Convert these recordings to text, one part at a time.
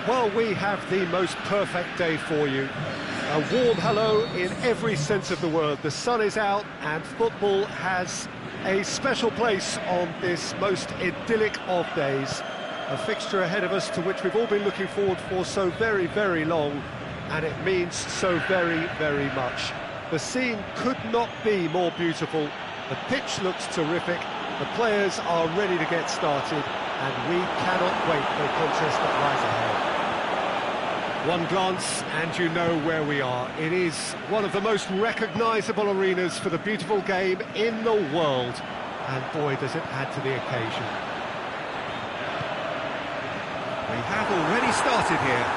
Well, we have the most perfect day for you. A warm hello in every sense of the word. The sun is out and football has a special place on this most idyllic of days. A fixture ahead of us to which we've all been looking forward for so very, very long, and it means so very, very much. The scene could not be more beautiful. The pitch looks terrific. The players are ready to get started, and we cannot wait for the contest that lies ahead. One glance and you know where we are. It is one of the most recognisable arenas for the beautiful game in the world. And boy, does it add to the occasion. We have already started here.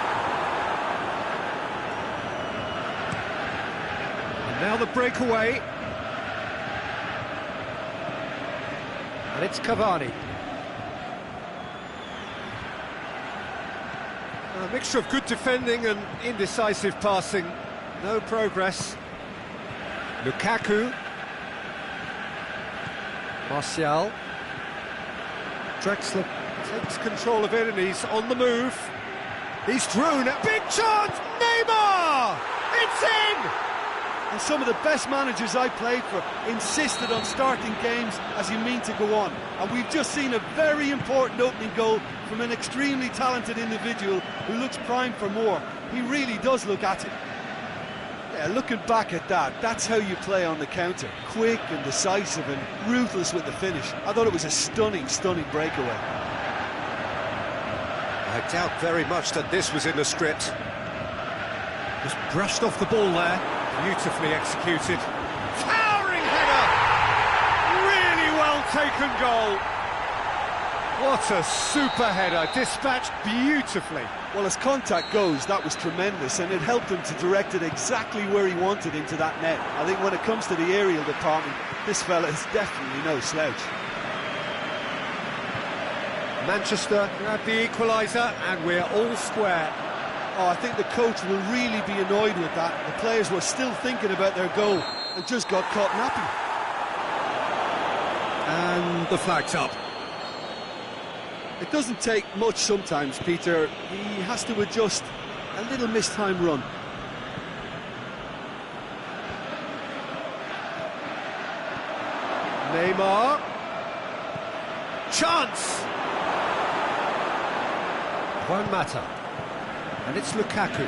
And now the breakaway. And it's Cavani. A mixture of good defending and indecisive passing. No progress. Lukaku. Martial. Drexler takes control of it and he's on the move. He's through now. Big chance! Neymar! It's in! And some of the best managers I played for insisted on starting games as you mean to go on. And we've just seen a very important opening goal from an extremely talented individual who looks primed for more. He really does look at it. Yeah, looking back at that, that's how you play on the counter. Quick and decisive and ruthless with the finish. I thought it was a stunning, stunning breakaway. I doubt very much that this was in the script. Just brushed off the ball there. Beautifully executed. Towering header! Really well taken goal. What a super header, dispatched beautifully. Well, as contact goes, that was tremendous, and it helped him to direct it exactly where he wanted into that net. I think when it comes to the aerial department, this fella is definitely no slouch. Manchester grab the equaliser, and we're all square. Oh, I think the coach will really be annoyed with that. The players were still thinking about their goal and just got caught napping. And the flag's up. It doesn't take much sometimes, Peter. He has to adjust a little mistimed run. Neymar. Chance! Won't matter. And it's Lukaku.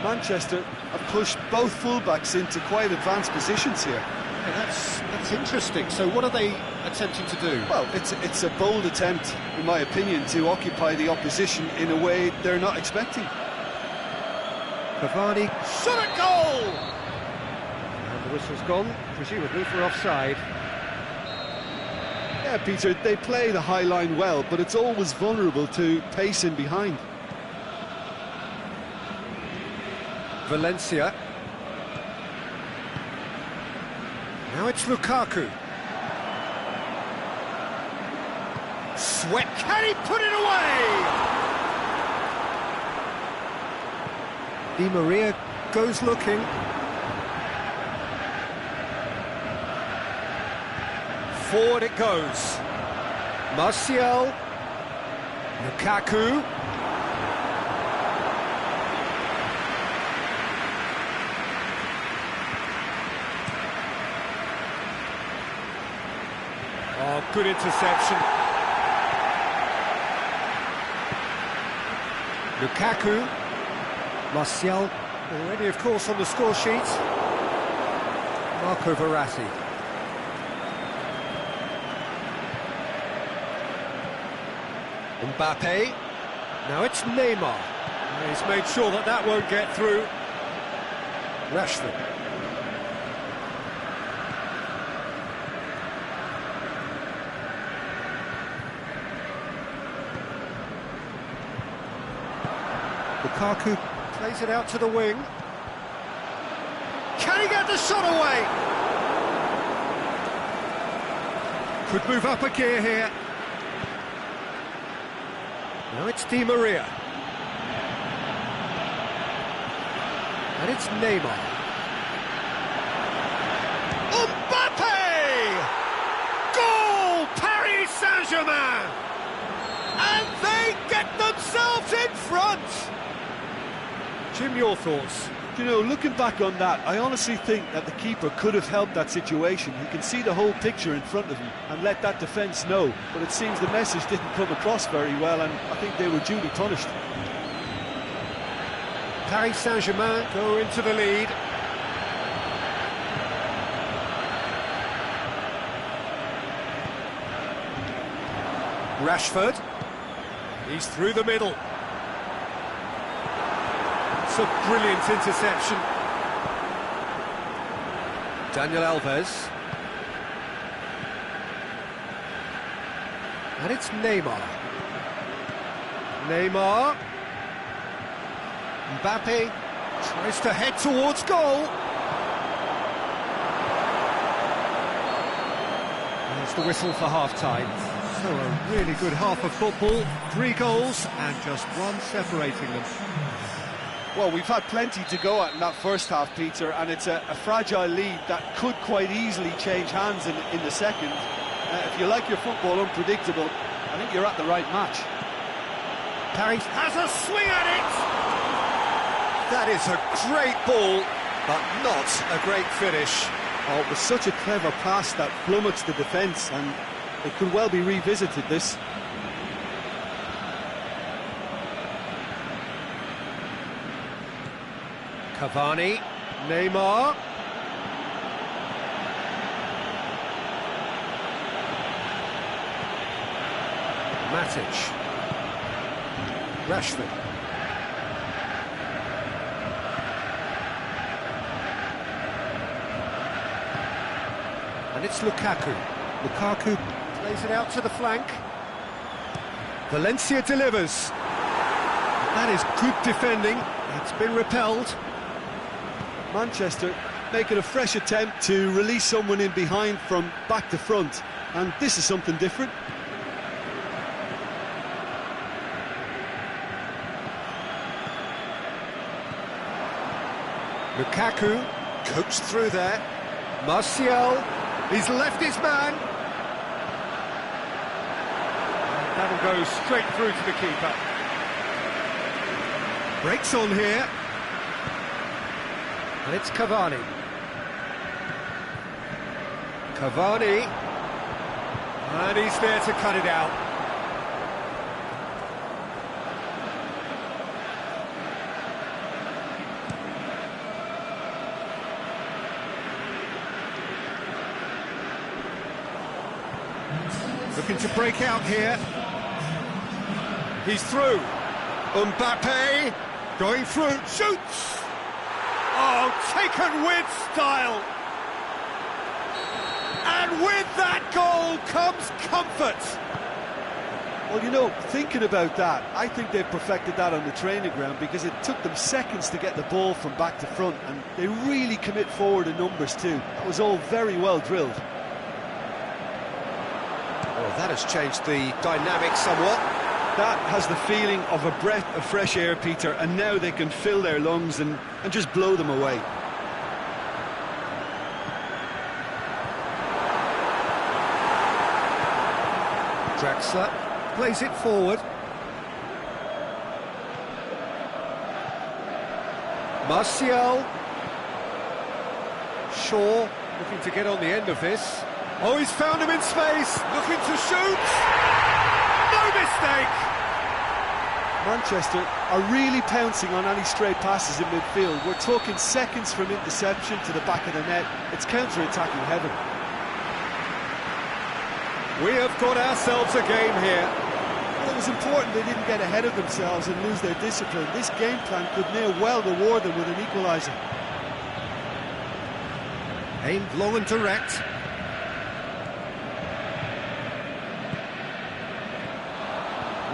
Manchester have pushed both fullbacks into quite advanced positions here. Yeah, that's interesting. So what are they attempting to do? Well, it's a bold attempt, in my opinion, to occupy the opposition in a way they're not expecting. Cavani shot at goal! And the whistle's gone, presumably for offside. Yeah, Peter, they play the high line well, but it's always vulnerable to pace in behind. Valencia. Now it's Lukaku. Sweat, can he put it away? Di Maria goes looking. Forward it goes. Martial. Lukaku. Oh, good interception. Lukaku. Martial, already, of course, on the score sheet. Marco Verratti. Mbappe. Now it's Neymar. He's made sure that that won't get through. Rashford. Lukaku plays it out to the wing. Can he get the shot away? Could move up a gear here. Now it's Di Maria. And it's Neymar. Mbappe! Goal! Paris Saint-Germain! And they get themselves in front! Jim, your thoughts? You know, looking back on that, I honestly think that the keeper could have helped that situation. He can see the whole picture in front of him and let that defence know. But it seems the message didn't come across very well, and I think they were duly punished. Paris Saint-Germain go into the lead. Rashford. He's through the middle. It's a brilliant interception. Daniel Alves. And it's Neymar. Neymar. Mbappe tries to head towards goal. There's the whistle for half-time. So a really good half of football. 3 goals and just one separating them. Well, we've had plenty to go at in that first half, Peter, and it's a fragile lead that could quite easily change hands in the second. If you like your football unpredictable, I think you're at the right match. Paris has a swing at it! That is a great ball, but not a great finish. Oh, it was such a clever pass that flummoxed the defence, and it could well be revisited, this. Cavani, Neymar. Matic. Rashford. And it's Lukaku. Lukaku plays it out to the flank. Valencia delivers. That is good defending. It's been repelled. Manchester making a fresh attempt to release someone in behind from back to front, and this is something different. Lukaku coached through there. Martial, he's left his man. That'll go straight through to the keeper. Breaks on here. And it's Cavani. Cavani. And he's there to cut it out. Looking to break out here. He's through. Mbappe going through, shoots! Oh, taken with style! And with that goal comes comfort! Well, you know, thinking about that, I think they've perfected that on the training ground, because it took them seconds to get the ball from back to front, and they really commit forward in numbers too. That was all very well drilled. Well, that has changed the dynamic somewhat. That has the feeling of a breath of fresh air, Peter, and now they can fill their lungs and just blow them away. Draxler plays it forward. Martial. Shaw looking to get on the end of this. Oh, he's found him in space, looking to shoot! No mistake! Manchester are really pouncing on any stray passes in midfield. We're talking seconds from interception to the back of the net. It's counter-attacking heaven. We have got ourselves a game here. Well, it was important they didn't get ahead of themselves and lose their discipline. This game plan could near well reward them with an equaliser. Aimed long and direct.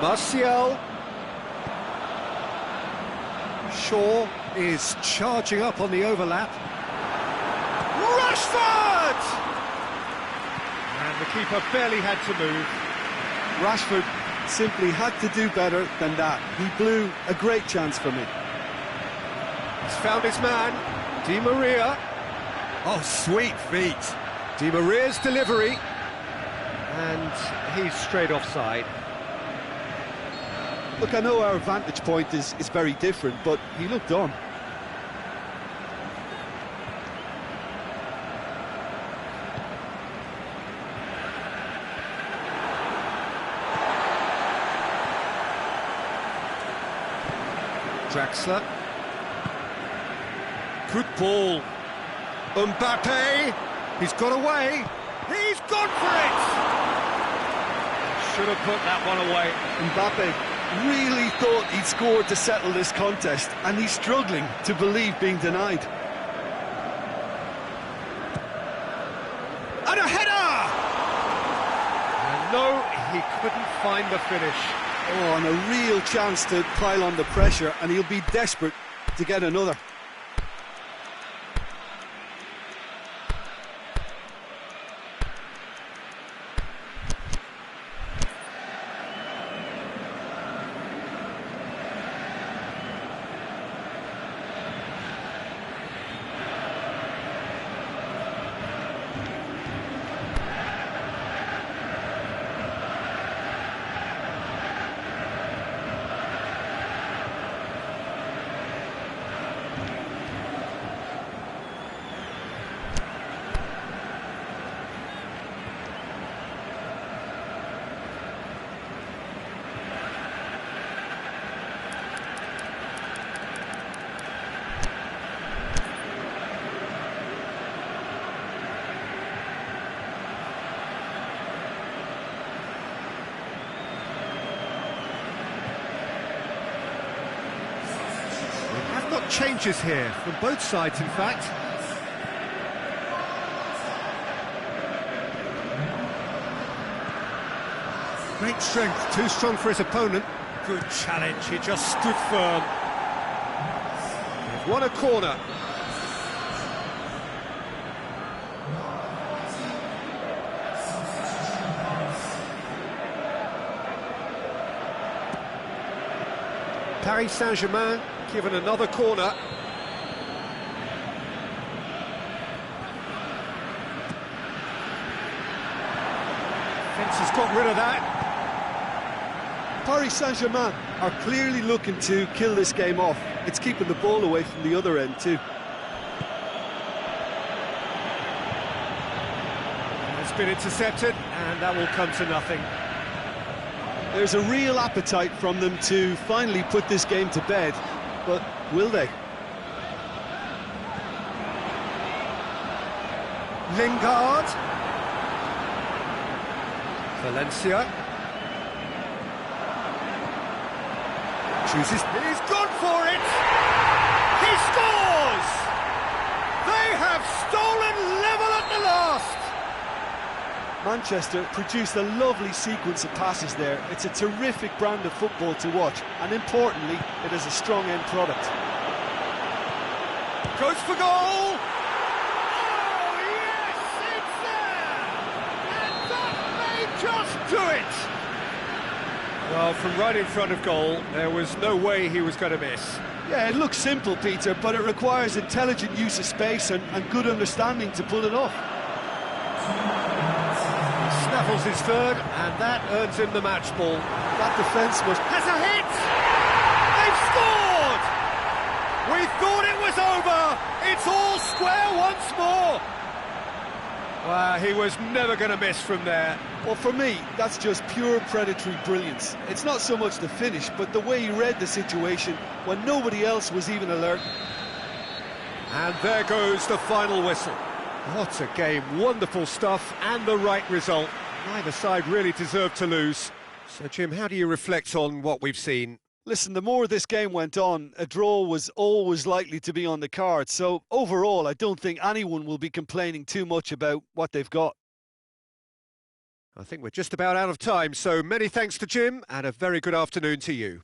Martial. Shaw is charging up on the overlap. Rashford! And the keeper barely had to move. Rashford simply had to do better than that. He blew a great chance for me. He's found his man, Di Maria. Oh, sweet feet. Di Maria's delivery. And he's straight offside. Look, I know our vantage point is very different, but he looked on. Draxler. Good ball. Mbappe. He's got away. He's gone for it! Should have put that one away. Mbappe really thought he'd scored to settle this contest, and he's struggling to believe being denied. And a header! And no, he couldn't find the finish. Oh, and a real chance to pile on the pressure, and he'll be desperate to get another. Changes here from both sides, in fact. Great strength, too strong for his opponent. Good challenge, he just stood firm. They've won a corner. Paris Saint-Germain given another corner. Fence has got rid of that. Paris Saint-Germain are clearly looking to kill this game off. It's keeping the ball away from the other end too. It's been intercepted, and that will come to nothing. There's a real appetite from them to finally put this game to bed, but will they? Lingard. Valencia. Chooses. He's gone for it! He scores! They have stolen level at the last! Manchester produced a lovely sequence of passes there. It's a terrific brand of football to watch, and importantly, it is a strong end product. Goes for goal! Oh, yes, it's there! And that may just do it! Well, from right in front of goal, there was no way he was going to miss. Yeah, it looks simple, Peter, but it requires intelligent use of space and good understanding to pull it off. Snaffles his third, and that earns him the match ball. That defence was... Has a hit! They've scored! We thought it was over! It's all square once more! Well, he was never going to miss from there. Well, for me, that's just pure predatory brilliance. It's not so much the finish, but the way he read the situation when nobody else was even alert. And there goes the final whistle. What a game, wonderful stuff, and the right result. Neither side really deserved to lose. So, Jim, how do you reflect on what we've seen? Listen, the more this game went on, a draw was always likely to be on the cards. So, overall, I don't think anyone will be complaining too much about what they've got. I think we're just about out of time, so many thanks to Jim, and a very good afternoon to you.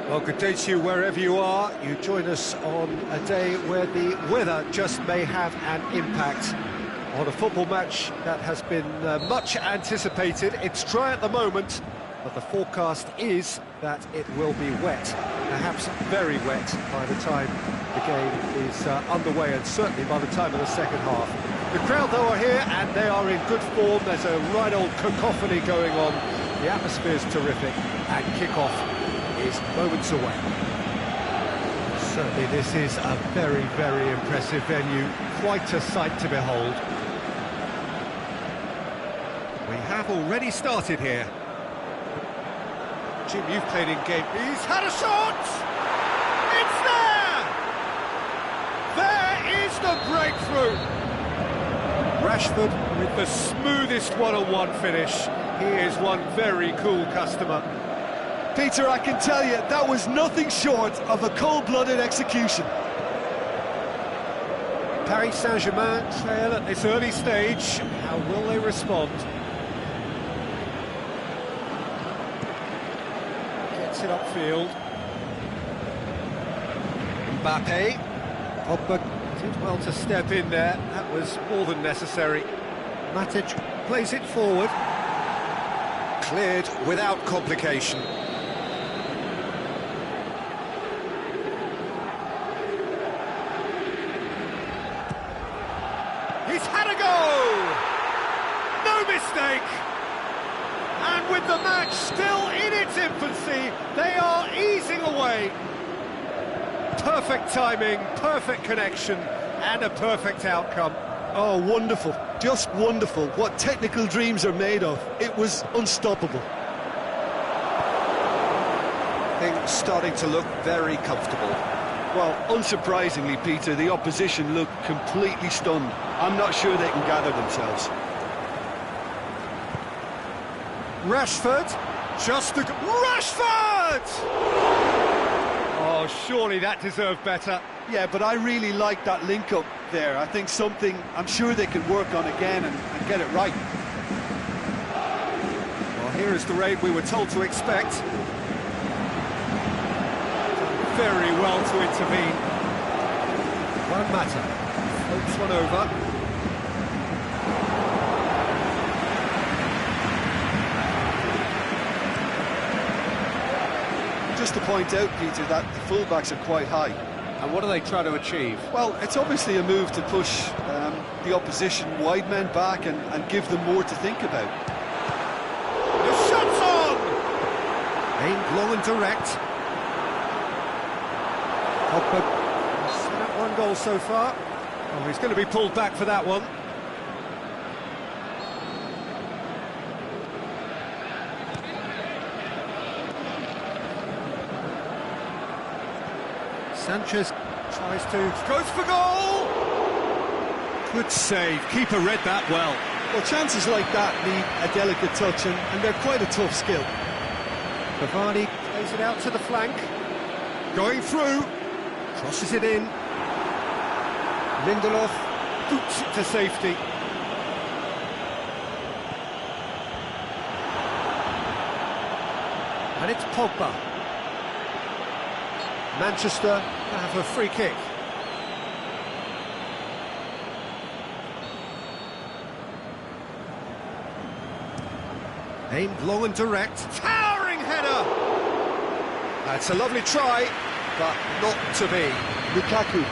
Well, good day to you wherever you are. You join us on a day where the weather just may have an impact on a football match that has been much anticipated. It's dry at the moment, but the forecast is that it will be wet, perhaps very wet by the time the game is underway, and certainly by the time of the second half. The crowd, though, are here, and they are in good form. There's a right old cacophony going on. The atmosphere's terrific, and kick-off is moments away. Certainly this is a very, very impressive venue. Quite a sight to behold. We have already started here. Jim, you've played in game. He's had a shot! It's there! There is the breakthrough! Rashford with the smoothest one-on-one finish. He is one very cool customer. Peter, I can tell you, that was nothing short of a cold-blooded execution. Paris Saint-Germain trail at this early stage. How will they respond? Gets it upfield. Mbappe. Pogba did well to step in there. That was more than necessary. Matic plays it forward. Cleared without complication. He's had a go! No mistake! And with the match still in its infancy, they are easing away. Perfect timing, perfect connection, and a perfect outcome. Oh, wonderful. Just wonderful. What technical dreams are made of. It was unstoppable. Things starting to look very comfortable. Well, unsurprisingly, Peter, the opposition look completely stunned. I'm not sure they can gather themselves. Rashford, Rashford! Oh, surely that deserved better. Yeah, but I really like that link-up there. I think something I'm sure they can work on again and get it right. Well, here is the raid we were told to expect. Very well to intervene. Won't matter. Floats one over. Just to point out, Peter, that the fullbacks are quite high. And what are they trying to achieve? Well, it's obviously a move to push the opposition wide men back and give them more to think about. The shot's on! Aimed long and direct. Pogba set up one goal so far. Oh, he's going to be pulled back for that one. Sanchez tries to... goes for goal! Good save. Keeper read that well. Well, chances like that need a delicate touch, and they're quite a tough skill. Cavani plays it out to the flank. Going through. Crosses it in. Lindelof boots it to safety. And it's Pogba. Manchester have a free kick. Aimed long and direct. Towering header! That's a lovely try, but not to be. Lukaku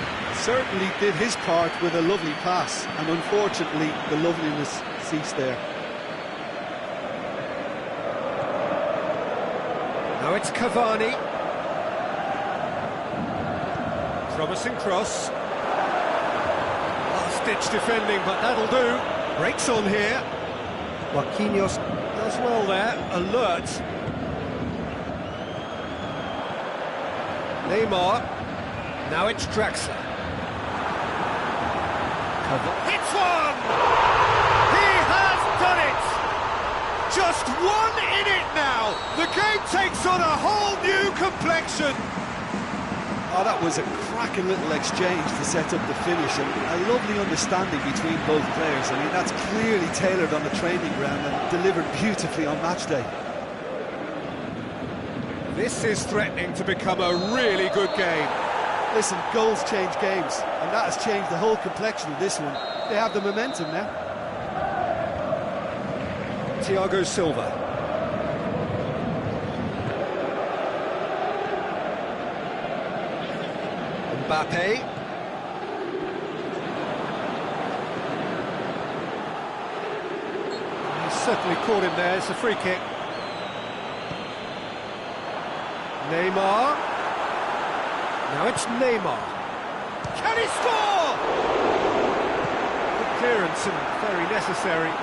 certainly did his part with a lovely pass, and unfortunately the loveliness ceased there. Now it's Cavani. Promising cross. Last-ditch defending, but that'll do. Breaks on here. Marquinhos does well there. Alert. Neymar. Now it's Draxler. Hits one! He has done it! Just one in it now! The game takes on a whole new complexion! Oh, that was a cracking little exchange to set up the finish, and a lovely understanding between both players. I mean, that's clearly tailored on the training ground and delivered beautifully on match day. This is threatening to become a really good game. Listen, goals change games, and that has changed the whole complexion of this one. They have the momentum now. Thiago Silva. Mbappe. He's certainly caught him there, it's a free kick. Neymar. Now it's Neymar. Can he score? Good clearance and very necessary.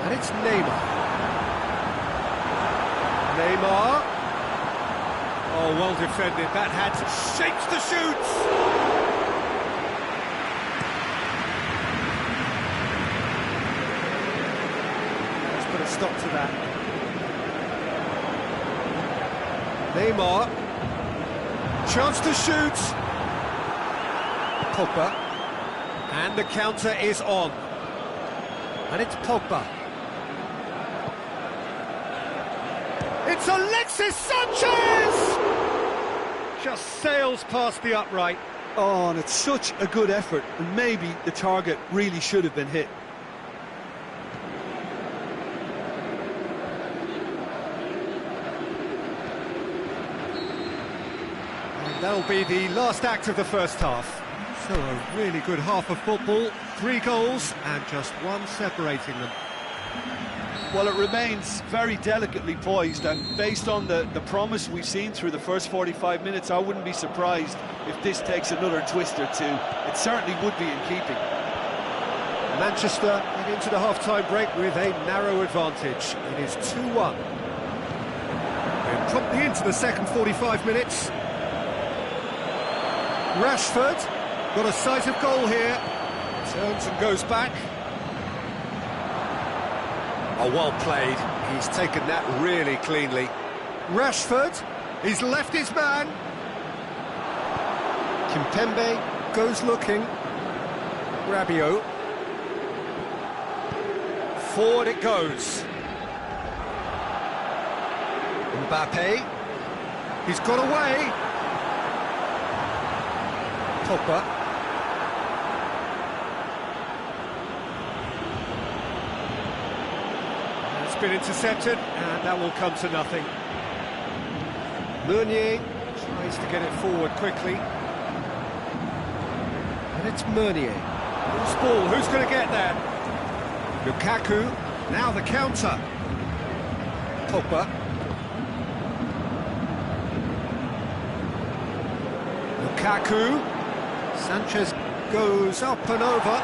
And it's Neymar. Neymar. Oh, well defended. That had shapes the shoots. Put a stop to that. Neymar. Chance to shoot. Pogba. And the counter is on. And it's Pogba. It's Alexis Sanchez! Just sails past the upright. Oh, and it's such a good effort, and maybe the target really should have been hit. And that'll be the last act of the first half. So a really good half of football, 3 goals and just one separating them. Well, it remains very delicately poised, and based on the promise we've seen through the first 45 minutes, I wouldn't be surprised if this takes another twist or two. It certainly would be in keeping. Manchester head into the half-time break with a narrow advantage. It is 2-1. We're promptly into the second 45 minutes. Rashford got a sight of goal here. Turns and goes back. Oh, well played. He's taken that really cleanly. Rashford, he's left his man. Kimpembe goes looking. Rabiot. Forward it goes. Mbappe. He's got away. Pogba. Been intercepted, and that will come to nothing. Meunier tries to get it forward quickly. And it's Meunier. Loose ball, who's going to get that? Lukaku, now the counter. Pogba. Lukaku. Sanchez goes up and over.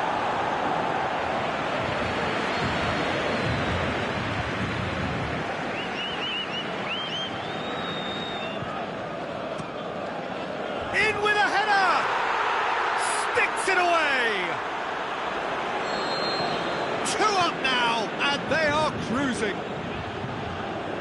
In with a header! Sticks it away! 2 up now, and they are cruising.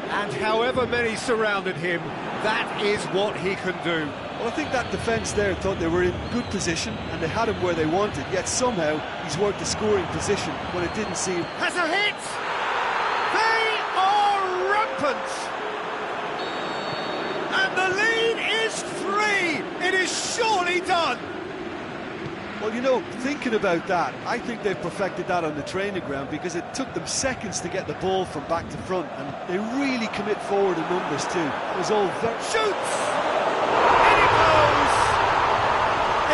And however many surrounded him, that is what he can do. Well, I think that defence there thought they were in good position and they had him where they wanted, yet somehow he's worked the scoring position when it didn't seem... Has a hit! They are rampant! And the lead is 3! It is surely done! Well, you know, thinking about that, I think they've perfected that on the training ground because it took them seconds to get the ball from back to front, and they really commit forward in numbers too. It was all very... Shoots! In it goes!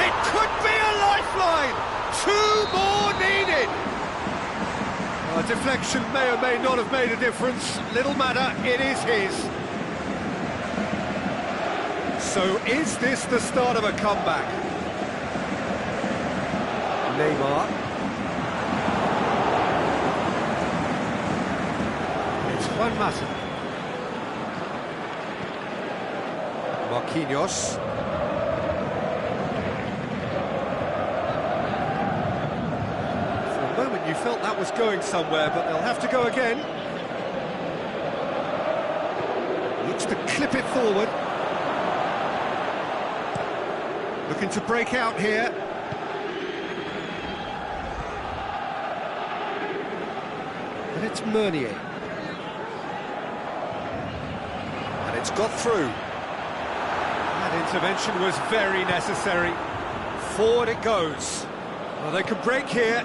It could be a lifeline! 2 more needed! A deflection may or may not have made a difference. Little matter, it is his. So is this the start of a comeback? Neymar. It's Juan Mata. Marquinhos. For a moment you felt that was going somewhere, but they'll have to go again. Looks to clip it forward. Looking to break out here. And it's Meunier. And it's got through. That intervention was very necessary. Forward it goes. Well, they can break here.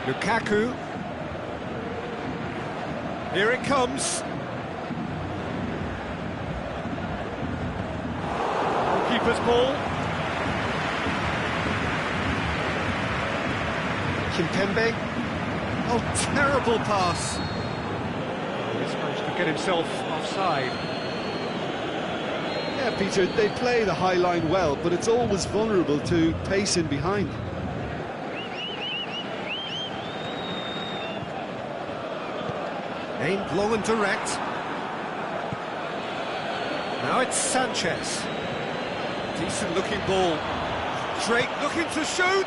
Lukaku. Here it comes. Keeper's ball. Kimpembe. Oh, terrible pass. He's managed to get himself offside. Yeah, Peter, they play the high line well, but it's always vulnerable to pace in behind. Aimed long and direct. Now it's Sanchez. Decent looking ball. Drake looking to shoot.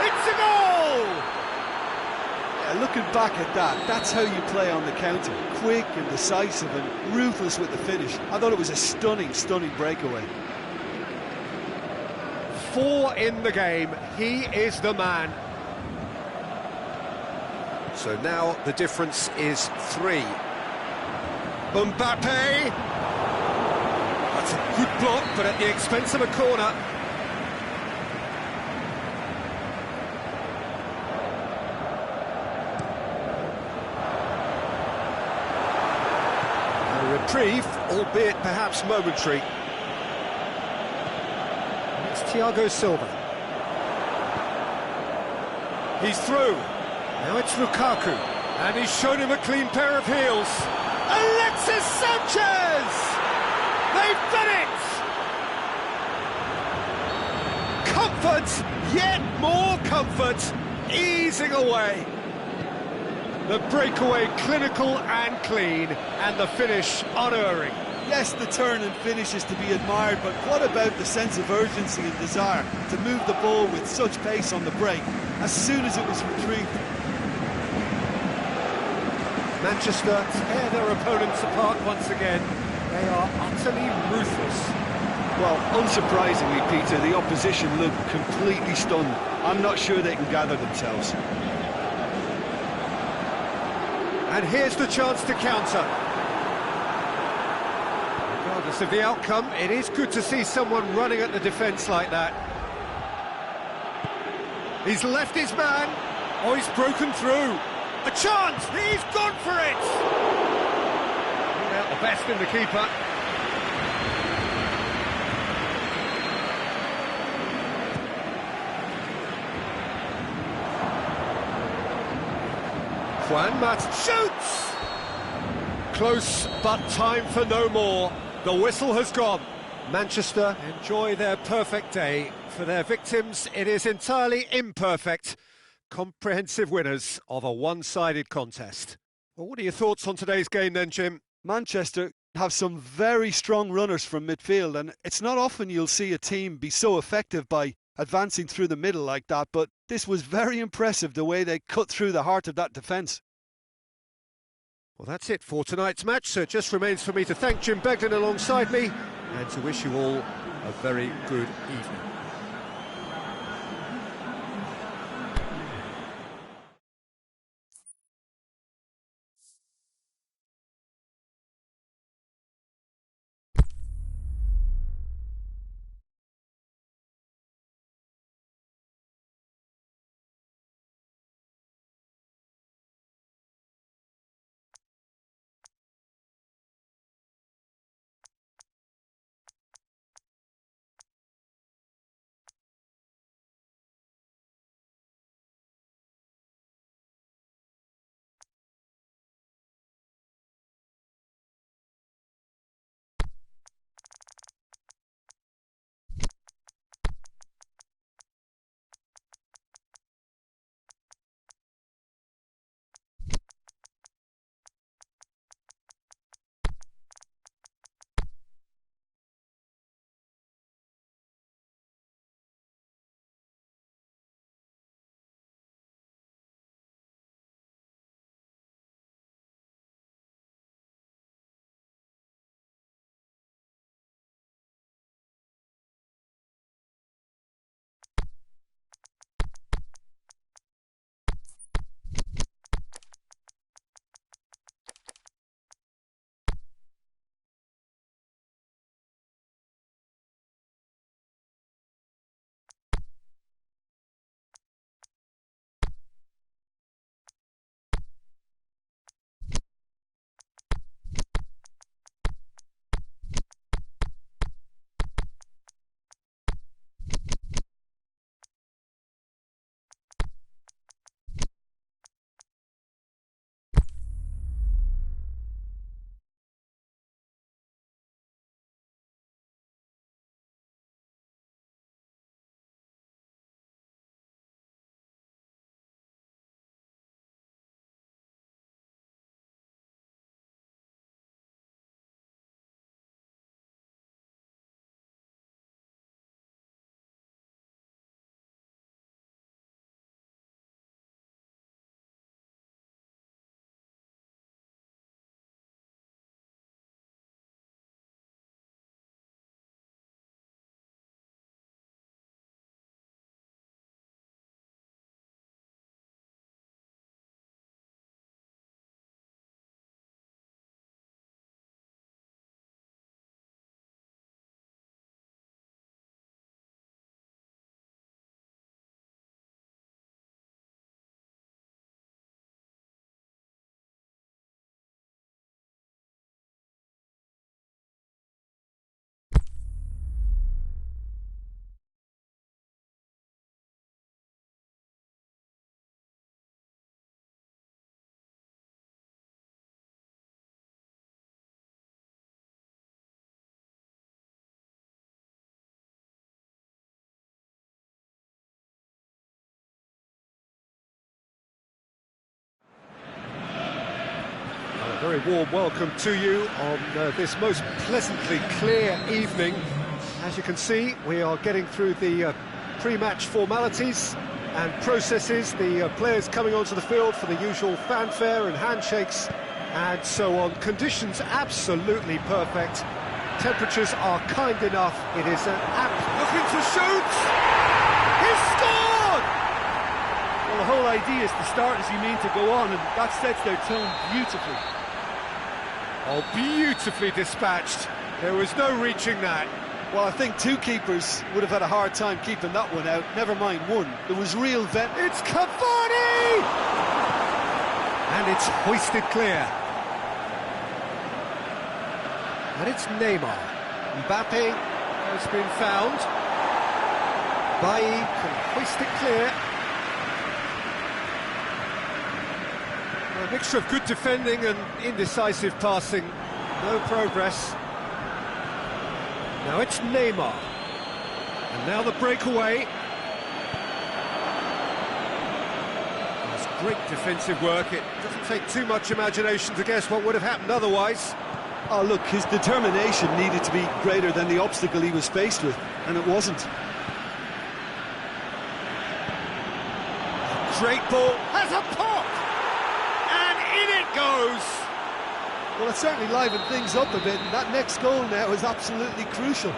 It's a goal! Yeah, looking back at that, that's how you play on the counter. Quick and decisive and ruthless with the finish. I thought it was a stunning, stunning breakaway. 4 in the game. He is the man. So now the difference is 3. Mbappe. That's a good block, but at the expense of a corner. A reprieve, albeit perhaps momentary. It's Thiago Silva. He's through. Now it's Lukaku, and he's shown him a clean pair of heels. Alexis Sanchez! They've done it! Comfort, yet more comfort, easing away. The breakaway clinical and clean, and the finish unerring. Yes, the turn and finish is to be admired, but what about the sense of urgency and desire to move the ball with such pace on the break as soon as it was retrieved? Manchester tear their opponents apart once again. They are utterly ruthless. Well, unsurprisingly, Peter, the opposition look completely stunned. I'm not sure they can gather themselves. And here's the chance to counter. Regardless of the outcome, it is good to see someone running at the defence like that. He's left his man. Oh, he's broken through. A chance! He's gone for it! Out the best in the keeper. Juan Mata shoots! Close, but time for no more. The whistle has gone. Manchester enjoy their perfect day. For their victims, it is entirely imperfect. Comprehensive winners of a one-sided contest. Well, what are your thoughts on today's game then, Jim? Manchester have some very strong runners from midfield, and it's not often you'll see a team be so effective by advancing through the middle like that, but this was very impressive the way they cut through the heart of that defence. Well, that's it for tonight's match, so it just remains for me to thank Jim Beglin alongside me and to wish you all a very good evening. Very warm welcome to you on this most pleasantly clear evening. As you can see, we are getting through the pre-match formalities and processes, the players coming onto the field for the usual fanfare and handshakes and so on. Conditions absolutely perfect. Temperatures are kind enough. It is an Looking to shoot! He's scored! Well, the whole idea is to start as you mean to go on, and that sets their tone beautifully. Oh, beautifully dispatched. There was no reaching that. Well, I think two keepers would have had a hard time keeping that one out, never mind one. There was real vent. It's Cavani! And it's hoisted clear. And it's Neymar. Mbappe has been found. Bailly can hoist it clear. A mixture of good defending and indecisive passing. No progress. Now it's Neymar. And now the breakaway. That's great defensive work. It doesn't take too much imagination to guess what would have happened otherwise. Oh, look, his determination needed to be greater than the obstacle he was faced with, and it wasn't. Great ball, has a pop! And in it goes! Well, it certainly livened things up a bit, and that next goal now is absolutely crucial.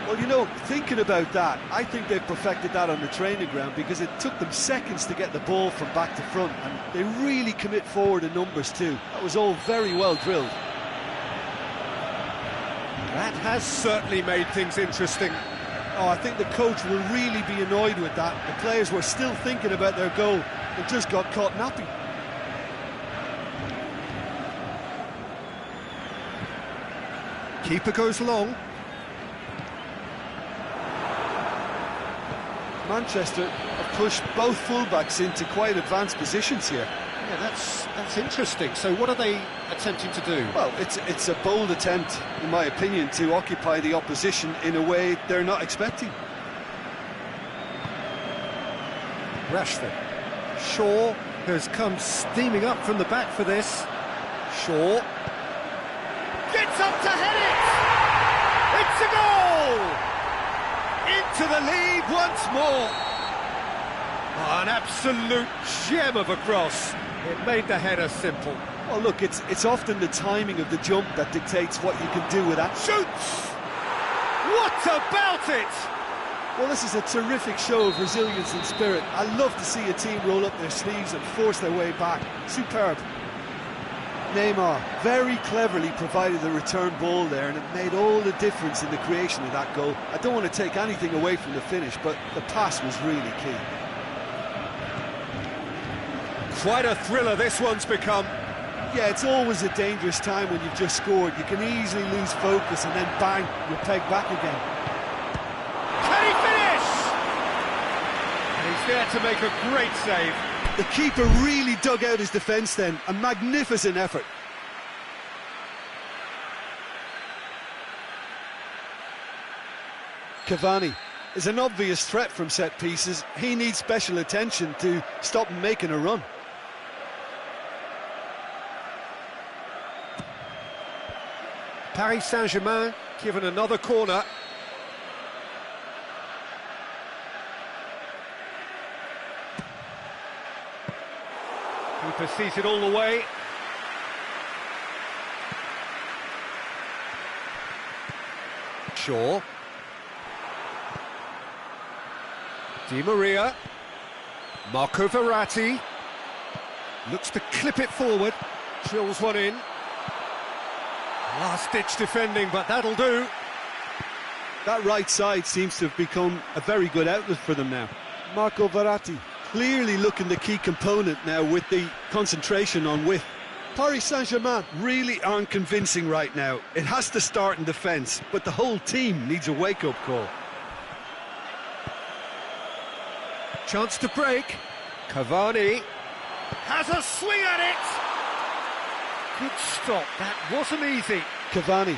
Well, you know, thinking about that, I think they've perfected that on the training ground because it took them seconds to get the ball from back to front, and they really commit forward in numbers too. That was all very well drilled. That has certainly made things interesting. Oh, I think the coach will really be annoyed with that. The players were still thinking about their goal and just got caught napping. Keeper goes long. Manchester have pushed both fullbacks into quite advanced positions here. Yeah, that's interesting. So what are they attempting to do? Well, it's a bold attempt, in my opinion, to occupy the opposition in a way they're not expecting. Rashford. Shaw has come steaming up from the back for this. Shaw gets up to head it! It's a goal! Into the lead once more. Oh, an absolute gem of a cross. It made the header simple. Well, look, it's often the timing of the jump that dictates what you can do with that. Shoots! What about it? Well, this is a terrific show of resilience and spirit. I love to see a team roll up their sleeves and force their way back. Superb. Neymar very cleverly provided the return ball there, and it made all the difference in the creation of that goal. I don't want to take anything away from the finish, but the pass was really key. Quite a thriller this one's become. Yeah, it's always a dangerous time when you've just scored. You can easily lose focus and then bang, you're pegged back again. Can he finish? And he's there to make a great save. The keeper really dug out his defence then. A magnificent effort. Cavani is an obvious threat from set pieces. He needs special attention to stop him making a run. Paris Saint-Germain given another corner. Keeper sees it all the way. Shaw. Di Maria. Marco Verratti. Looks to clip it forward. Drills one in. Last-ditch defending, but that'll do. That right side seems to have become a very good outlet for them now. Marco Verratti clearly looking the key component now with the concentration on width. Paris Saint-Germain really aren't convincing right now. It has to start in defence, but the whole team needs a wake-up call. Chance to break. Cavani has a swing at it. Good stop, that wasn't easy. Cavani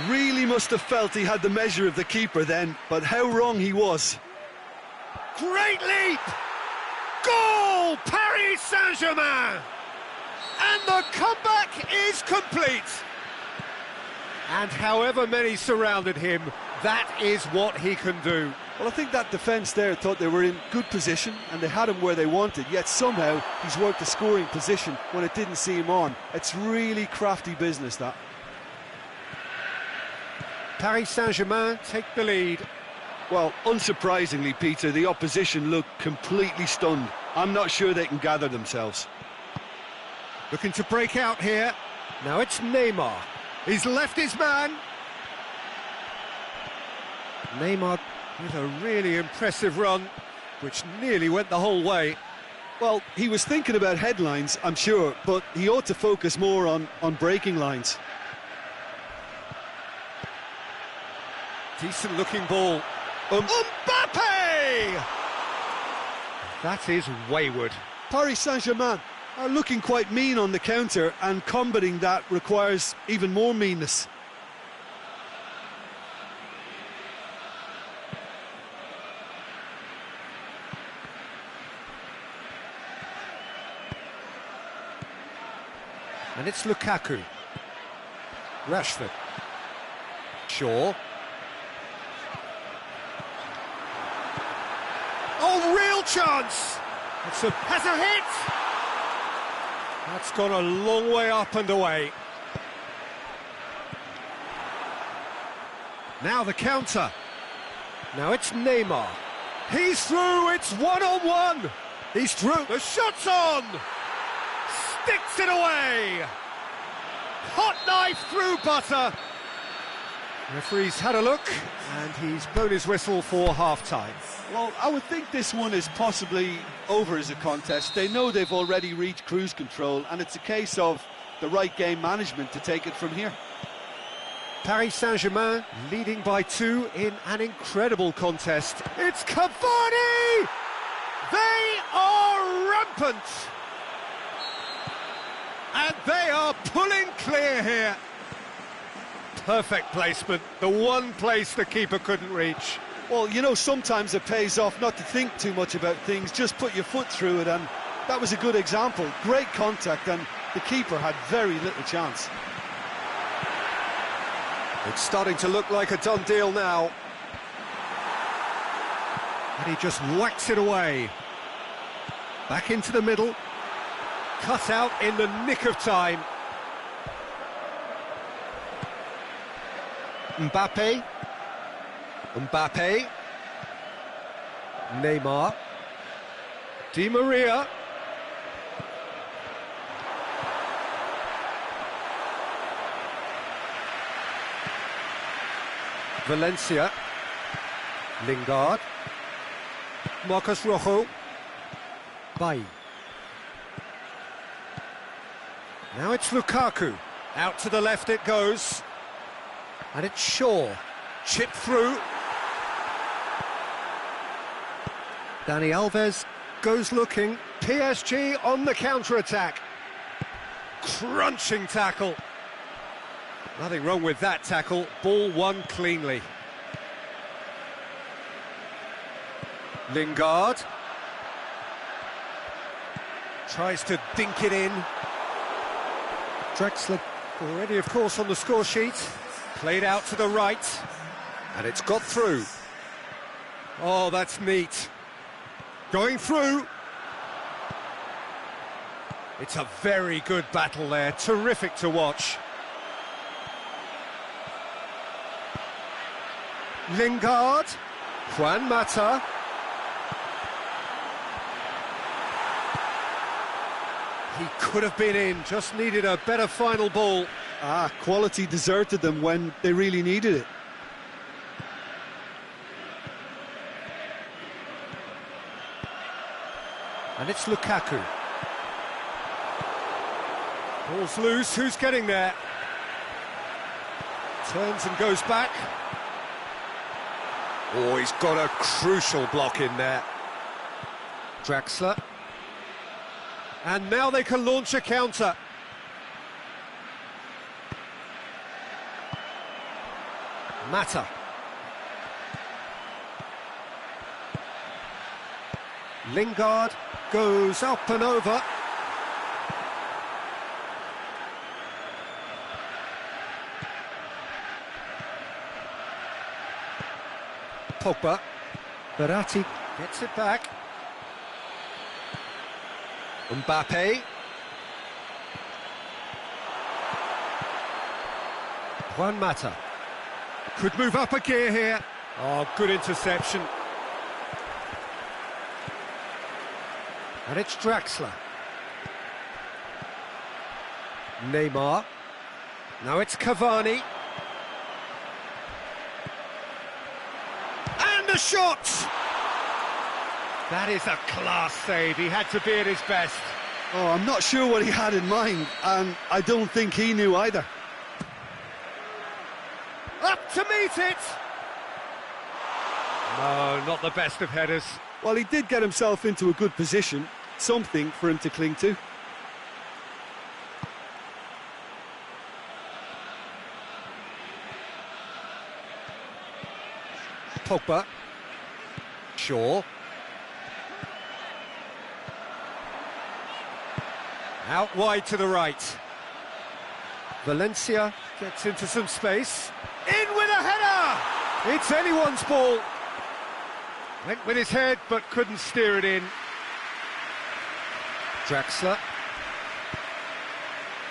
really must have felt he had the measure of the keeper then, but how wrong he was. Great leap! Goal! Paris Saint-Germain! And the comeback is complete. And however many surrounded him, that is what he can do. Well, I think that defence there thought they were in good position and they had him where they wanted, yet somehow he's worked the scoring position when it didn't see him on. It's really crafty business, that. Paris Saint-Germain take the lead. Well, unsurprisingly, Peter, the opposition look completely stunned. I'm not sure they can gather themselves. Looking to break out here. Now it's Neymar. He's left his man. Neymar With a really impressive run, which nearly went the whole way. Well, he was thinking about headlines, I'm sure, but he ought to focus more on breaking lines. Decent looking ball. Mbappe! That is wayward. Paris Saint-Germain are looking quite mean on the counter, and combating that requires even more meanness. And it's Lukaku. Rashford. Shaw. Oh, real chance! Has a hit! That's gone a long way up and away. Now the counter. Now it's Neymar. He's through, it's one-on-one! He's through, the shot's on! Sticks it away! Hot knife through butter! Referee's had a look, and he's blown his whistle for half-time. Well, I would think this one is possibly over as a contest. They know they've already reached cruise control, and it's a case of the right game management to take it from here. Paris Saint-Germain leading by 2 in an incredible contest. It's Cavani! They are rampant! And they are pulling clear here. Perfect placement, the one place the keeper couldn't reach. Well, you know, sometimes it pays off not to think too much about things, just put your foot through it, and that was a good example. Great contact, and the keeper had very little chance. It's starting to look like a done deal now. And he just whacks it away. Back into the middle. Cut out in the nick of time. Mbappe. Neymar. Di Maria. Valencia. Lingard. Marcos Rojo. Bailly. Now it's Lukaku. Out to the left it goes. And it's Shaw. Chip through. Dani Alves goes looking. PSG on the counter-attack. Crunching tackle. Nothing wrong with that tackle. Ball won cleanly. Lingard. Tries to dink it in. Drexler Already, of course, on the score sheet. Played out to the right. And it's got through. Oh, that's neat. Going through. It's a very good battle there. Terrific to watch. Lingard. Juan Mata. He could have been in, just needed a better final ball. Quality deserted them when they really needed it. and it's Lukaku. Ball's loose, who's getting there? Turns and goes back. Oh, he's got a crucial block in there. Draxler. And now they can launch a counter. Mata. Lingard goes up and over. Pogba. Verratti gets it back. Mbappe. Juan Mata. Could move up a gear here. Oh, good interception. And it's Draxler. Neymar. Now it's Cavani. And the shot! That is a class save. He had to be at his best. Oh, I'm not sure what he had in mind, and I don't think he knew either. Up to meet it! No, not the best of headers. Well, he did get himself into a good position, something for him to cling to. Pogba. Shaw. Out wide to the right. Valencia gets into some space. In with a header! It's anyone's ball. Went with his head, but couldn't steer it in. Draxler.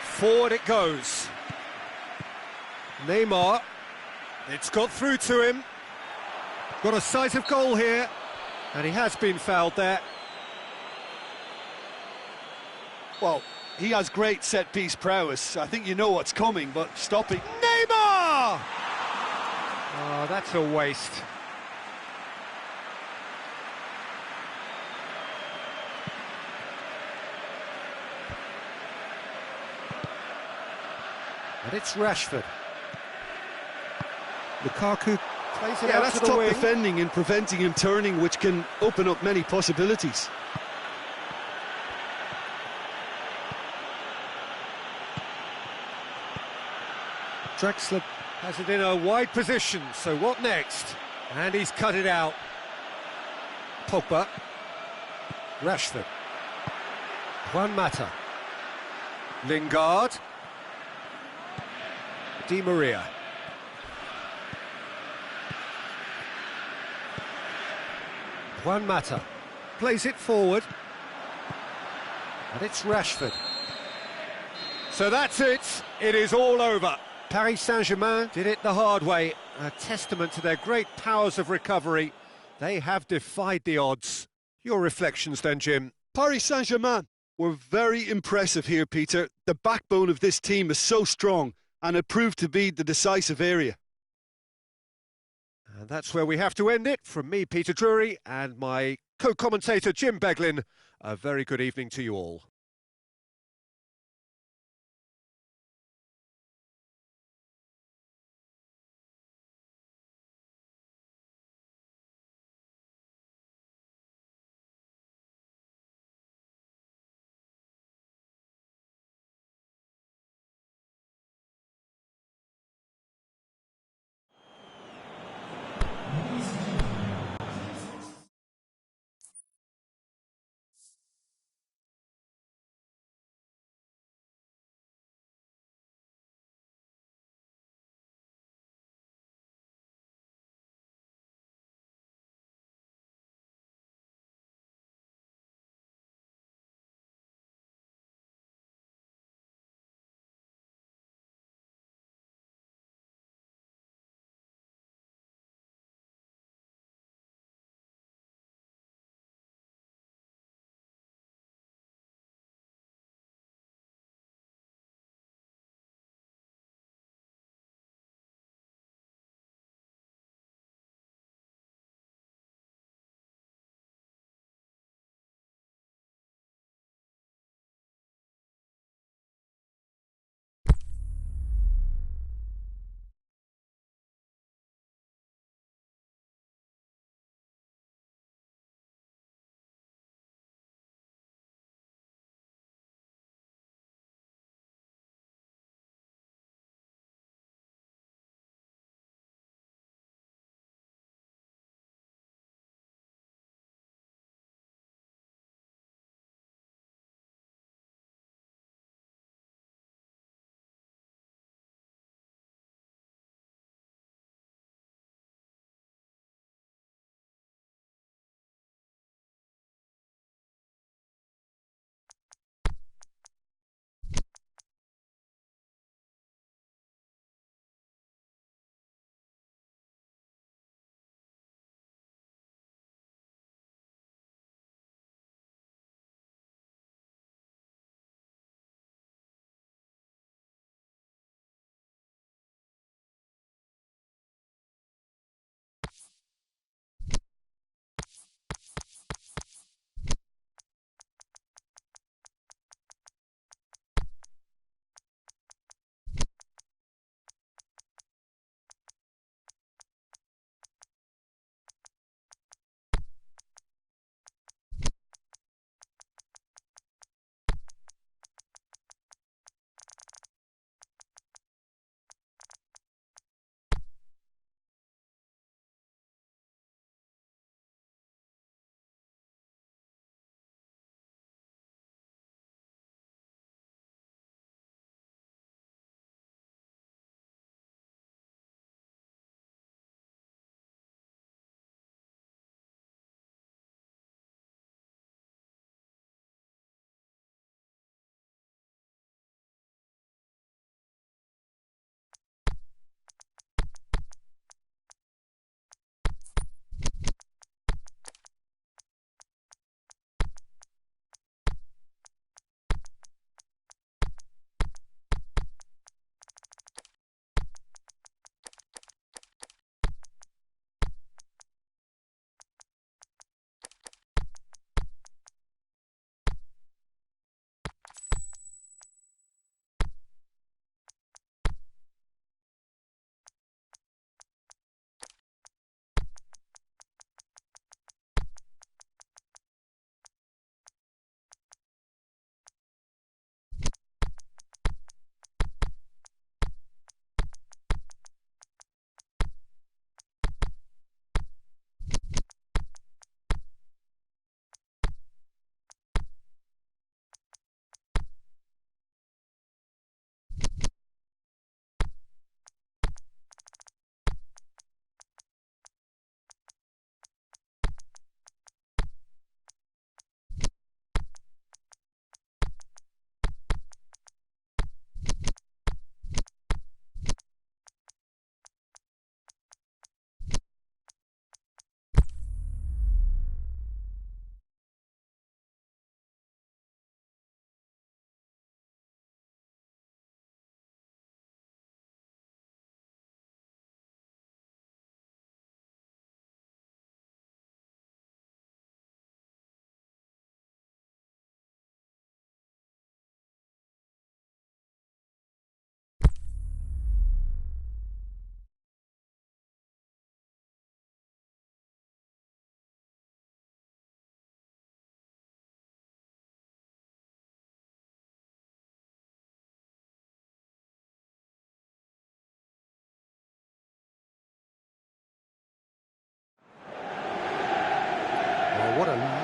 Forward it goes. Neymar. It's got through to him. Got a sight of goal here, and he has been fouled there. Well, he has great set-piece prowess. I think you know what's coming, but stopping. Neymar! Oh, that's a waste. And it's Rashford. Lukaku plays it out that's to the top wing. defending and preventing him turning, which can open up many possibilities. Draxler has it in a wide position, so what next? And he's cut it out. Pogba. Rashford. Juan Mata. Lingard. Di Maria. Juan Mata plays it forward. And it's Rashford. So that's it. It is all over. Paris Saint-Germain did it the hard way. A testament to their great powers of recovery. They have defied the odds. Your reflections then, Jim? Paris Saint-Germain were very impressive here, Peter. The backbone of this team is so strong, and it proved to be the decisive area. And that's where we have to end it. From me, Peter Drury, and my co-commentator, Jim Beglin. A very good evening to you all.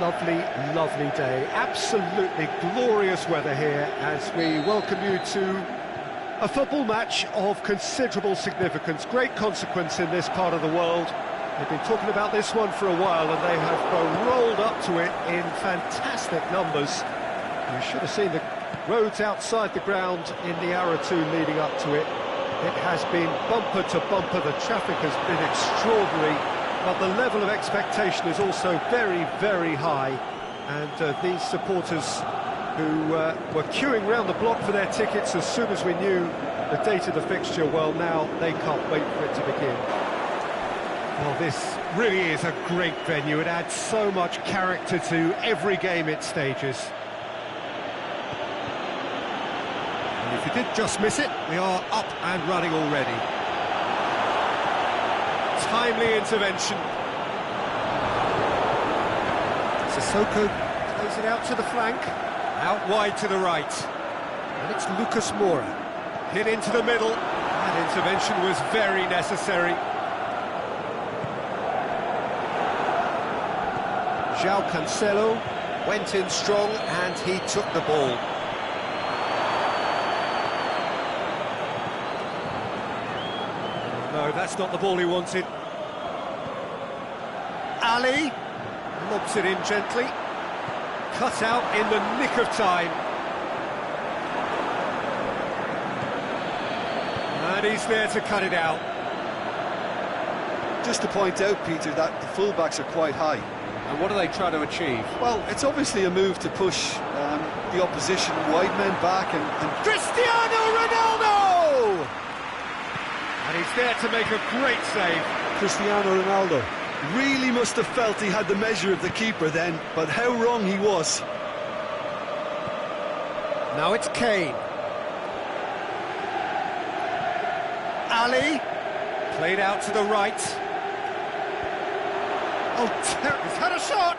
lovely, lovely day. Absolutely glorious weather here as we welcome you to a football match of considerable significance, great consequence in this part of the world. They've been talking about this one for a while and they have rolled up to it in fantastic numbers. You should have seen the roads outside the ground in the hour or two leading up to it. It has been bumper to bumper, the traffic has been extraordinary, but the level of expectation is also very, very high. And these supporters who were queuing round the block for their tickets as soon as we knew the date of the fixture, well, now they can't wait for it to begin. Well, this really is a great venue. It adds so much character to every game it stages. And if you did just miss it, we are up and running already. Timely intervention. Sissoko plays it out to the flank. Out wide to the right. And it's Lucas Moura. Hit into the middle. That intervention was very necessary. João Cancelo went in strong and he took the ball. No, that's not the ball he wanted. Ali lobs it in gently. Cut out in the nick of time. And he's there to cut it out. Just to point out, Peter, that the fullbacks are quite high. And what are they trying to achieve? Well, it's obviously a move to push the opposition wide men back and Cristiano Ronaldo! And he's there to make a great save. Cristiano Ronaldo really must have felt he had the measure of the keeper then, but how wrong he was. Now it's Kane. Ali, played out to the right. Oh, he's had a shot!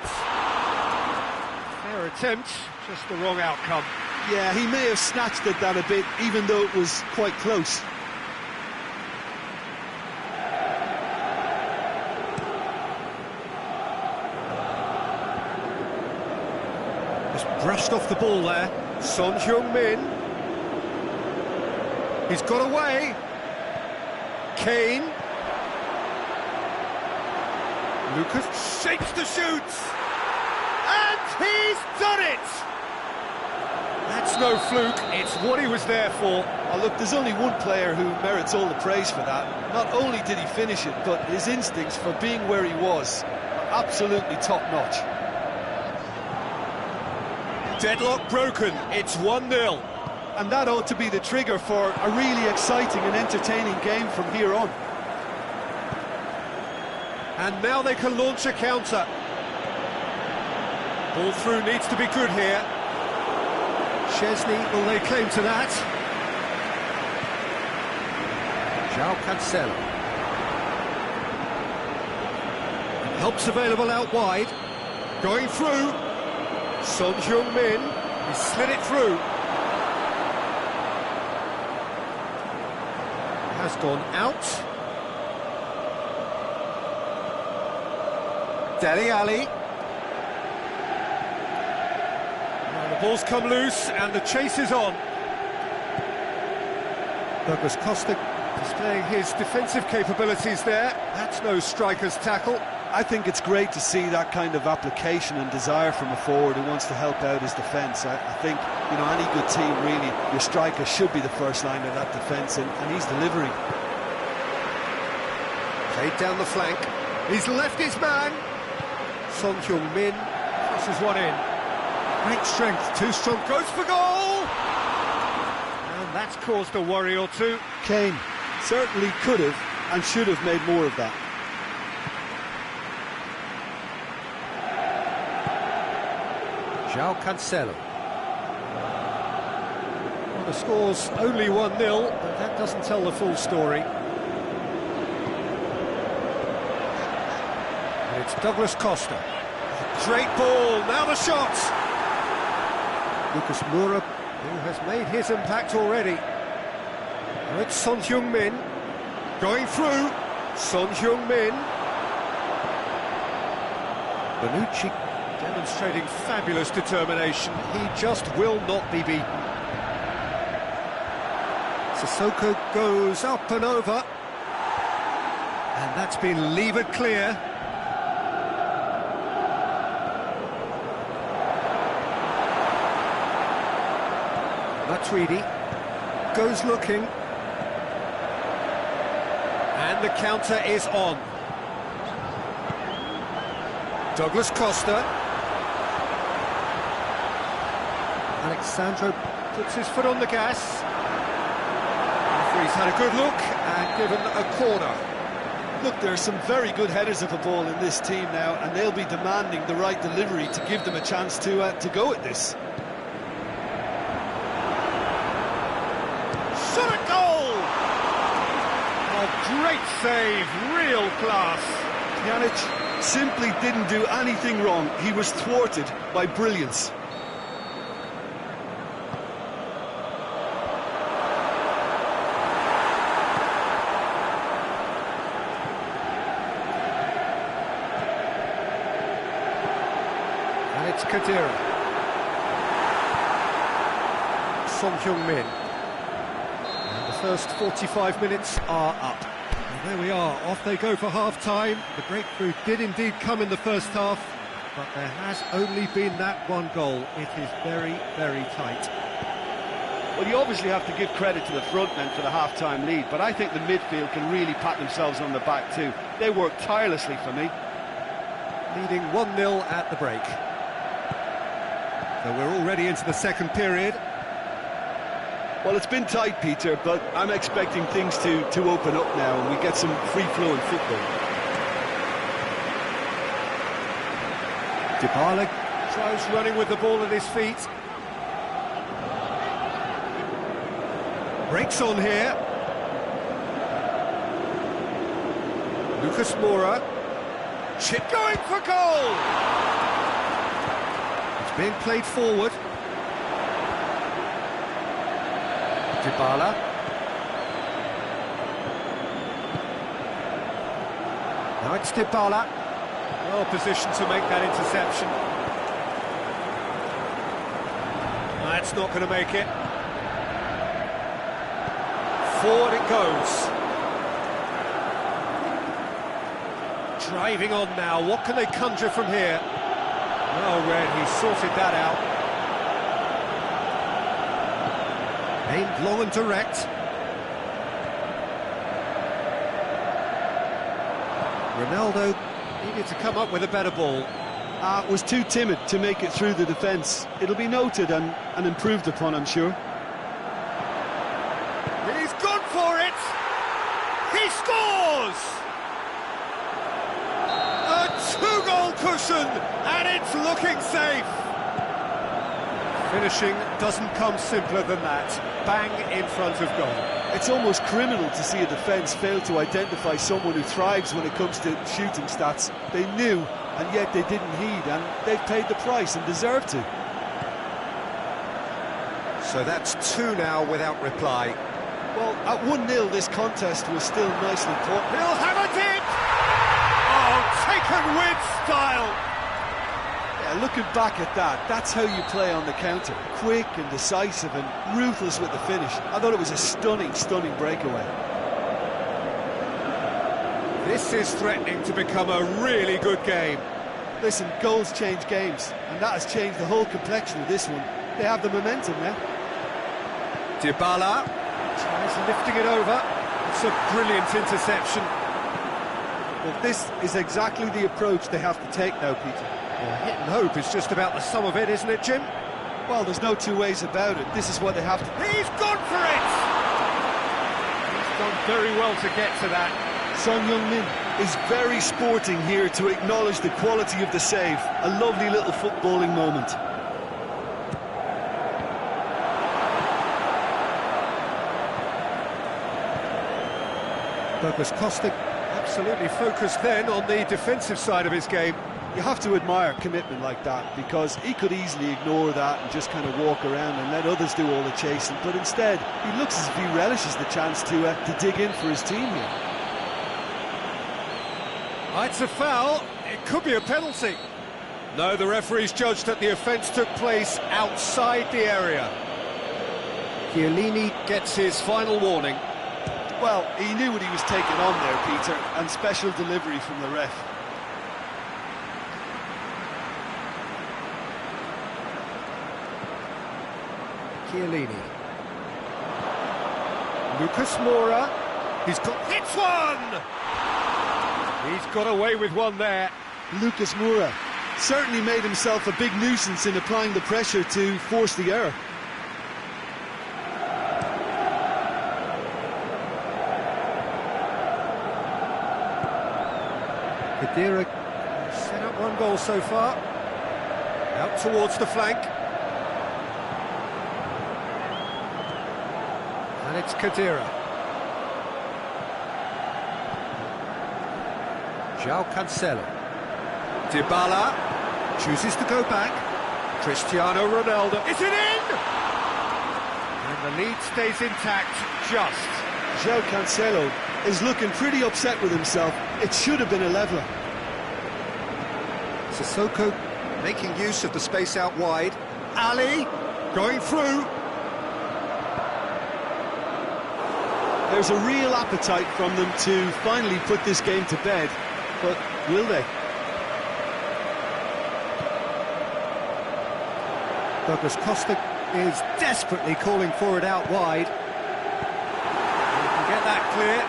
Fair attempt, just the wrong outcome. Yeah, he may have snatched at that a bit, even though it was quite close. Brushed off the ball there. Son Heung-min. He's got away. Kane. Lucas shapes to shoot. And he's done it! That's no fluke, it's what he was there for. Oh, look, there's only one player who merits all the praise for that. Not only did he finish it, but his instincts for being where he was are absolutely top-notch. Deadlock broken, it's 1-0. And that ought to be the trigger for a really exciting and entertaining game from here on. And now they can launch a counter. Ball through needs to be good here. Chesney will lay claim to that. João Cancelo. Help's available out wide. Going through. Son Heung-min, he slid it through. Has gone out. Dele Alli. Well, the ball's come loose and the chase is on. Douglas Costa displaying his defensive capabilities there. That's no striker's tackle. I think it's great to see that kind of application and desire from a forward who wants to help out his defence. I think, you know, any good team, really, your striker should be the first line of that defence, and he's delivering. Played down the flank. He's left his man. Son Heung-min crosses one in. Great strength, too strong, goes for goal! And that's caused a worry or two. Kane certainly could have and should have made more of that. João Cancelo. Well, the score's only 1-0, but that doesn't tell the full story. And it's Douglas Costa. Great ball, now the shot! Lucas Moura, who has made his impact already. Now it's Son Heung-min. Going through, Son Heung-min. Bonucci Demonstrating fabulous determination. He just will not be beaten. Sissoko goes up and over. And that's been levered clear. Matuidi goes looking. And the counter is on. Douglas Costa. Alexandro puts his foot on the gas. Referee's had a good look and given a corner. Look, there are some very good headers of the ball in this team now, and they'll be demanding the right delivery to give them a chance to go at this. Shot a goal! Oh, great save, real class. Pjanic simply didn't do anything wrong. He was thwarted by brilliance. And it's Khedira. Son Heung-min. And the first 45 minutes are up. And there we are, off they go for half-time. The breakthrough did indeed come in the first half, but there has only been that one goal. It is very, very tight. Well, you obviously have to give credit to the front men for the half-time lead, but I think the midfield can really pat themselves on the back too. They work tirelessly for me. Leading 1-0 at the break. So we're already into the second period. Well, it's been tight, Peter, but I'm expecting things to open up now and we get some free-flowing football. Dybala tries running with the ball at his feet. Breaks on here. Lucas Moura. Chip going for goal! It's being played forward. Dybala. Now it's Dybala. Well positioned to make that interception. That's not going to make it. Forward it goes. Driving on now, what can they conjure from here? Well read, he sorted that out. Aimed long and direct. Ronaldo needed to come up with a better ball. Was too timid to make it through the defence. It'll be noted and improved upon, I'm sure. He's gone for it! He scores! A two-goal cushion, and it's looking safe! Finishing doesn't come simpler than that. Bang in front of goal. It's almost criminal to see a defence fail to identify someone who thrives when it comes to shooting stats. They knew, and yet they didn't heed, and they've paid the price and deserve to. So that's two now without reply. Well, at 1-0, this contest was still nicely caught. He'll have it in! Oh, taken with style! Yeah, looking back at that, that's how you play on the counter. Quick and decisive and ruthless with the finish. I thought it was a stunning, stunning breakaway. This is threatening to become a really good game. Listen, goals change games, and that has changed the whole complexion of this one. They have the momentum now. Dybala tries lifting it over. It's a brilliant interception. Well, this is exactly the approach they have to take now, Peter. Well, hit and hope is just about the sum of it, isn't it, Jim? Well, there's no two ways about it. This is what they have to... He's gone for it! He's done very well to get to that. Son Heung-min is very sporting here to acknowledge the quality of the save. A lovely little footballing moment. Douglas Costa absolutely focused then on the defensive side of his game. You have to admire commitment like that, because he could easily ignore that and just kind of walk around and let others do all the chasing, but instead he looks as if he relishes the chance to dig in for his team here. It's a foul. It could be a penalty. No, the referee's judged that the offence took place outside the area. Chiellini gets his final warning. Well, he knew what he was taking on there, Peter, and special delivery from the ref. Chiellini. Lucas Moura. He's got... Hits one! He's got away with one there. Lucas Moura certainly made himself a big nuisance in applying the pressure to force the error. Khedira set up one goal so far. Out towards the flank. And it's Khedira. João Cancelo. Dybala chooses to go back. Cristiano Ronaldo. Is it in? And the lead stays intact, just. João Cancelo is looking pretty upset with himself. It should have been a leveller. Sissoko making use of the space out wide. Ali going through. There's a real appetite from them to finally put this game to bed, but will they? Douglas Costa is desperately calling for it out wide. You can get that clear.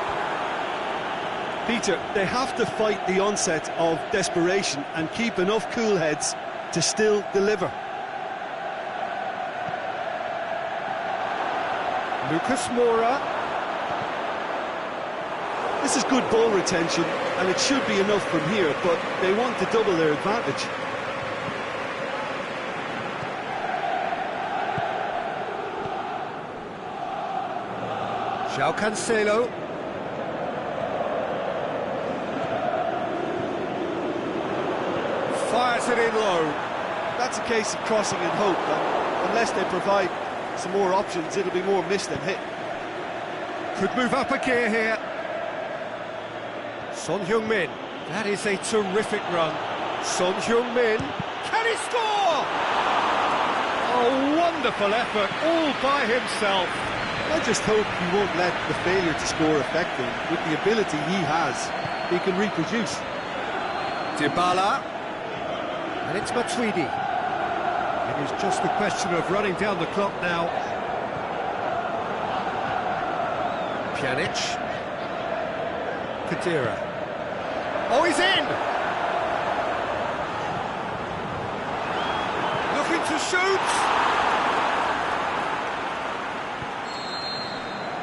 Peter, they have to fight the onset of desperation and keep enough cool heads to still deliver. Lucas Moura. This is good ball retention, and it should be enough from here, but they want to double their advantage. João Cancelo. Fires it in low. That's a case of crossing in hope, and unless they provide some more options, it'll be more miss than hit. Could move up a gear here. Son Heung-min. That is a terrific run. Son Heung-min. Can he score? A wonderful effort, all by himself. I just hope he won't let the failure to score affect him. With the ability he has, he can reproduce. Dybala. And it's Matuidi. It is just a question of running down the clock now. Pjanic. Khedira. Oh, he's in! Looking to shoot!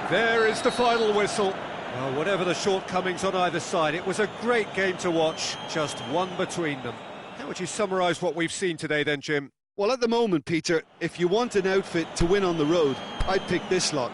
There is the final whistle. Well, whatever the shortcomings on either side, it was a great game to watch, just one between them. How would you summarise what we've seen today then, Jim? Well, at the moment, Peter, if you want an outfit to win on the road, I'd pick this lot.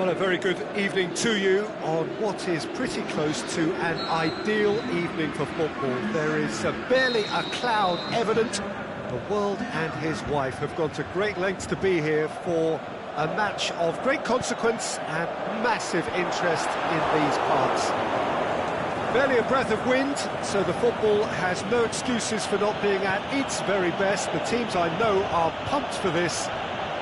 Well, a very good evening to you on what is pretty close to an ideal evening for football. There is barely a cloud evident. The world and his wife have gone to great lengths to be here for a match of great consequence and massive interest in these parts. Barely a breath of wind, so the football has no excuses for not being at its very best. The teams I know are pumped for this.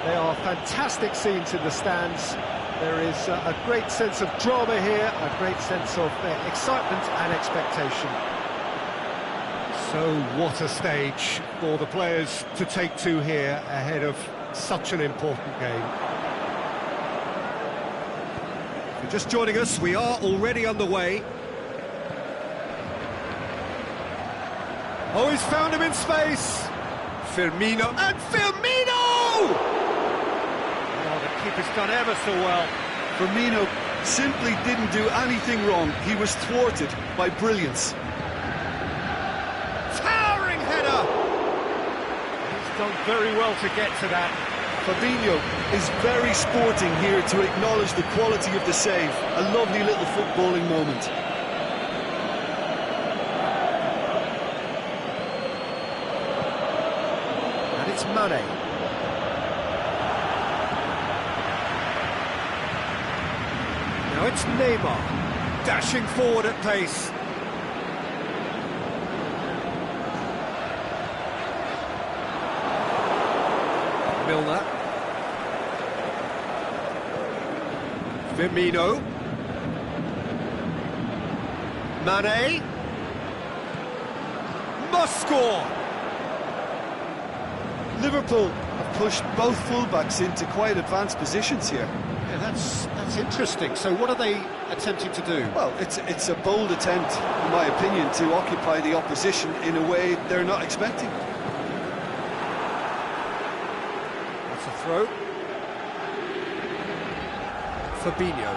They are fantastic scenes in the stands. There is a great sense of drama here, a great sense of excitement and expectation. So what a stage for the players to take to here ahead of such an important game. If you're just joining us, we are already underway. Oh, he's found him in space. Firmino, and Firmino! Keeper's done ever so well. Firmino simply didn't do anything wrong. He was thwarted by brilliance. Towering header! He's done very well to get to that. Fabinho is very sporting here to acknowledge the quality of the save. A lovely little footballing moment. And it's Mane. Now it's Neymar, dashing forward at pace. Milner. Firmino. Mane. Must score! Liverpool have pushed both fullbacks into quite advanced positions here. Yeah, that's interesting. So what are they attempting to do? Well, it's a bold attempt, in my opinion, to occupy the opposition in a way they're not expecting. That's a throw. Fabinho.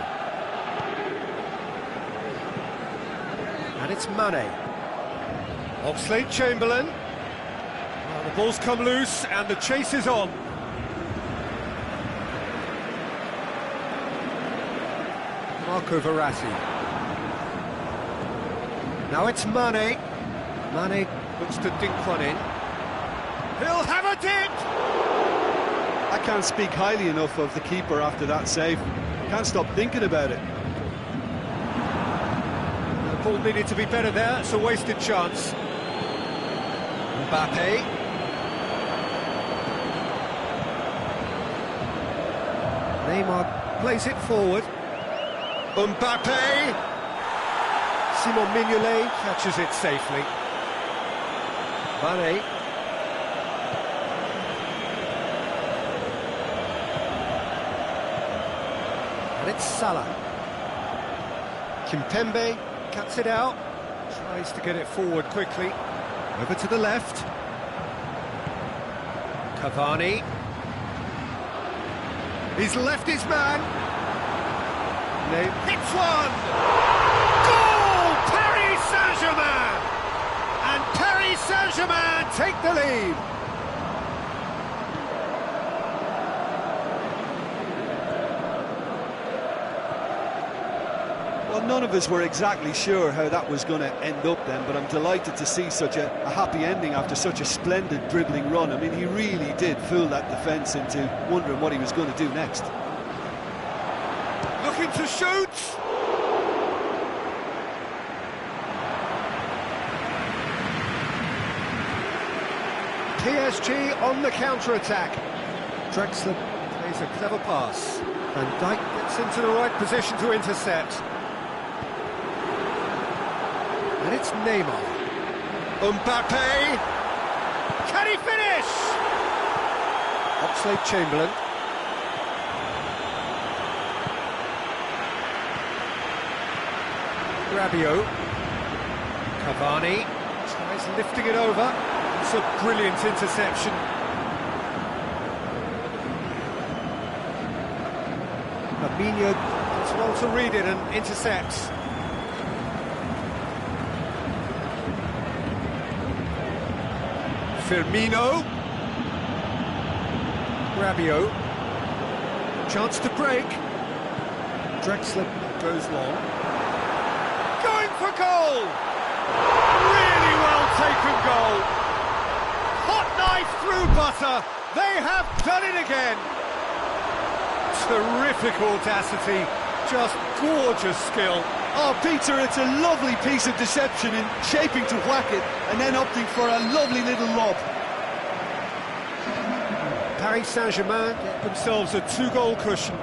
And it's Mane. Oxlade-Chamberlain. Well, the ball's come loose and the chase is on. Marco Verratti. Now it's Mane. Mane looks to dink one in. He'll have a dip! I can't speak highly enough of the keeper after that save. Can't stop thinking about it. The ball needed to be better there. It's a wasted chance. Mbappe. Neymar plays it forward. Mbappe! Simon Mignolet catches it safely. Mane. And it's Salah. Kimpembe cuts it out. Tries to get it forward quickly. Over to the left. Cavani. He's left his man. Hits one! Goal! Paris Saint-Germain! And Paris Saint-Germain take the lead! Well, none of us were exactly sure how that was going to end up then, but I'm delighted to see such a happy ending after such a splendid dribbling run. I mean, he really did fool that defence into wondering what he was going to do next. Looking to shoot! PSG on the counter-attack. Draxler plays a clever pass. Van Dijk gets into the right position to intercept. And it's Neymar. Mbappe! Can he finish? Oxlade-Chamberlain. Rabiot. Cavani tries lifting it over. It's a brilliant interception. Fabinho does well to read it and intercepts. Firmino. Rabiot. Chance to break. Drexler goes long. Going for goal! Really well taken goal. Hot knife through butter. They have done it again. Terrific audacity. Just gorgeous skill. Oh, Peter, it's a lovely piece of deception in shaping to whack it and then opting for a lovely little lob. Paris Saint-Germain get themselves a 2-goal cushion.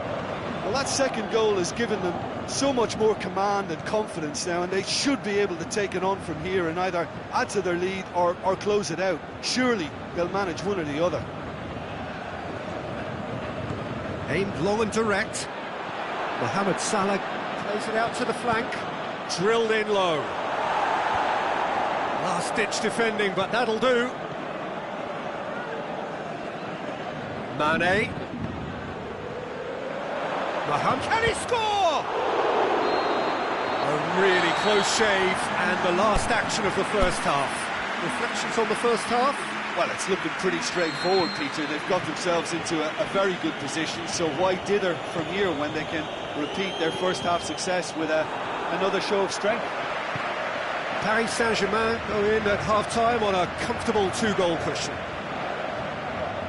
Well, that second goal has given them so much more command and confidence now, and they should be able to take it on from here and either add to their lead or close it out. Surely they'll manage one or the other. Aimed long and direct. Mohamed Salah plays it out to the flank. Drilled in low. Last-ditch defending, but that'll do. Mane. Mohamed, can he score? A really close shave, and the last action of the first half. Reflections on the first half? Well, it's looking pretty straightforward, Peter. They've got themselves into a very good position, so why dither from here when they can repeat their first half success with another show of strength? Paris Saint-Germain go in at half-time on a comfortable 2-goal cushion.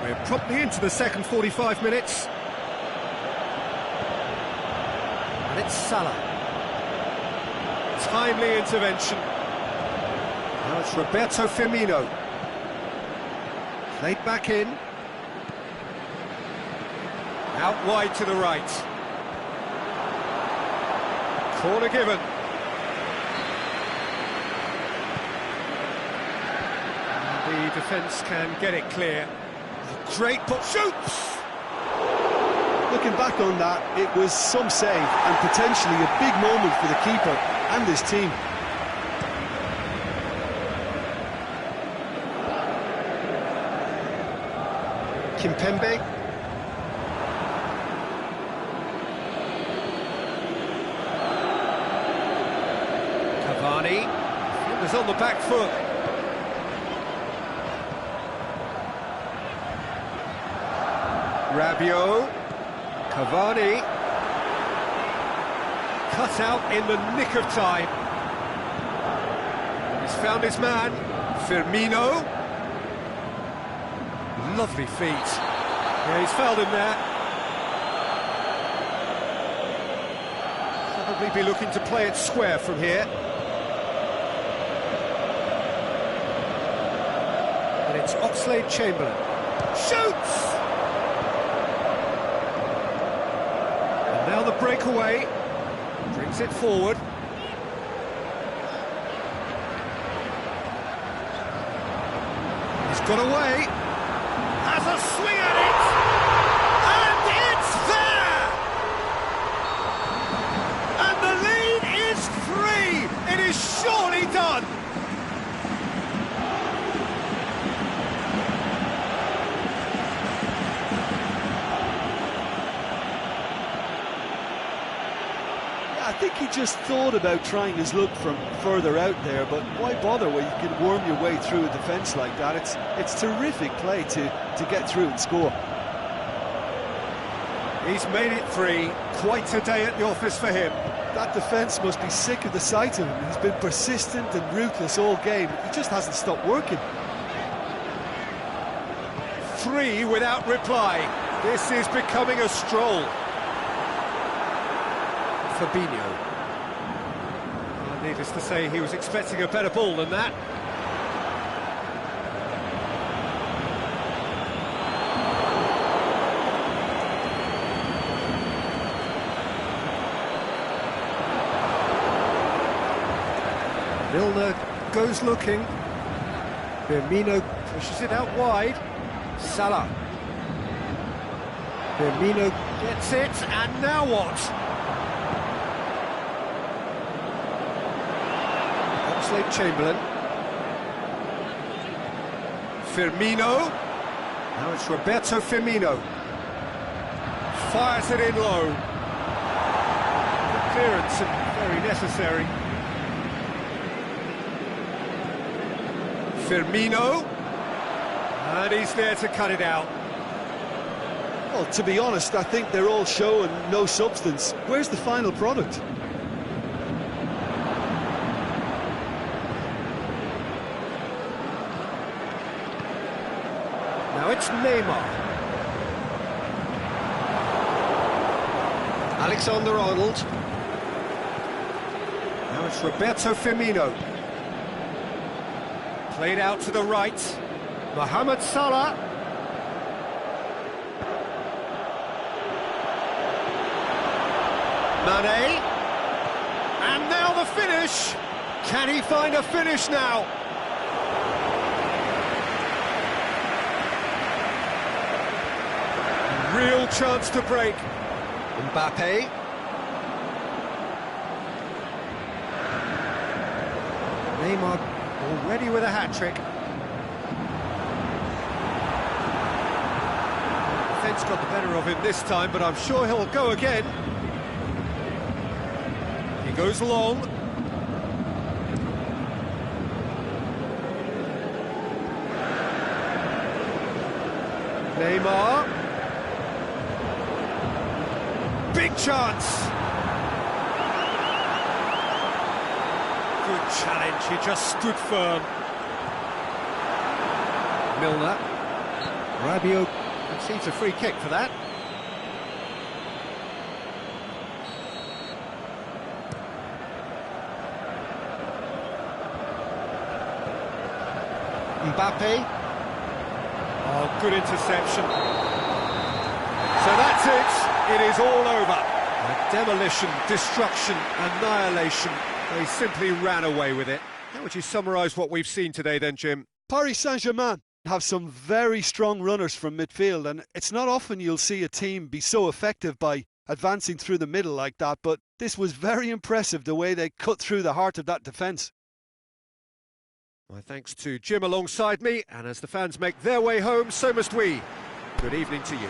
We're promptly into the second 45 minutes. And it's Salah. Timely intervention. Now it's Roberto Firmino. Played back in. Out wide to the right. Corner given. And the defence can get it clear. Great ball. Shoots! Looking back on that, it was some save and potentially a big moment for the keeper and his team. Kimpembe. Cavani. Fingers on the back foot. Rabiot. Cavani. Cut out in the nick of time. He's found his man. Firmino. Lovely feet. Yeah, he's fouled him there. Probably be looking to play it square from here. And it's Oxlade-Chamberlain. Shoots! And now the breakaway. Brings it forward. He's got away. Has a swing at it, and it's there! And the lead is 3! It is surely done! I think he just thought about trying his luck from further out there, but why bother when you can worm your way through a defence like that? It's terrific play to get through and score. He's made it 3. Quite a day at the office for him. That defence must be sick of the sight of him. He's been persistent and ruthless all game. He just hasn't stopped working. 3 without reply. This is becoming a stroll. Fabinho. Well, needless to say, he was expecting a better ball than that. Milner goes looking. Firmino pushes it out wide. Salah. Firmino Gets it, and now what? Oxlade-Chamberlain. Firmino. Now it's Roberto Firmino. Fires it in low. Good clearance and very necessary. Firmino. And he's there to cut it out. Well, to be honest, I think they're all show and no substance. Where's the final product? Now it's Neymar. Alexander-Arnold. Now it's Roberto Firmino. Played out to the right. Mohamed Salah. Mane. And now the finish. Can he find a finish now? Real chance to break. Mbappe. Neymar already with a hat-trick. Defence got the better of him this time, but I'm sure he'll go again. He goes long. Neymar. Big chance. Good challenge, he just stood firm. Milner. Rabiot conceives a free kick for that. Mbappe. Oh, good interception. So that's it. It is all over. Demolition, destruction, annihilation. They simply ran away with it. How would you summarise what we've seen today then, Jim? Paris Saint-Germain have some very strong runners from midfield, and it's not often you'll see a team be so effective by advancing through the middle like that, but this was very impressive the way they cut through the heart of that defence. My thanks to Jim alongside me, and as the fans make their way home, so must we. Good evening to you.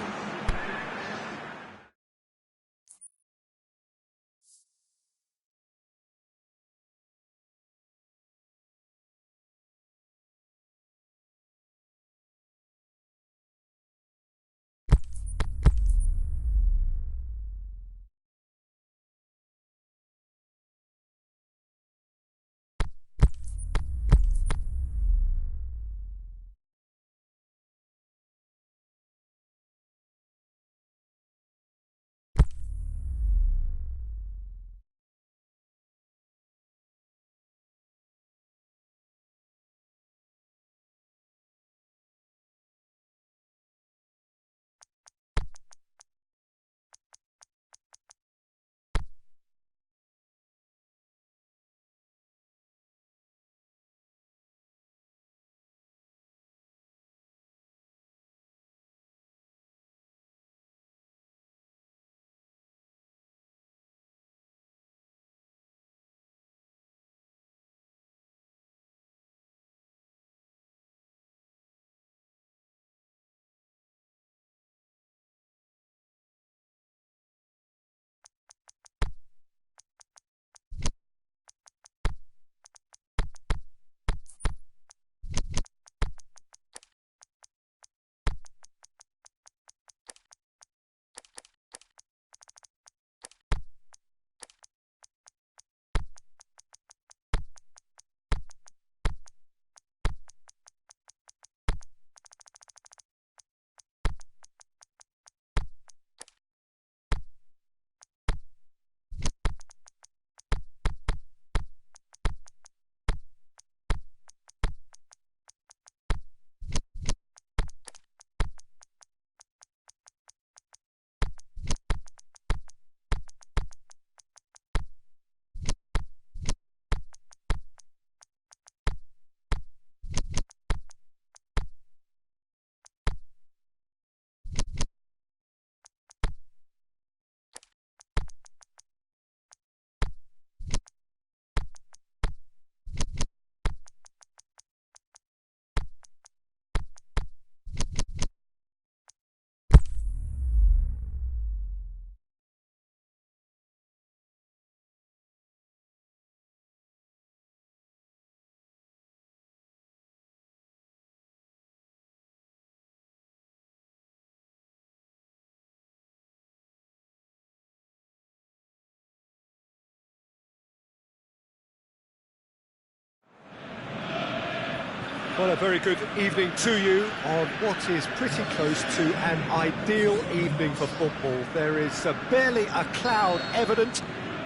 Well, a very good evening to you on what is pretty close to an ideal evening for football. There is barely a cloud evident.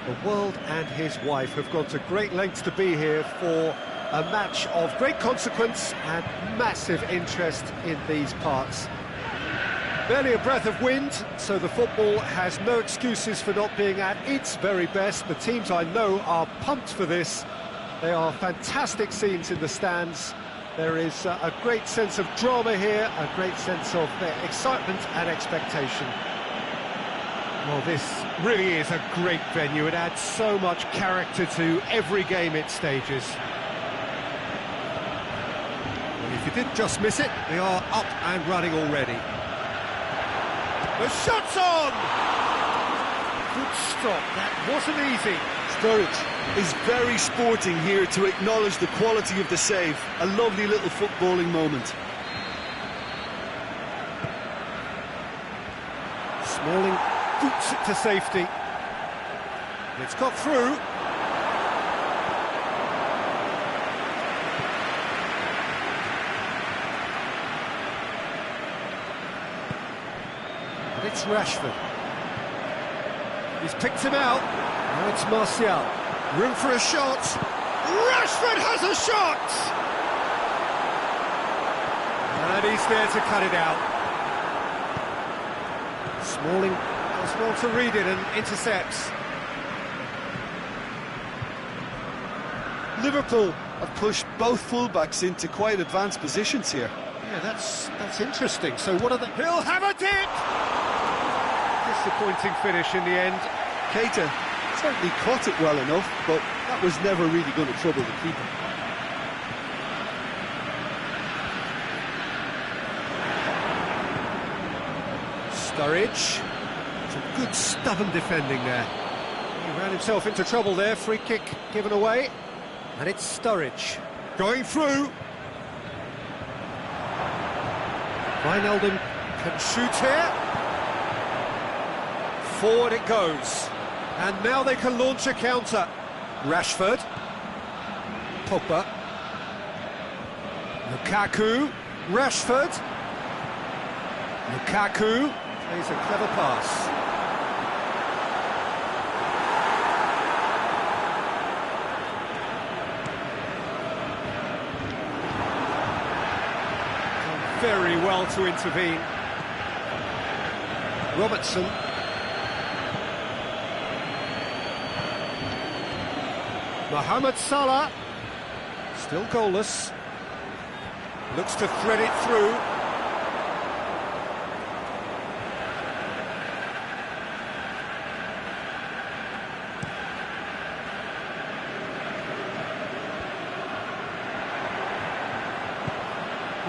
The world and his wife have gone to great lengths to be here for a match of great consequence and massive interest in these parts. Barely a breath of wind, so the football has no excuses for not being at its very best. The teams I know are pumped for this. They are fantastic scenes in the stands. There is a great sense of drama here, a great sense of excitement and expectation. Well, this really is a great venue. It adds so much character to every game it stages. Well, if you did just miss it, they are up and running already. The shot's on! Good stop, that wasn't easy. Sturridge is very sporting here to acknowledge the quality of the save. A lovely little footballing moment. Smalling boots it to safety. It's got through. And it's Rashford. He's picked him out. Now it's Martial. Room for a shot. Rashford has a shot! And he's there to cut it out. Smalling does well to read it and intercepts. Liverpool have pushed both fullbacks into quite advanced positions here. Yeah, that's interesting. So what are they? He'll have a dip! Disappointing finish in the end. Keita certainly caught it well enough, but that was never really going to trouble the keeper. Sturridge. Some good stubborn defending there. He ran himself into trouble there. Free kick given away. And it's Sturridge. Going through. Wijnaldum can shoot here. Forward it goes. And now they can launch a counter. Rashford. Pogba. Lukaku. Rashford. Lukaku. Plays a clever pass. Done very well to intervene. Robertson. Mohamed Salah. Still goalless. Looks to thread it through.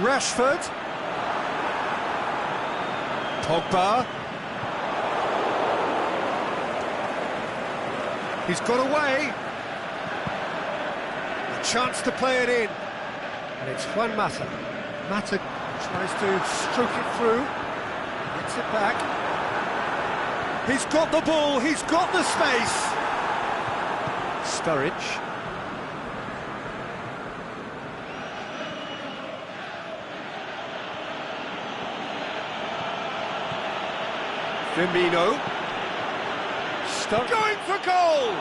Rashford. Pogba. He's got away. A chance to play it in. And it's Juan Mata. Mata tries to stroke it through. Gets it back. He's got the ball. He's got the space. Sturridge. Firmino. Going for goal!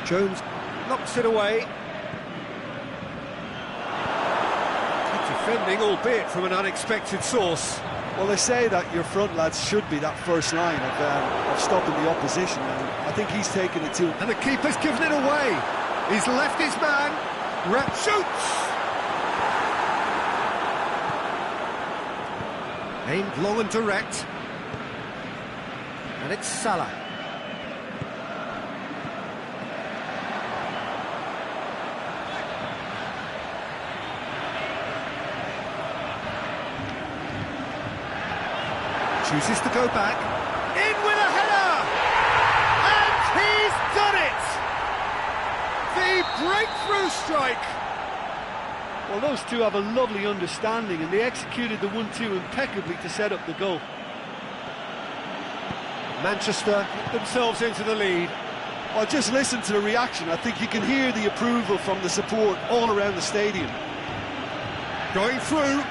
Jones knocks it away. Good defending, albeit from an unexpected source. Well, they say that your front lads should be that first line of stopping the opposition, and I think he's taken it too. And the keeper's given it away. He's left his man. Shoots! Aimed long and direct. And it's Salah. Chooses to go back. In with a header! And he's done it! The breakthrough strike! Well, those two have a lovely understanding, and they executed the 1-2 impeccably to set up the goal. Manchester put themselves into the lead. Well, just listen to the reaction. I think you can hear the approval from the support all around the stadium. Going through.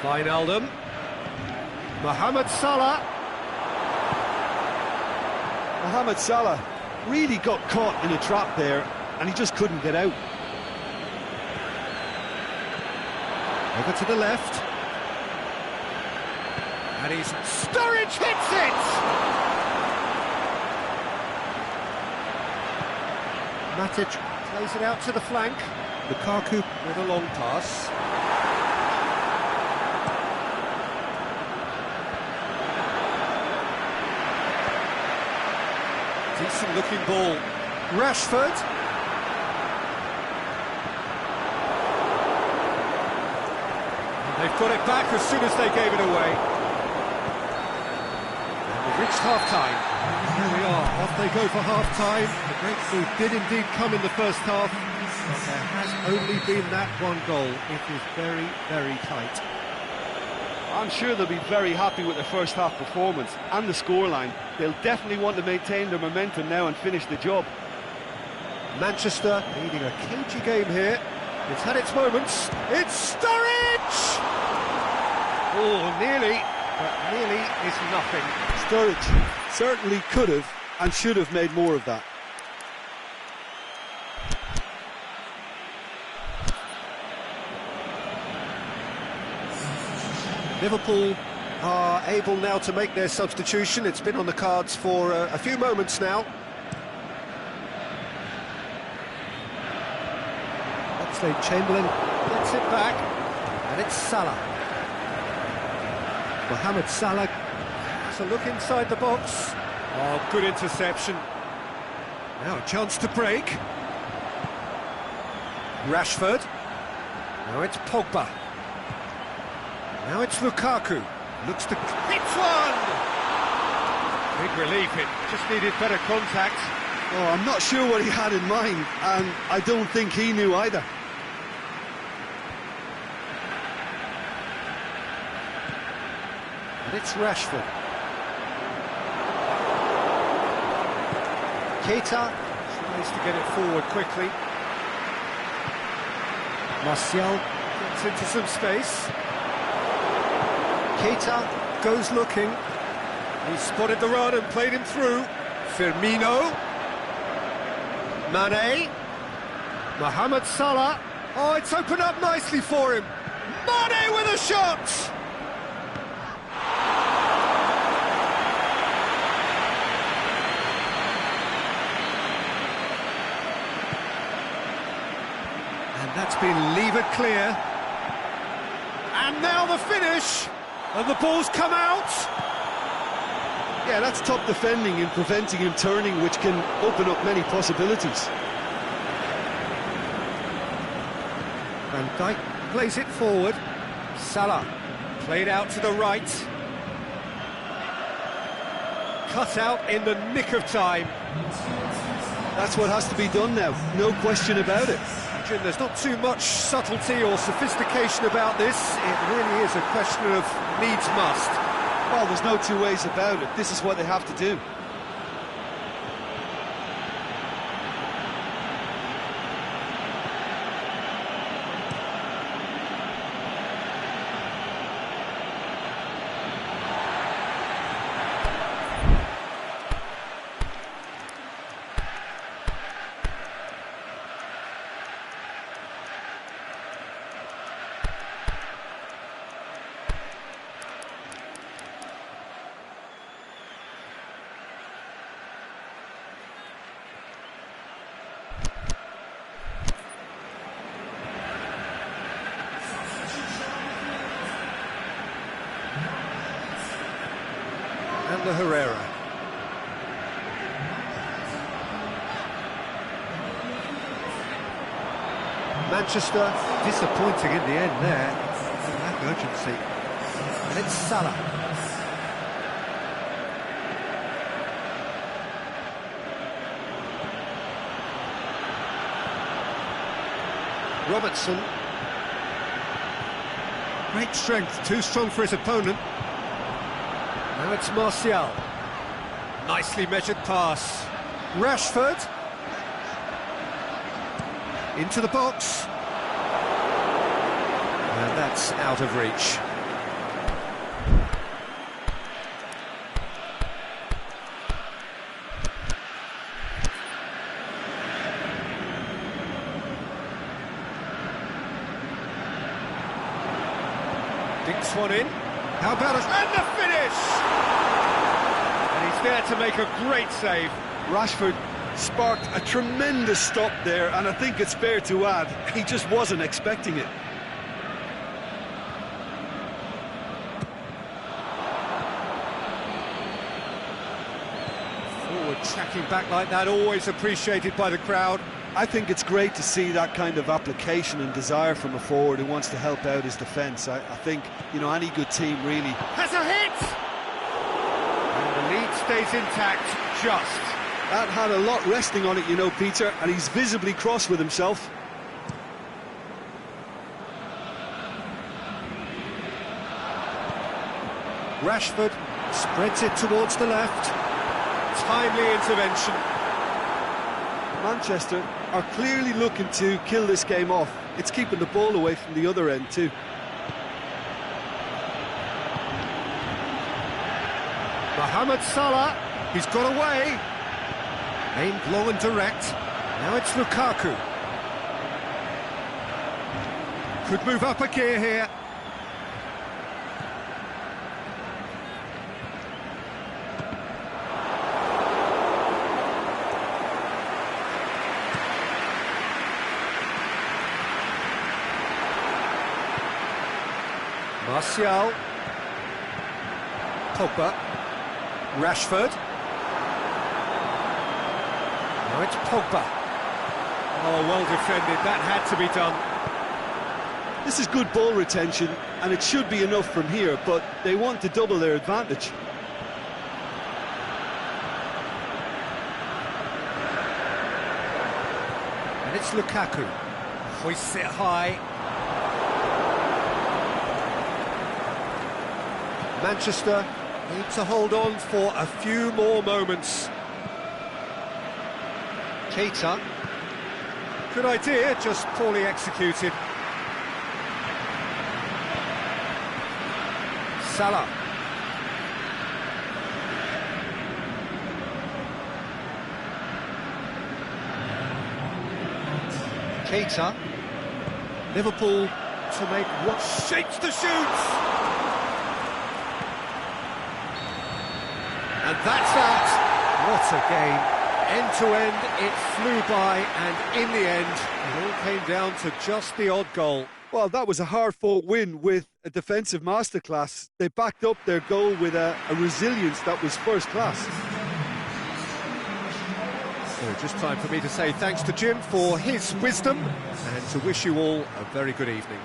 Wijnaldum. Mohamed Salah. Mohamed Salah really got caught in a trap there, and he just couldn't get out. Over to the left. And Sturridge hits it! Matic plays it out to the flank. Lukaku with a long pass. Decent looking ball. Rashford. They've got it back as soon as they gave it away. And we've reached half-time. Here we are, off they go for half-time. The breakthrough did indeed come in the first half, but there has only been that one goal. It is very, very tight. I'm sure they'll be very happy with their first half performance and the scoreline. They'll definitely want to maintain their momentum now and finish the job. Manchester leading a cagey game here. It's had its moments. It's Sturridge! Oh, nearly, but nearly is nothing. Sturridge certainly could have and should have made more of that. Liverpool are able now to make their substitution. It's been on the cards for a few moments now. Oxlade-Chamberlain gets it back, and it's Salah. Mohamed Salah has a look inside the box. Oh, good interception. Now a chance to break. Rashford. Now it's Pogba. Now it's Lukaku. Looks to... It's one! Big relief, it just needed better contact. Oh, I'm not sure what he had in mind, and I don't think he knew either. And it's Rashford. Keita tries to get it forward quickly. Martial gets into some space. Keita goes looking. He spotted the run and played him through. Firmino. Mane. Mohamed Salah. Oh, it's opened up nicely for him. Mane with a shot! And that's been levered clear. And now the finish! And the ball's come out! Yeah, that's top defending and preventing him turning, which can open up many possibilities. Van Dijk plays it forward. Salah played out to the right. Cut out in the nick of time. That's what has to be done now, no question about it. There's not too much subtlety or sophistication about this. It really is a question of needs must. Well, there's no two ways about it. This is what they have to do. And the Herrera. Manchester disappointing in the end there. Lack urgency. And it's Salah. Robertson. Great strength, too strong for his opponent. Now it's Martial. Nicely measured pass. Rashford. Into the box. And that's out of reach. Dinks one in. How about us? And the finish! And he's there to make a great save. Rashford sparked a tremendous stop there, and I think it's fair to add, he just wasn't expecting it. Forward tracking back like that, always appreciated by the crowd. I think it's great to see that kind of application and desire from a forward who wants to help out his defence. I think, you know, any good team really... Has a hit! And the lead stays intact, just. That had a lot resting on it, you know, Peter, and he's visibly cross with himself. Rashford spreads it towards the left. Timely intervention. Manchester are clearly looking to kill this game off. It's keeping the ball away from the other end too. Mohamed Salah, he's got away. Aimed low and direct. Now it's Lukaku. Could move up a gear here. Martial. Pogba. Rashford. Now it's Pogba. Oh, well defended. That had to be done. This is good ball retention, and it should be enough from here, but they want to double their advantage. And it's Lukaku. Hoists it high. Manchester need to hold on for a few more moments. Keita. Good idea, just poorly executed. Salah. Keita. Liverpool to make what shapes the shoots. And that's that. What a game. End to end, it flew by, and in the end, it all came down to just the odd goal. Well, that was a hard-fought win with a defensive masterclass. They backed up their goal with a resilience that was first class. So just time for me to say thanks to Jim for his wisdom and to wish you all a very good evening.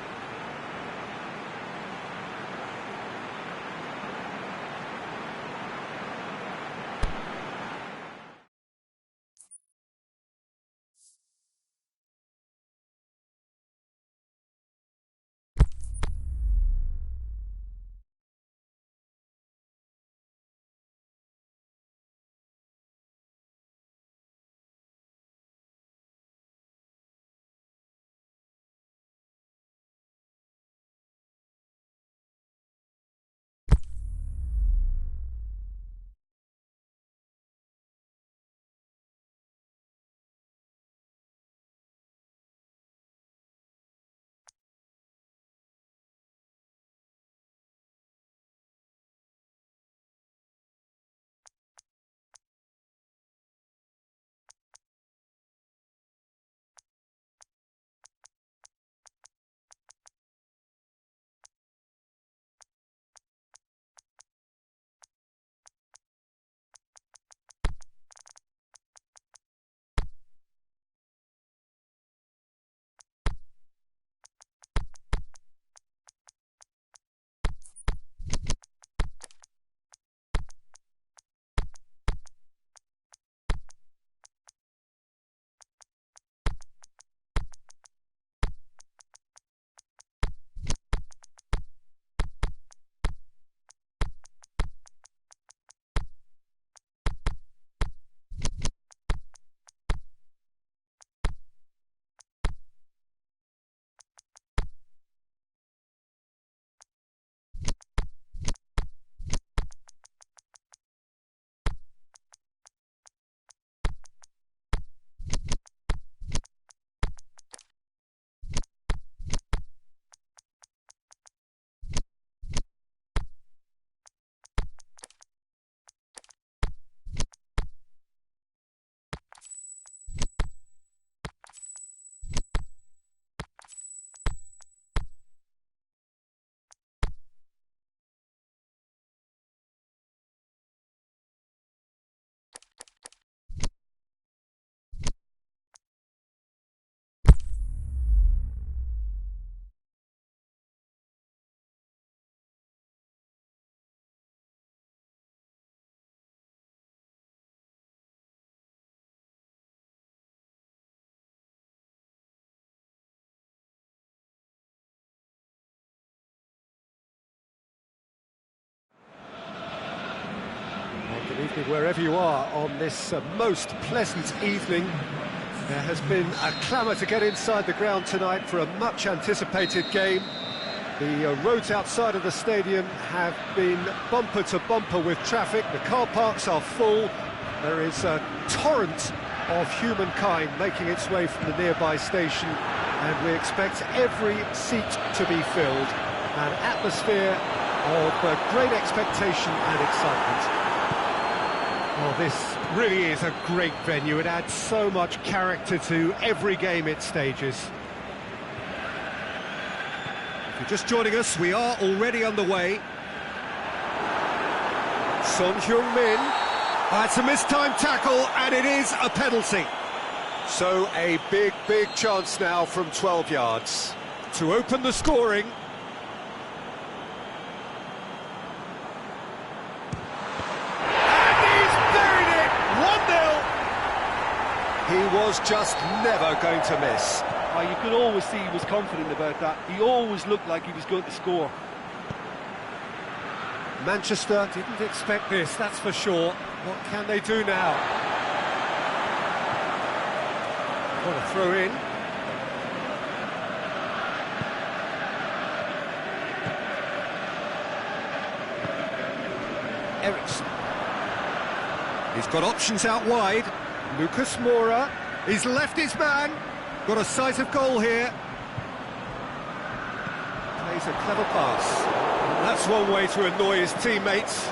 Wherever you are on this most pleasant evening, there has been a clamour to get inside the ground tonight for a much-anticipated game. The roads outside of the stadium have been bumper to bumper with traffic. The car parks are full. There is a torrent of humankind making its way from the nearby station, and we expect every seat to be filled. An atmosphere of great expectation and excitement. Well, this really is a great venue. It adds so much character to every game it stages. If you're just joining us, we are already underway. Son Heung-min. That's a mistimed tackle, and it is a penalty. So a big chance now from 12 yards to open the scoring. He was just never going to miss. Oh, you could always see he was confident about that. He always looked like he was going to score. Manchester didn't expect this, that's for sure. What can they do now? What a throw in. Eriksson. He's got options out wide. Lucas Moura, he's left his man, got a sight of goal here. Plays a clever pass. That's one way to annoy his teammates.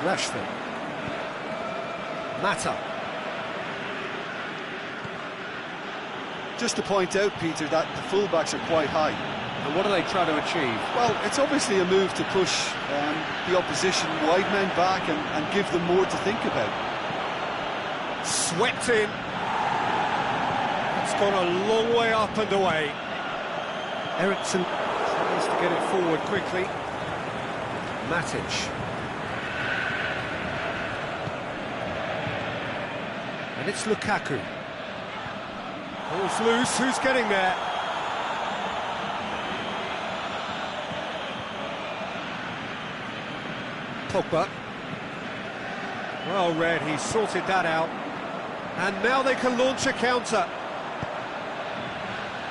Rashford. Mata. Just to point out, Peter, that the fullbacks are quite high. And what are they trying to achieve? Well, it's obviously a move to push the opposition wide men back and give them more to think about. Swept in. It's gone a long way up and away. Eriksson tries to get it forward quickly. Matic. And it's Lukaku. Ball's loose, who's getting there? Pogba. Well read, he sorted that out. And now they can launch a counter.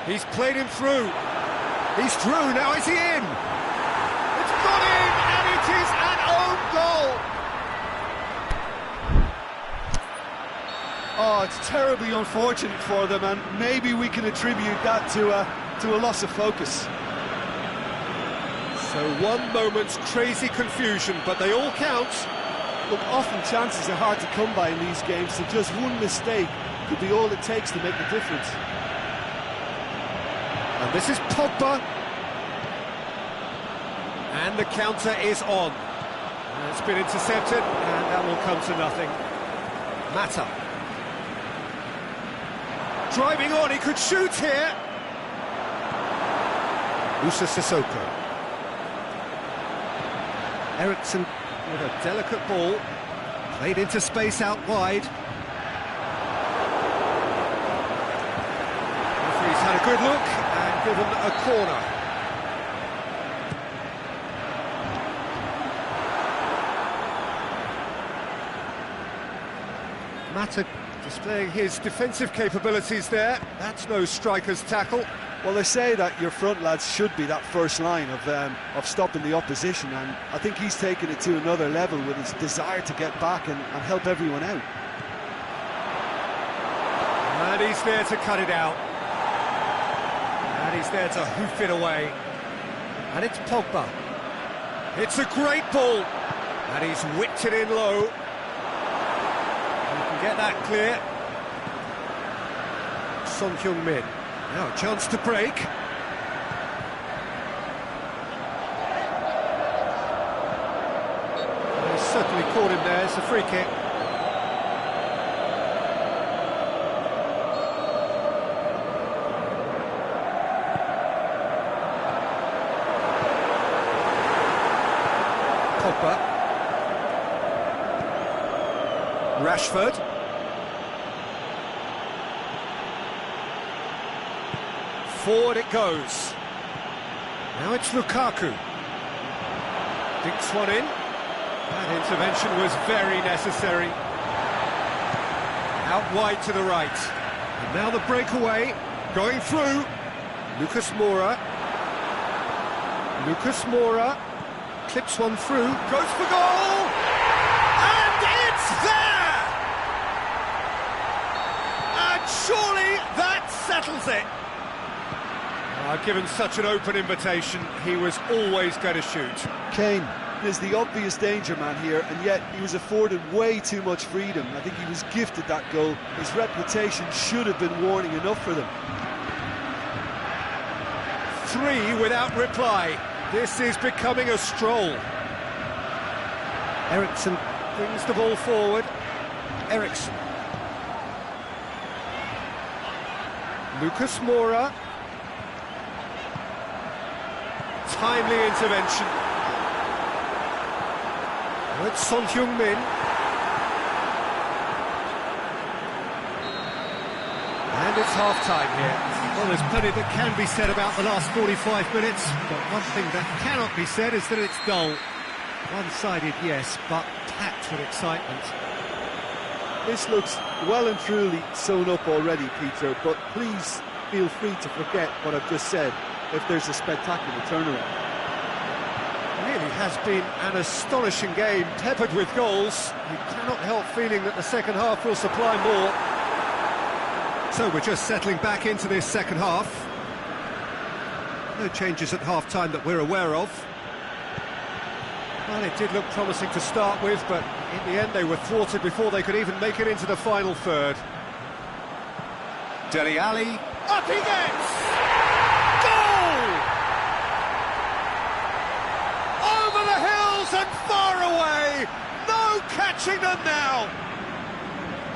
He's played him through. He's through, now is he in? It's gone in, and it is an own goal! Oh, it's terribly unfortunate for them, and maybe we can attribute that to a loss of focus. So one moment's crazy confusion, but they all count. Look, often chances are hard to come by in these games, so just one mistake could be all it takes to make the difference. And this is Pogba. And the counter is on. And it's been intercepted, and that will come to nothing. Mata. Driving on, he could shoot here. Moussa Sissoko. Eriksson with a delicate ball, played into space out wide. Referee's had a good look and given a corner. Mata displaying his defensive capabilities there. That's no striker's tackle. Well, they say that your front lads should be that first line of stopping the opposition, and I think he's taken it to another level with his desire to get back and help everyone out. And he's there to cut it out. And he's there to hoof it away. And it's Pogba. It's a great ball. And he's whipped it in low. You can get that clear. Son Heung-min. Now a chance to break. He's certainly caught him there. It's a free kick. Pogba. Rashford. Forward it goes. Now it's Lukaku. Dinks one in. That intervention was very necessary. Out wide to the right. And now the breakaway, going through. Lucas Moura. Lucas Moura clips one through, goes for goal! And it's there! And surely that settles it. Given such an open invitation, he was always going to shoot. Kane is the obvious danger man here, and yet he was afforded way too much freedom. I think he was gifted that goal. His reputation should have been warning enough for them. 3 without reply. This is becoming a stroll. Eriksson brings the ball forward. Eriksson. Lucas Moura. Timely intervention. It's Son Heung-min. And it's half-time here. Well, there's plenty that can be said about the last 45 minutes, but one thing that cannot be said is that it's dull. One-sided, yes, but packed with excitement. This looks well and truly sewn up already, Peter, but please feel free to forget what I've just said if there's a spectacular turnaround. It really has been an astonishing game, peppered with goals. You cannot help feeling that the second half will supply more. So we're just settling back into this second half. No changes at half-time that we're aware of. Well, it did look promising to start with, but in the end they were thwarted before they could even make it into the final third. Dele Alli, up he gets! Goal! Over the hills and far away! No catching them now!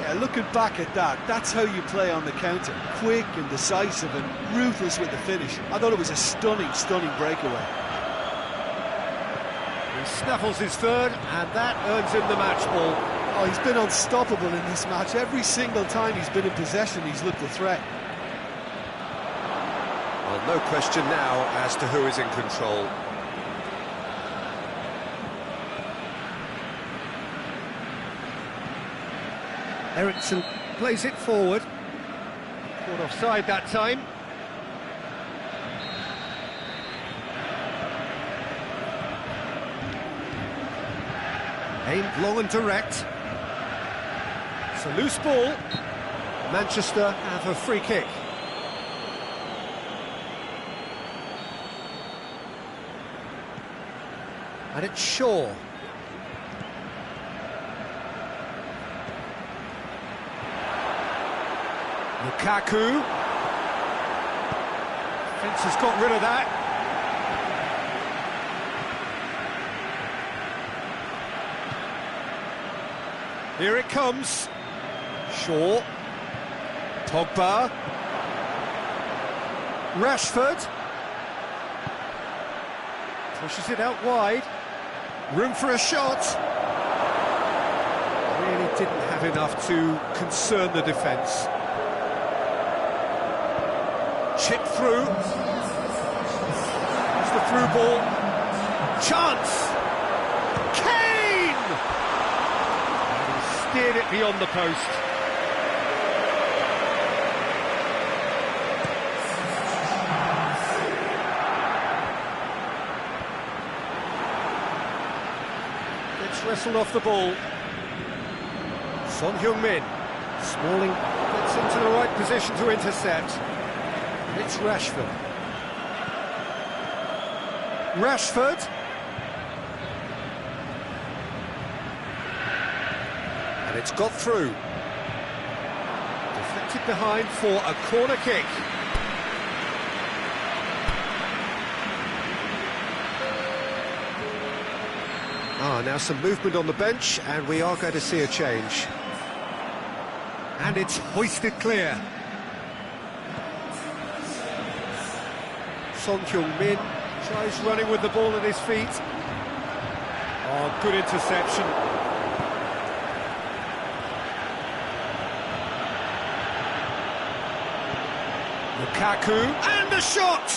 Yeah, looking back at that, that's how you play on the counter. Quick and decisive and ruthless with the finish. I thought it was a stunning, stunning breakaway. He snaffles his third, and that earns him the match ball. Oh, he's been unstoppable in this match. Every single time he's been in possession, he's looked a threat. Well, no question now as to who is in control. Eriksson plays it forward. Caught offside that time. Aimed long and direct. It's a loose ball. Manchester have a free kick. And it's Shaw. Lukaku. Fence has got rid of that. Here it comes. Shaw. Pogba. Rashford. Pushes it out wide. Room for a shot. Really didn't have enough to concern the defence. Chip through. It's the through ball. Chance! Kane! And he steered it beyond the post. Gets wrestled off the ball. Son Heung-min. Smalling gets into the right position to intercept. It's Rashford. Rashford. And it's got through. Deflected behind for a corner kick. Now some movement on the bench, and we are going to see a change. And it's hoisted clear. Son Heung-min tries running with the ball at his feet. Oh, good interception. Lukaku, and a shot!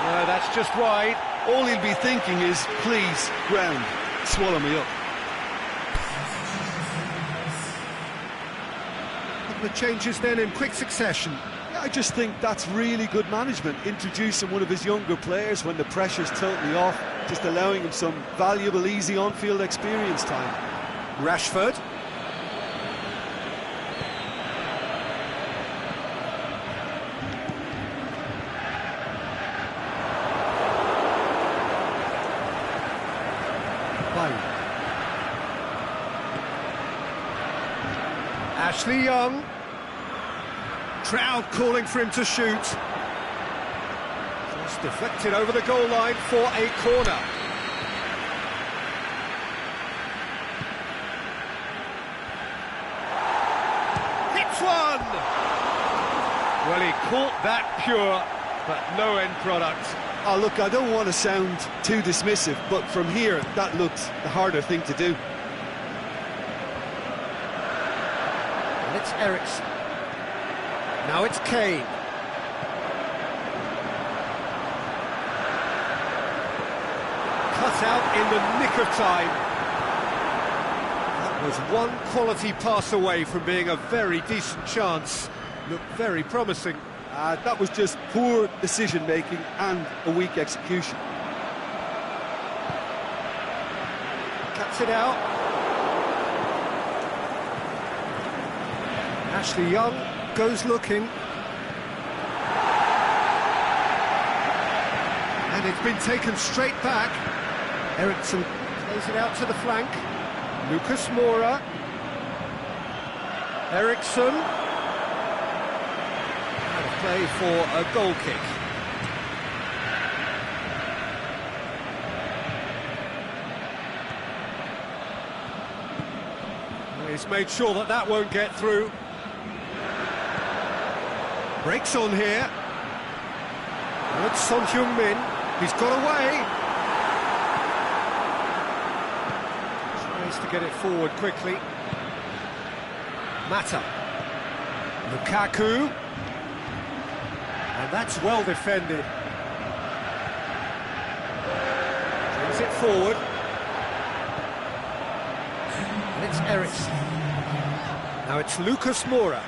No, that's just wide. All he'll be thinking is, please, ground. swallow me up. Couple of changes then in quick succession. I just think that's really good management, introducing one of his younger players when the pressure's totally off, just allowing him some valuable, easy on-field experience time. Rashford. Ashley Young. Crowd calling for him to shoot. Just deflected over the goal line for a corner. Hits one! Well, he caught that pure, but no end product. Oh, look, I don't want to sound too dismissive, but from here, that looks the harder thing to do. And it's Eriksen. Now it's Kane. Cut out in the nick of time. That was one quality pass away from being a very decent chance. Looked very promising. That was just poor decision-making and a weak execution. Cuts it out. Ashley Young goes looking. And it's been taken straight back. Eriksen plays it out to the flank. Lucas Moura. Eriksen. Out of play for a goal kick. He's made sure that that won't get through. Breaks on here. Good Son Heung-min. He's got away. Tries to get it forward quickly. Mata. Lukaku. And that's well defended. Brings it forward. And it's Eriksen. Now it's Lucas Moura.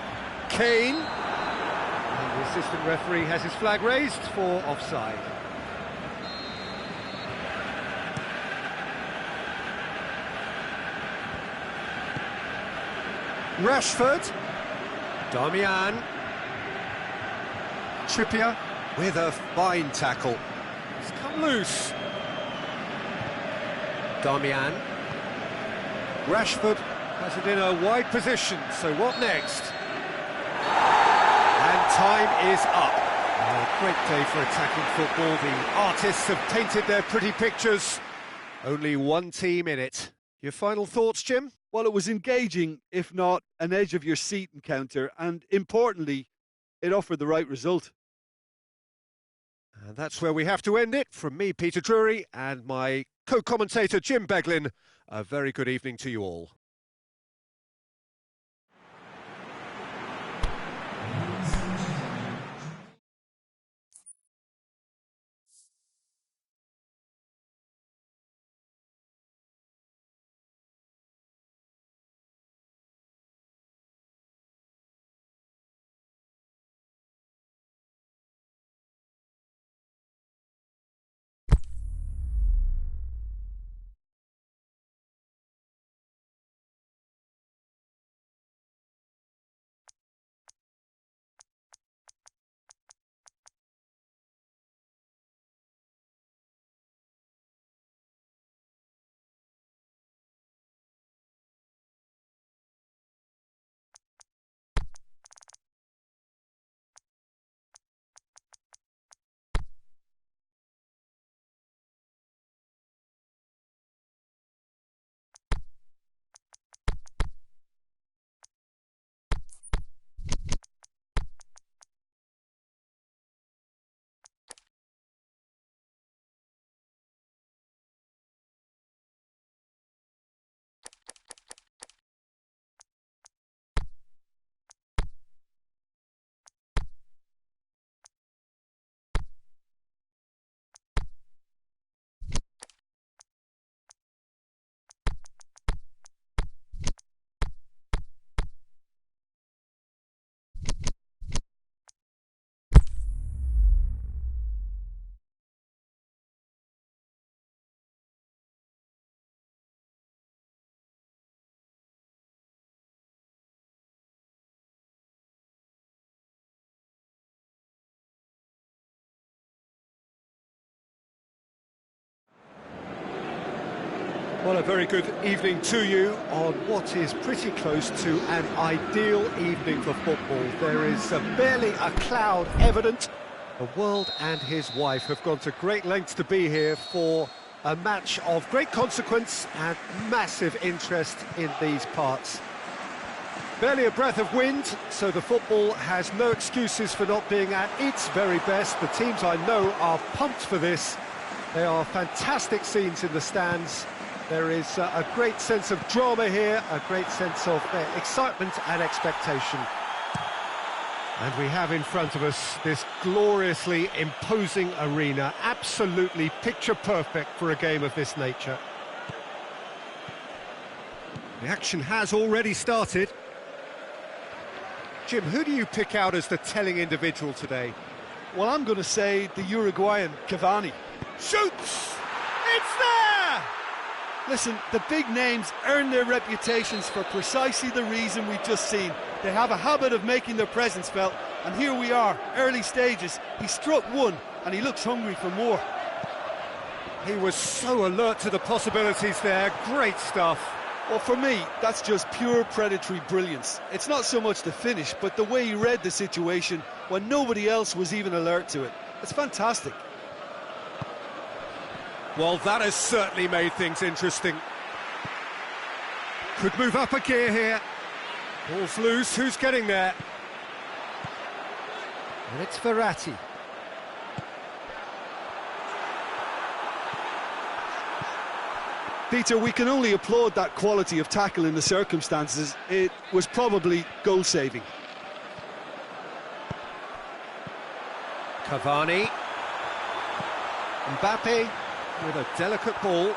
Kane. And the assistant referee has his flag raised for offside. Rashford. Darmian. Trippier with a fine tackle. It's come loose. Darmian. Rashford has it in a wide position, so what next? And time is up. A great day for attacking football. The artists have painted their pretty pictures. Only one team in it. Your final thoughts, Jim? Well, it was engaging, if not an edge-of-your-seat encounter, and importantly, it offered the right result. And that's where we have to end it. From me, Peter Drury, and my co-commentator, Jim Beglin, a very good evening to you all. Well, a very good evening to you on what is pretty close to an ideal evening for football. There is barely a cloud evident. The world and his wife have gone to great lengths to be here for a match of great consequence and massive interest in these parts. Barely a breath of wind, so the football has no excuses for not being at its very best. The teams I know are pumped for this. There are fantastic scenes in the stands. There is a great sense of drama here, a great sense of excitement and expectation. And we have in front of us this gloriously imposing arena, absolutely picture perfect for a game of this nature. The action has already started. Jim, who do you pick out as the telling individual today? Well, I'm going to say the Uruguayan Cavani. Shoots! It's there! Listen, the big names earn their reputations for precisely the reason we've just seen. They have a habit of making their presence felt, and here we are, early stages. He struck one, and he looks hungry for more. He was so alert to the possibilities there. Great stuff. Well, for me, that's just pure predatory brilliance. It's not so much the finish, but the way he read the situation when nobody else was even alert to it. It's fantastic. Well, that has certainly made things interesting. Could move up a gear here. Ball's loose, who's getting there? And it's Verratti. Peter, we can only applaud that quality of tackle in the circumstances. It was probably goal-saving. Cavani. Mbappe with a delicate ball.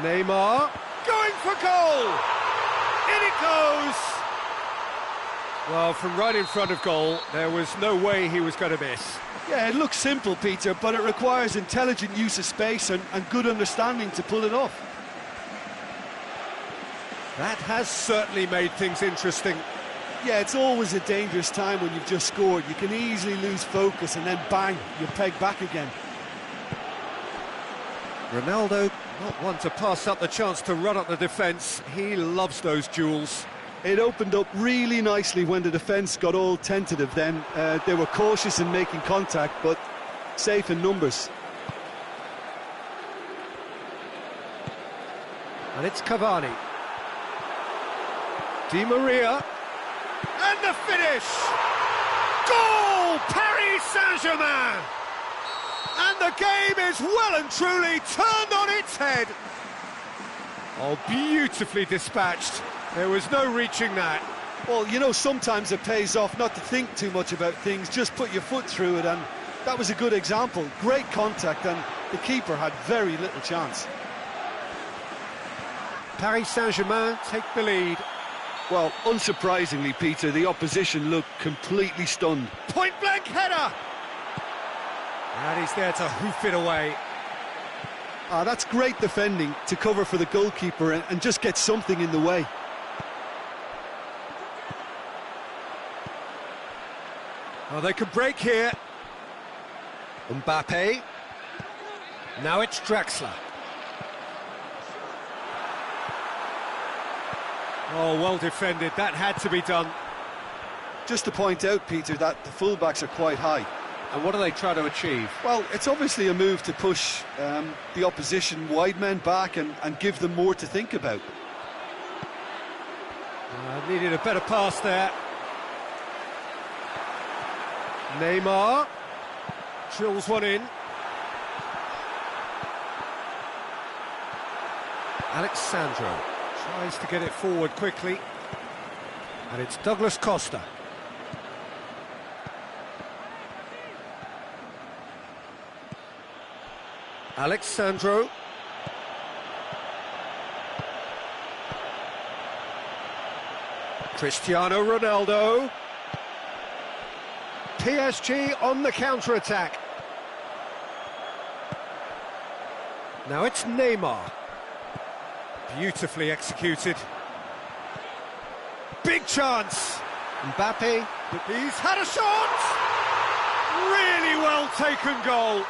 Neymar. Going for goal! In it goes! Well, from right in front of goal, there was no way he was going to miss. Yeah, it looks simple, Peter, but it requires intelligent use of space and good understanding to pull it off. That has certainly made things interesting. Yeah, it's always a dangerous time when you've just scored. You can easily lose focus and then bang, you're pegged back again. Ronaldo, not one to pass up the chance to run up the defence. He loves those duels. It opened up really nicely when the defence got all tentative then. They were cautious in making contact, but safe in numbers. And it's Cavani. Di Maria. And the finish! Goal! Paris Saint-Germain! And the game is well and truly turned on its head. Oh, beautifully dispatched. There was no reaching that. Well, you know, sometimes it pays off not to think too much about things, just put your foot through it, and that was a good example. Great contact, and the keeper had very little chance. Paris Saint-Germain take the lead. Well, unsurprisingly, Peter, the opposition looked completely stunned. Point-blank header! And he's there to hoof it away. That's great defending to cover for the goalkeeper and just get something in the way. Well, they could break here. Mbappe. Now it's Draxler. Oh, well defended. That had to be done. Just to point out, Peter, that the fullbacks are quite high. And what do they try to achieve? Well, it's obviously a move to push the opposition wide men back and give them more to think about. Needed a better pass there. Neymar drills one in. Alex Sandro tries to get it forward quickly. And it's Douglas Costa. Alex Sandro. Cristiano Ronaldo. PSG on the counter-attack. Now it's Neymar. Beautifully executed. Big chance. Mbappe. He's had a shot! Really well taken goal.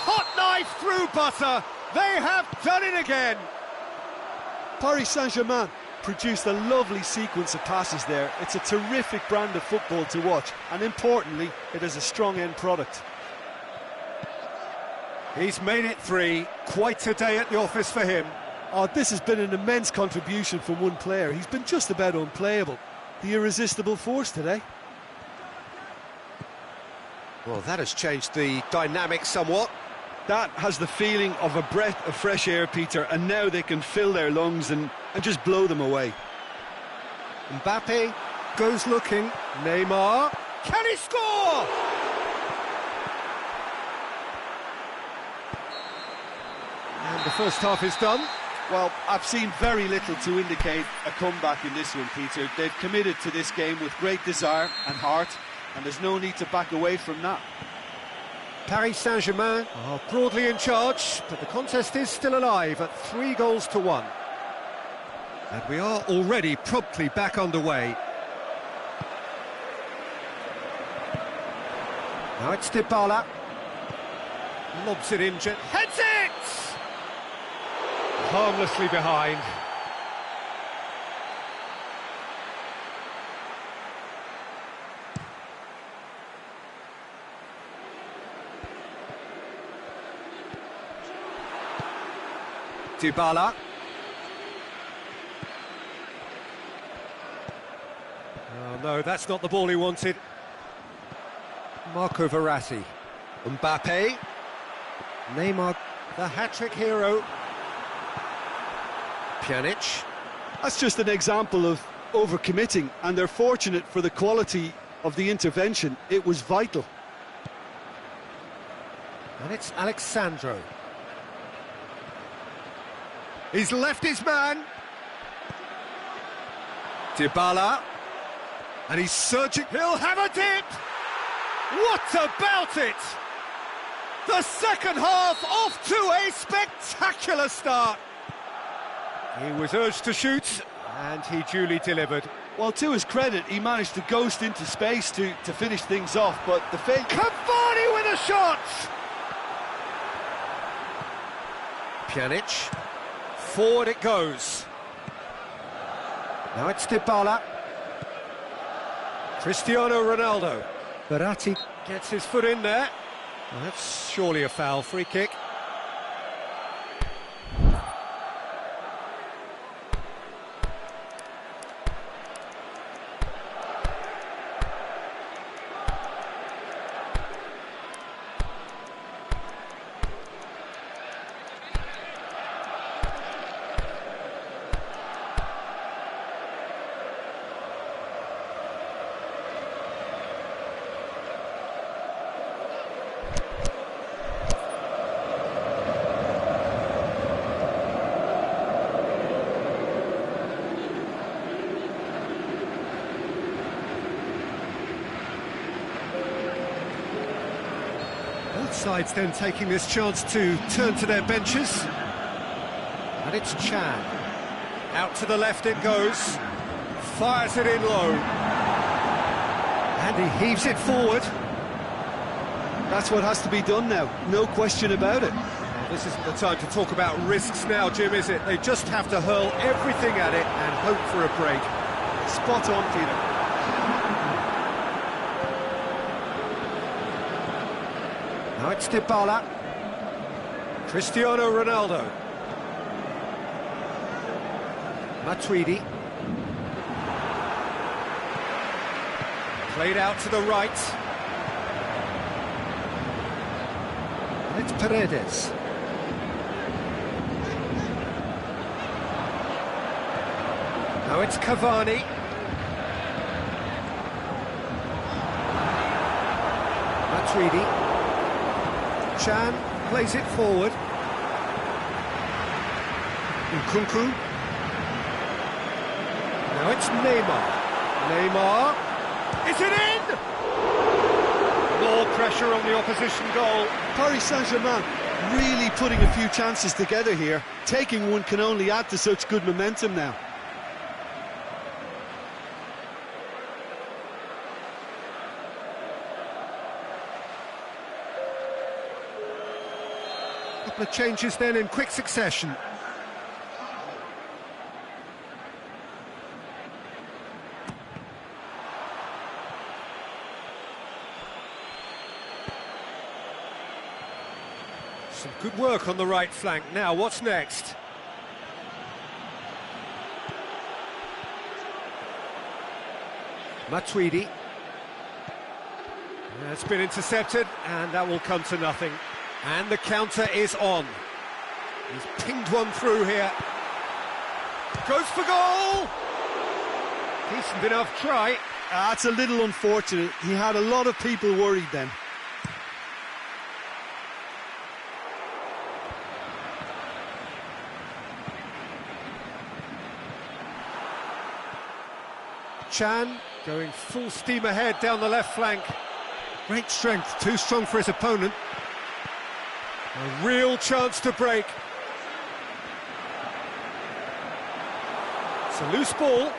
Hot knife through butter, They have done it again! Paris Saint-Germain produced a lovely sequence of passes there. It's a terrific brand of football to watch, and importantly, it is a strong end product. He's made it 3. Quite a day at the office for him. Oh, this has been an immense contribution from one player. He's been just about unplayable. The irresistible force today. Well, that has changed the dynamic somewhat. That has the feeling of a breath of fresh air, Peter, and now they can fill their lungs and just blow them away. Mbappe goes looking. Neymar. Can he score? And the first half is done. Well, I've seen very little to indicate a comeback in this one, Peter. They've committed to this game with great desire and heart, and there's no need to back away from that. Paris Saint-Germain are broadly in charge, but the contest is still alive at 3-1. And we are already promptly back underway. Now it's Dybala. Lobs it in, heads it! Harmlessly behind. Dybala. Oh no, that's not the ball he wanted. Marco Verratti. Mbappe. Neymar, the hat-trick hero. Pjanic. That's just an example of overcommitting, and they're fortunate for the quality of the intervention. It was vital. And it's Alexandro. He's left his man. Dybala. And he's searching. He'll have a dip. What about it? The second half off to a spectacular start. He was urged to shoot, and he duly delivered. Well, to his credit, he managed to ghost into space to finish things off, but the fake... Cavani with a shot! Pjanic. Forward it goes. Now it's Dybala. Cristiano Ronaldo. Verratti gets his foot in there. Well, that's surely a foul. Free kick. Both sides then taking this chance to turn to their benches. And it's Chan. Out to the left it goes. Fires it in low. And he heaves it forward. That's what has to be done now, no question about it. Well, this isn't the time to talk about risks now, Jim, is it? They just have to hurl everything at it and hope for a break. Spot on, Peter. Now it's Dybala. Cristiano Ronaldo. Matuidi. Played out to the right. And it's Paredes. Now it's Cavani. Matuidi. Chan plays it forward. Nkunku. Now it's Neymar. Neymar. Is it in? More pressure on the opposition goal. Paris Saint-Germain really putting a few chances together here. Taking one can only add to such good momentum now. couple of changes then in quick succession. Some good work on the right flank. Now, what's next? Matuidi. It's been intercepted, and that will come to nothing. And the counter is on. He's pinged one through here. Goes for goal! Decent enough try. That's a little unfortunate. He had a lot of people worried then. Chan going full steam ahead down the left flank. Great strength, too strong for his opponent. A real chance to break. It's a loose ball.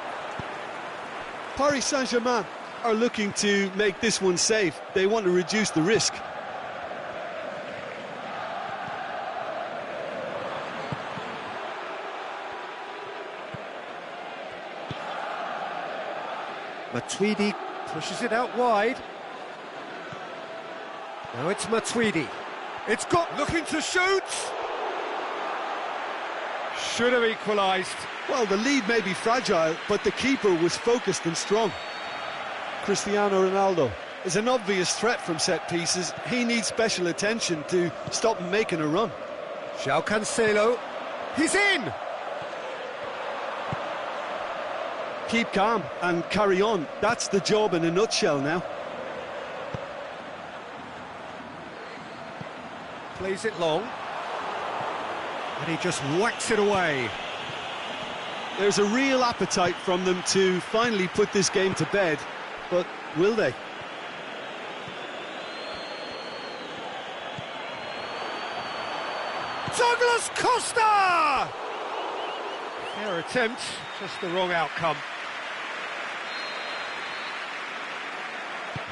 Paris Saint-Germain are looking to make this one safe. They want to reduce the risk. Matuidi pushes it out wide. Now it's Matuidi. It's got looking to shoot. Should have equalised. Well, the lead may be fragile, but the keeper was focused and strong. Cristiano Ronaldo is an obvious threat from set pieces. He needs special attention to stop him making a run. João Cancelo. He's in! Keep calm and carry on. That's the job in a nutshell now. Plays it long. And he just whacks it away. There's a real appetite from them to finally put this game to bed, but will they? Douglas Costa! Fair attempt, just the wrong outcome.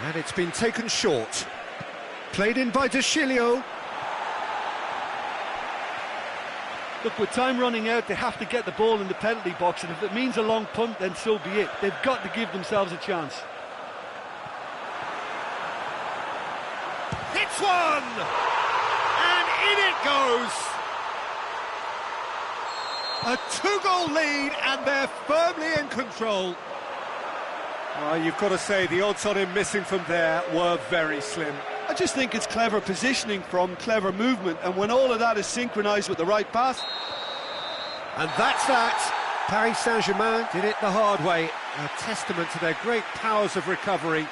And it's been taken short. Played in by De Sciglio. Look, with time running out, they have to get the ball in the penalty box, and if it means a long punt, then so be it. They've got to give themselves a chance. Hits one! And in it goes! A two-goal lead, and they're firmly in control. You've got to say, the odds on him missing from there were very slim. I just think it's clever positioning from clever movement, and when all of that is synchronised with the right pass. And that's that. Paris Saint-Germain did it the hard way. A testament to their great powers of recovery.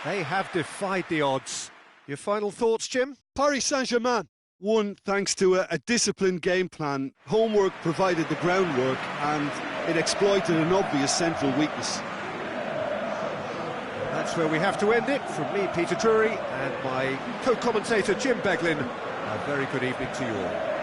They have defied the odds. Your final thoughts, Jim? Paris Saint-Germain won thanks to a disciplined game plan. Homework provided the groundwork, and it exploited an obvious central weakness. That's where we have to end it. From me, Peter Drury, and my co-commentator, Jim Beglin. A very good evening to you all.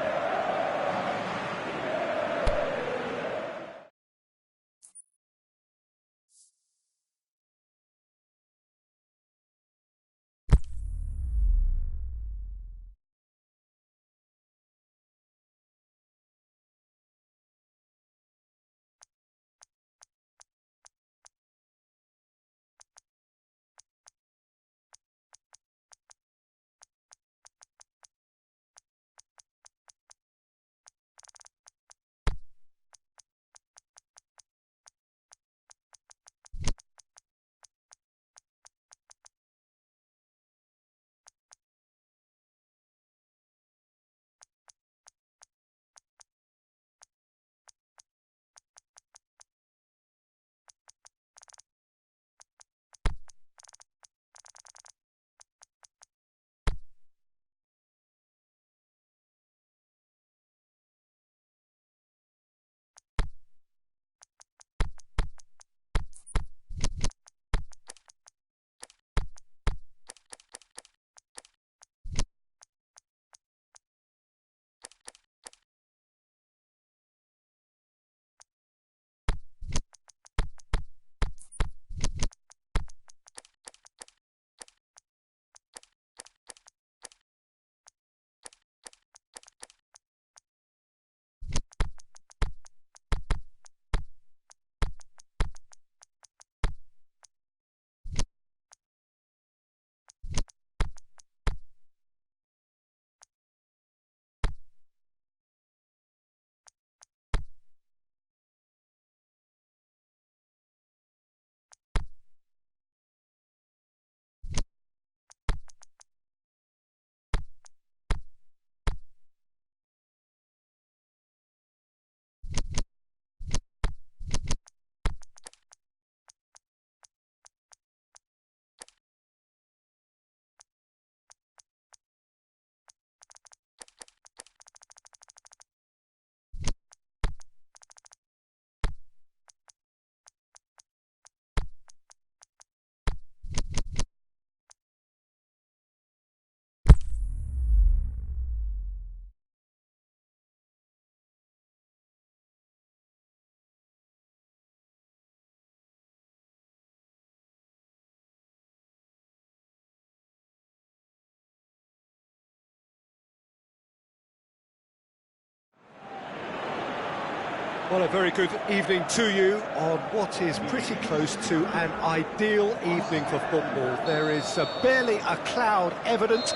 Well, a very good evening to you on what is pretty close to an ideal evening for football. There is barely a cloud evident.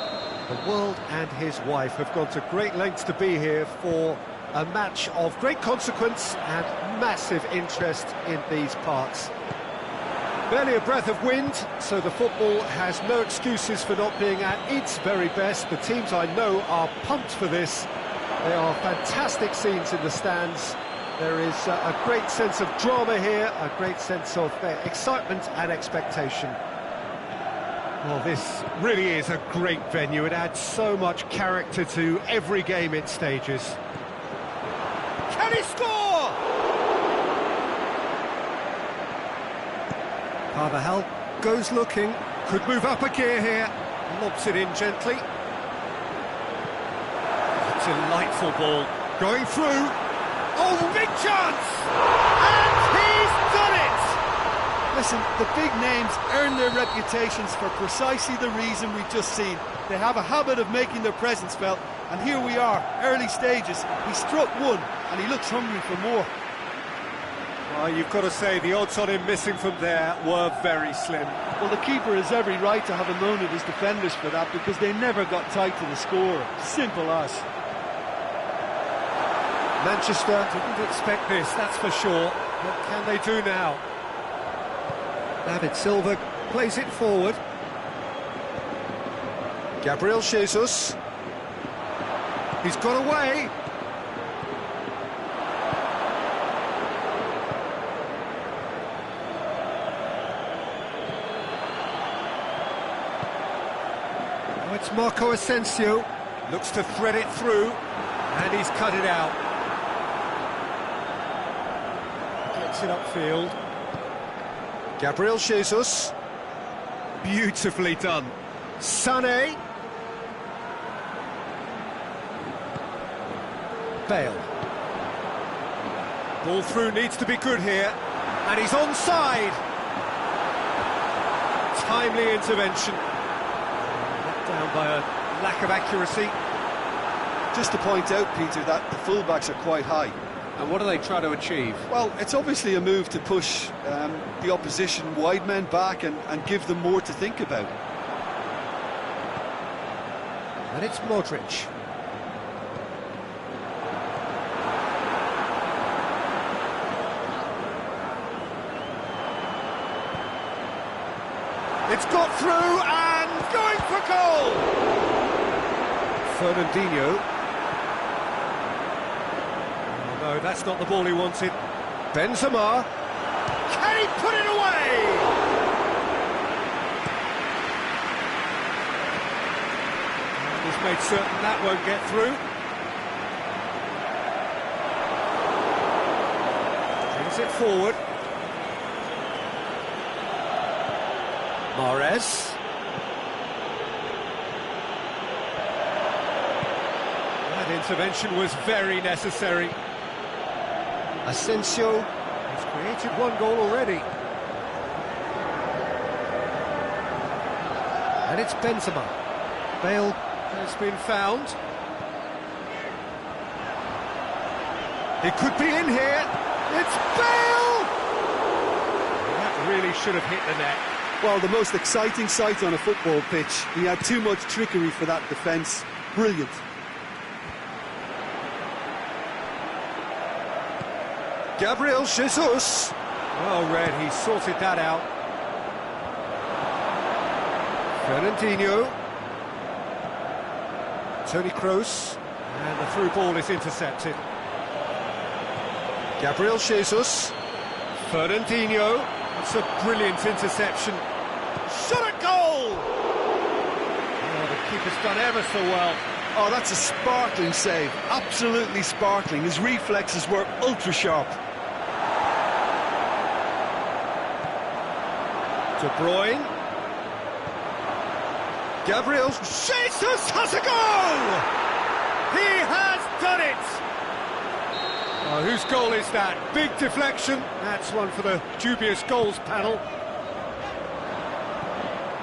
The world and his wife have gone to great lengths to be here for a match of great consequence and massive interest in these parts. Barely a breath of wind, so the football has no excuses for not being at its very best. The teams I know are pumped for this. There are fantastic scenes in the stands. There is a great sense of drama here, a great sense of excitement and expectation. Well, this really is a great venue. It adds so much character to every game it stages. Can he score? Carvajal goes looking, could move up a gear here, lobs it in gently. Delightful ball, going through. Oh, big chance! And he's done it! Listen, the big names earn their reputations for precisely the reason we've just seen. They have a habit of making their presence felt, and here we are, early stages. He struck one, and he looks hungry for more. Well, you've got to say the odds on him missing from there were very slim. Well, the keeper has every right to have a moan at his defenders for that, because they never got tight to the scorer. Simple as. Manchester didn't expect this, that's for sure. What can they do now? David Silva plays it forward. Gabriel Jesus. He's got away. Oh, it's Marco Asensio. Looks to thread it through, and he's cut it out. Gets it upfield. Gabriel Jesus. Beautifully done. Sané. Bale. Ball through needs to be good here. And he's onside. Timely intervention. Let down by a lack of accuracy. Just to point out, Peter, that the fullbacks are quite high. And what do they try to achieve? Well, it's obviously a move to push the opposition wide men back and give them more to think about. And it's Modric. It's got through and going for goal! Fernandinho. No, that's not the ball he wanted. Benzema. Can he put it away? And he's made certain that won't get through. Brings it forward. Mahrez. That intervention was very necessary. Asensio has created one goal already. And it's Benzema. Bale has been found. It could be in here. It's Bale! That really should have hit the net. Well, the most exciting sight on a football pitch. He had too much trickery for that defence. Brilliant. Gabriel Jesus. Well read, he sorted that out. Fernandinho. Toni Kroos. And the through ball is intercepted. Gabriel Jesus. Fernandinho. It's a brilliant interception. Shot at goal! Oh, the keeper's done ever so well. Oh, that's a sparkling save. Absolutely sparkling. His reflexes were ultra sharp. De Bruyne. Gabriel Jesus has a goal! He has done it! Oh, whose goal is that? Big deflection. That's one for the dubious goals panel.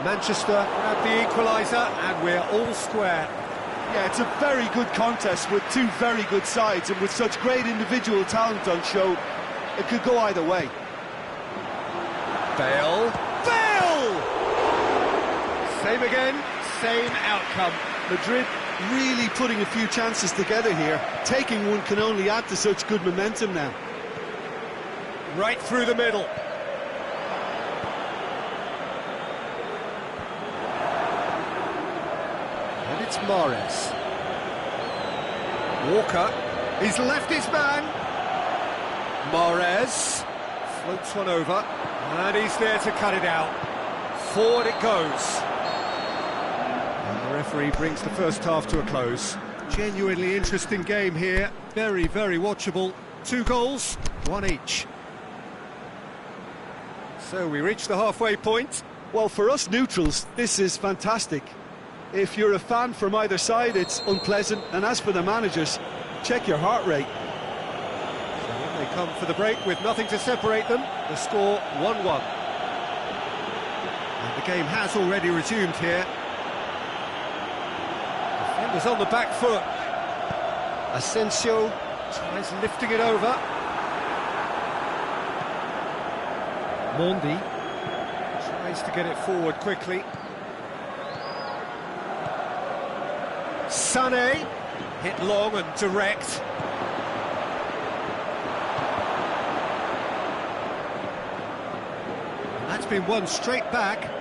Manchester have the equaliser, and we're all square. Yeah, it's a very good contest with two very good sides, and with such great individual talent on show, it could go either way. Bale. Bale! Same again, same outcome. Madrid really putting a few chances together here. Taking one can only add to such good momentum now. Right through the middle. And it's Mahrez. Walker, he's left his man. Mahrez floats one over, and he's there to cut it out. Forward it goes. And the referee brings the first half to a close. Genuinely interesting game here. Very, very watchable. 2 goals, 1 each. So we reach the halfway point. Well, for us neutrals, this is fantastic. If you're a fan from either side, it's unpleasant. And as for the managers, check your heart rate. So when they come for the break with nothing to separate them, the score 1-1. And the game has already resumed here. Defenders on the back foot. Asensio tries lifting it over. Mondi tries to get it forward quickly. Sané, hit long and direct. And that's been won straight back.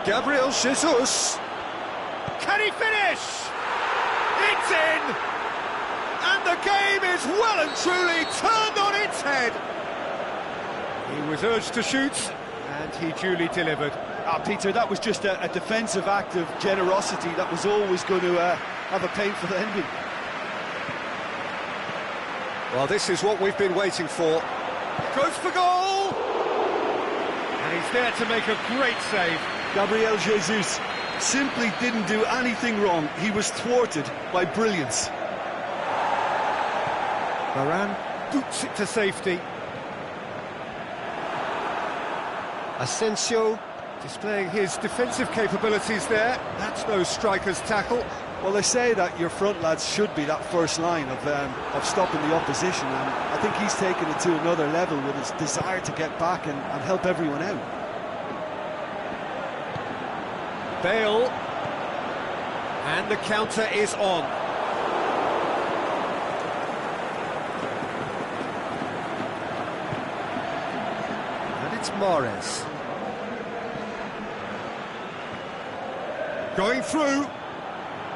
Gabriel Jesus. Can he finish? It's in! And the game is well and truly turned on its head. He was urged to shoot, and he duly delivered. Peter, that was just a defensive act of generosity that was always going to have a painful ending. Well, this is what we've been waiting for. Goes for goal! And he's there to make a great save. Gabriel Jesus simply didn't do anything wrong. He was thwarted by brilliance. Varane boots it to safety. Asensio displaying his defensive capabilities there. That's no striker's tackle. Well, they say that your front lads should be that first line of stopping the opposition, and I think he's taken it to another level with his desire to get back and help everyone out. Bale, and the counter is on. And it's Mahrez. Going through.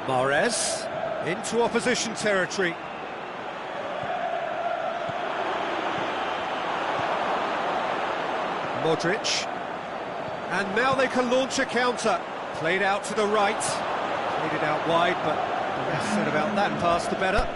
Mahrez into opposition territory. Modric. And now they can launch a counter. Played out to the right. Played it out wide, but the less said about that pass, the better.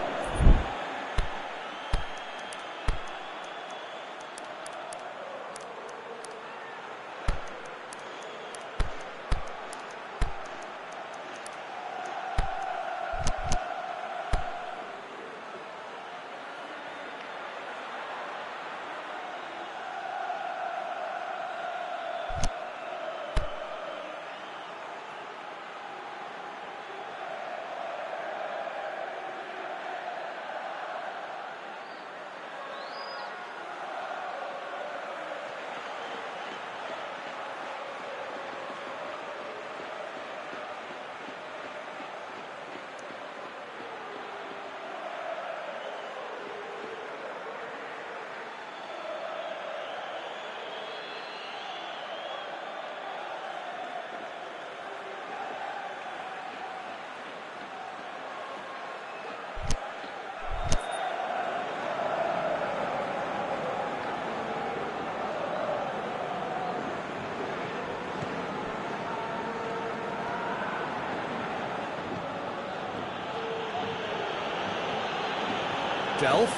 Delph.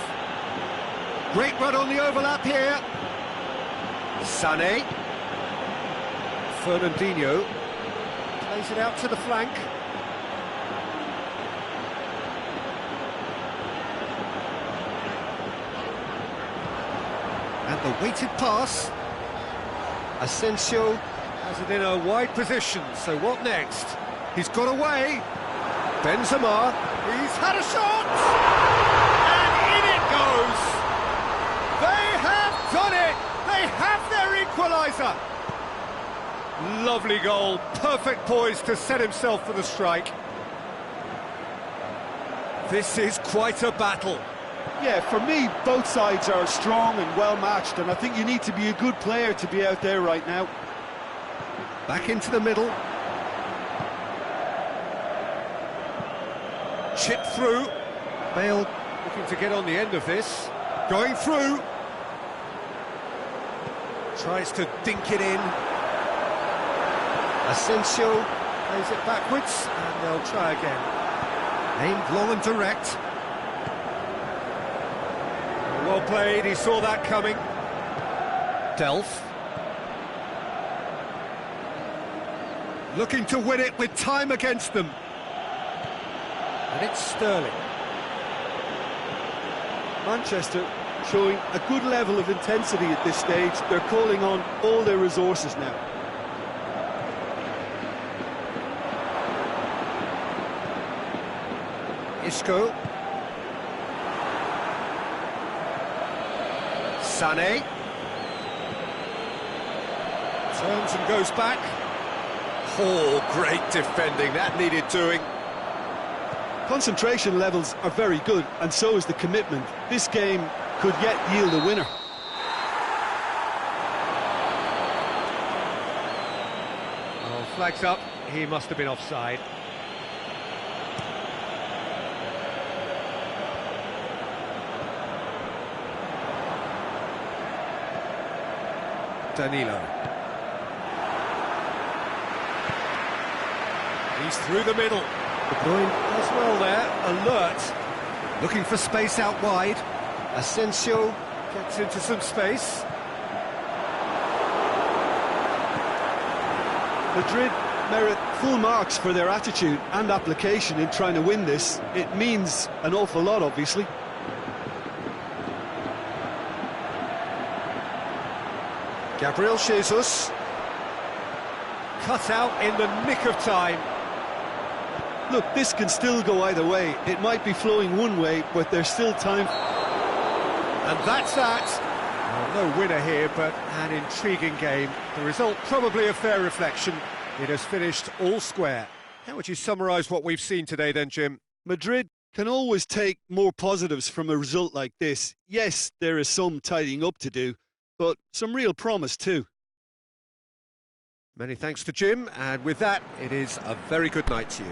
Great run on the overlap here. Sané. Fernandinho plays it out to the flank. And the weighted pass. Asensio Has it in a wide position, so what next? He's got away. Benzema, he's had a shot! And in it goes! They have done it! They have their equaliser! Lovely goal, perfect poise to set himself for the strike. This is quite a battle. Yeah, for me, both sides are strong and well matched, and I think you need to be a good player to be out there right now. Back into the middle. Chip through. Bale looking to get on the end of this. Going through. Tries to dink it in. Asensio plays it backwards, and they'll try again. Aimed long and direct. Well played, he saw that coming. Delph. Looking to win it with time against them. And it's Sterling. Manchester showing a good level of intensity at this stage. They're calling on all their resources now. Isco. Sané. Turns and goes back. Oh, great defending, that needed doing. Concentration levels are very good, and so is the commitment. This game could yet yield a winner. Oh, flags up, he must have been offside. Danilo. He's through the middle. De Bruyne as well there, alert. Looking for space out wide. Asensio gets into some space. Madrid merit full marks for their attitude and application in trying to win this. It means an awful lot, obviously. Gabriel Jesus. Cut out in the nick of time. Look, this can still go either way. It might be flowing one way, but there's still time. And that's that. Well, no winner here, but an intriguing game. The result probably a fair reflection. It has finished all square. How would you summarise what we've seen today then, Jim? Madrid can always take more positives from a result like this. Yes, there is some tidying up to do, but some real promise too. Many thanks to Jim, and with that, it is a very good night to you.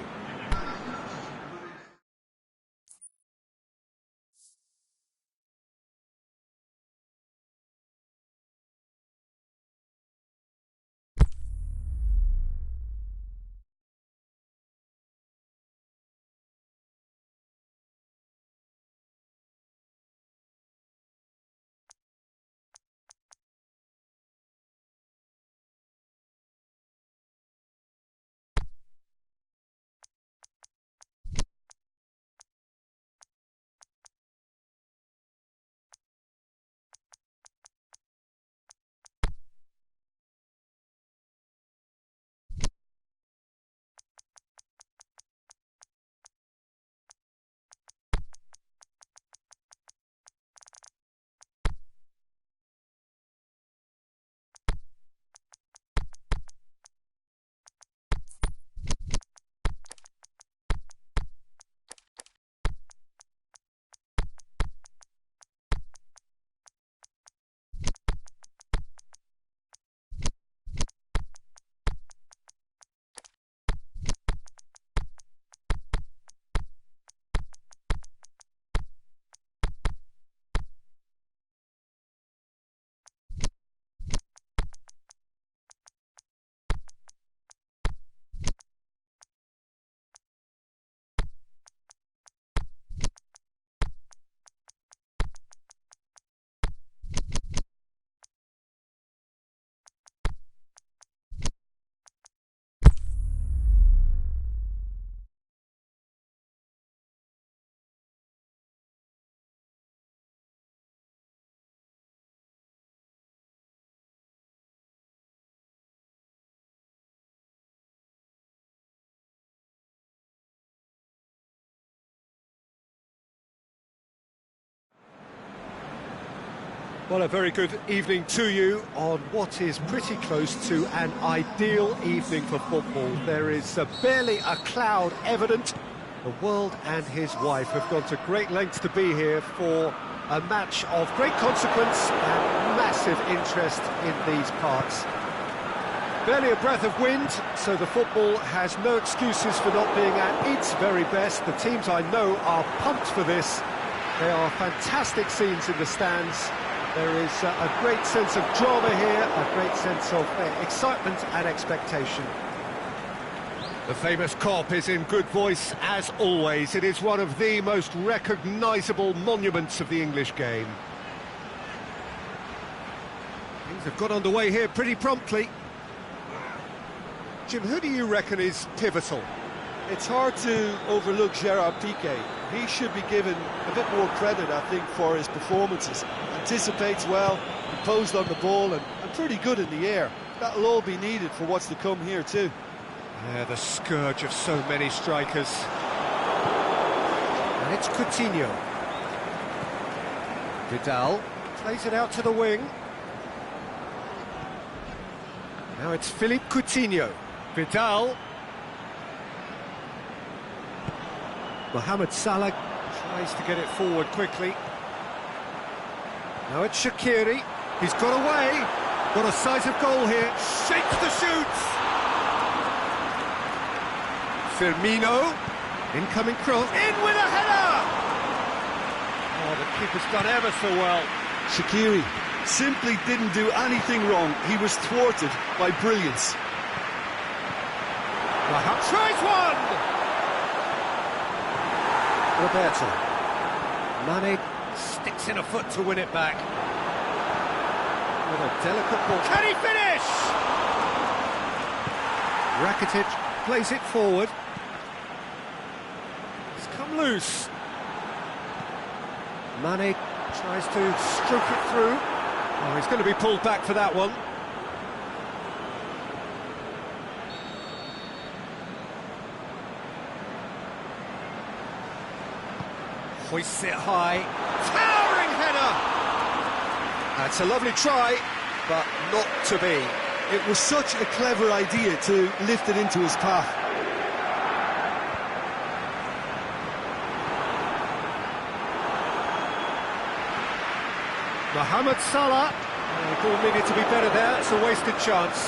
Well, a very good evening to you on what is pretty close to an ideal evening for football. There is barely a cloud evident. The world and his wife have gone to great lengths to be here for a match of great consequence and massive interest in these parts. Barely a breath of wind, so the football has no excuses for not being at its very best. The teams I know are pumped for this. There are fantastic scenes in the stands. There is a great sense of drama here, a great sense of excitement and expectation. The famous Kop is in good voice as always. It is one of the most recognisable monuments of the English game. Things have got underway here pretty promptly. Jim, who do you reckon is pivotal? It's hard to overlook Gerard Piqué. He should be given a bit more credit, I think, for his performances. Anticipates well, composed on the ball, and pretty good in the air. That'll all be needed for what's to come here too. Yeah, the scourge of so many strikers. And it's Coutinho. Vidal plays it out to the wing. Now it's Philippe Coutinho. Vidal. Mohamed Salah tries to get it forward quickly. Now it's Shaqiri. He's got away. Got a sight of goal here. Shakes the shoots. Firmino. Incoming cross. In with a header! Oh, the keeper's done ever so well. Shaqiri simply didn't do anything wrong. He was thwarted by brilliance. Tries one! Roberto. Mane sticks in a foot to win it back. With a delicate ball. Can he finish? Rakitic plays it forward. It's come loose. Mane tries to stroke it through. Oh, he's going to be pulled back for that one. Hoists it high. Towering header! That's a lovely try, but not to be. It was such a clever idea to lift it into his path. Mohamed Salah. The ball needed to be better there. It's a wasted chance.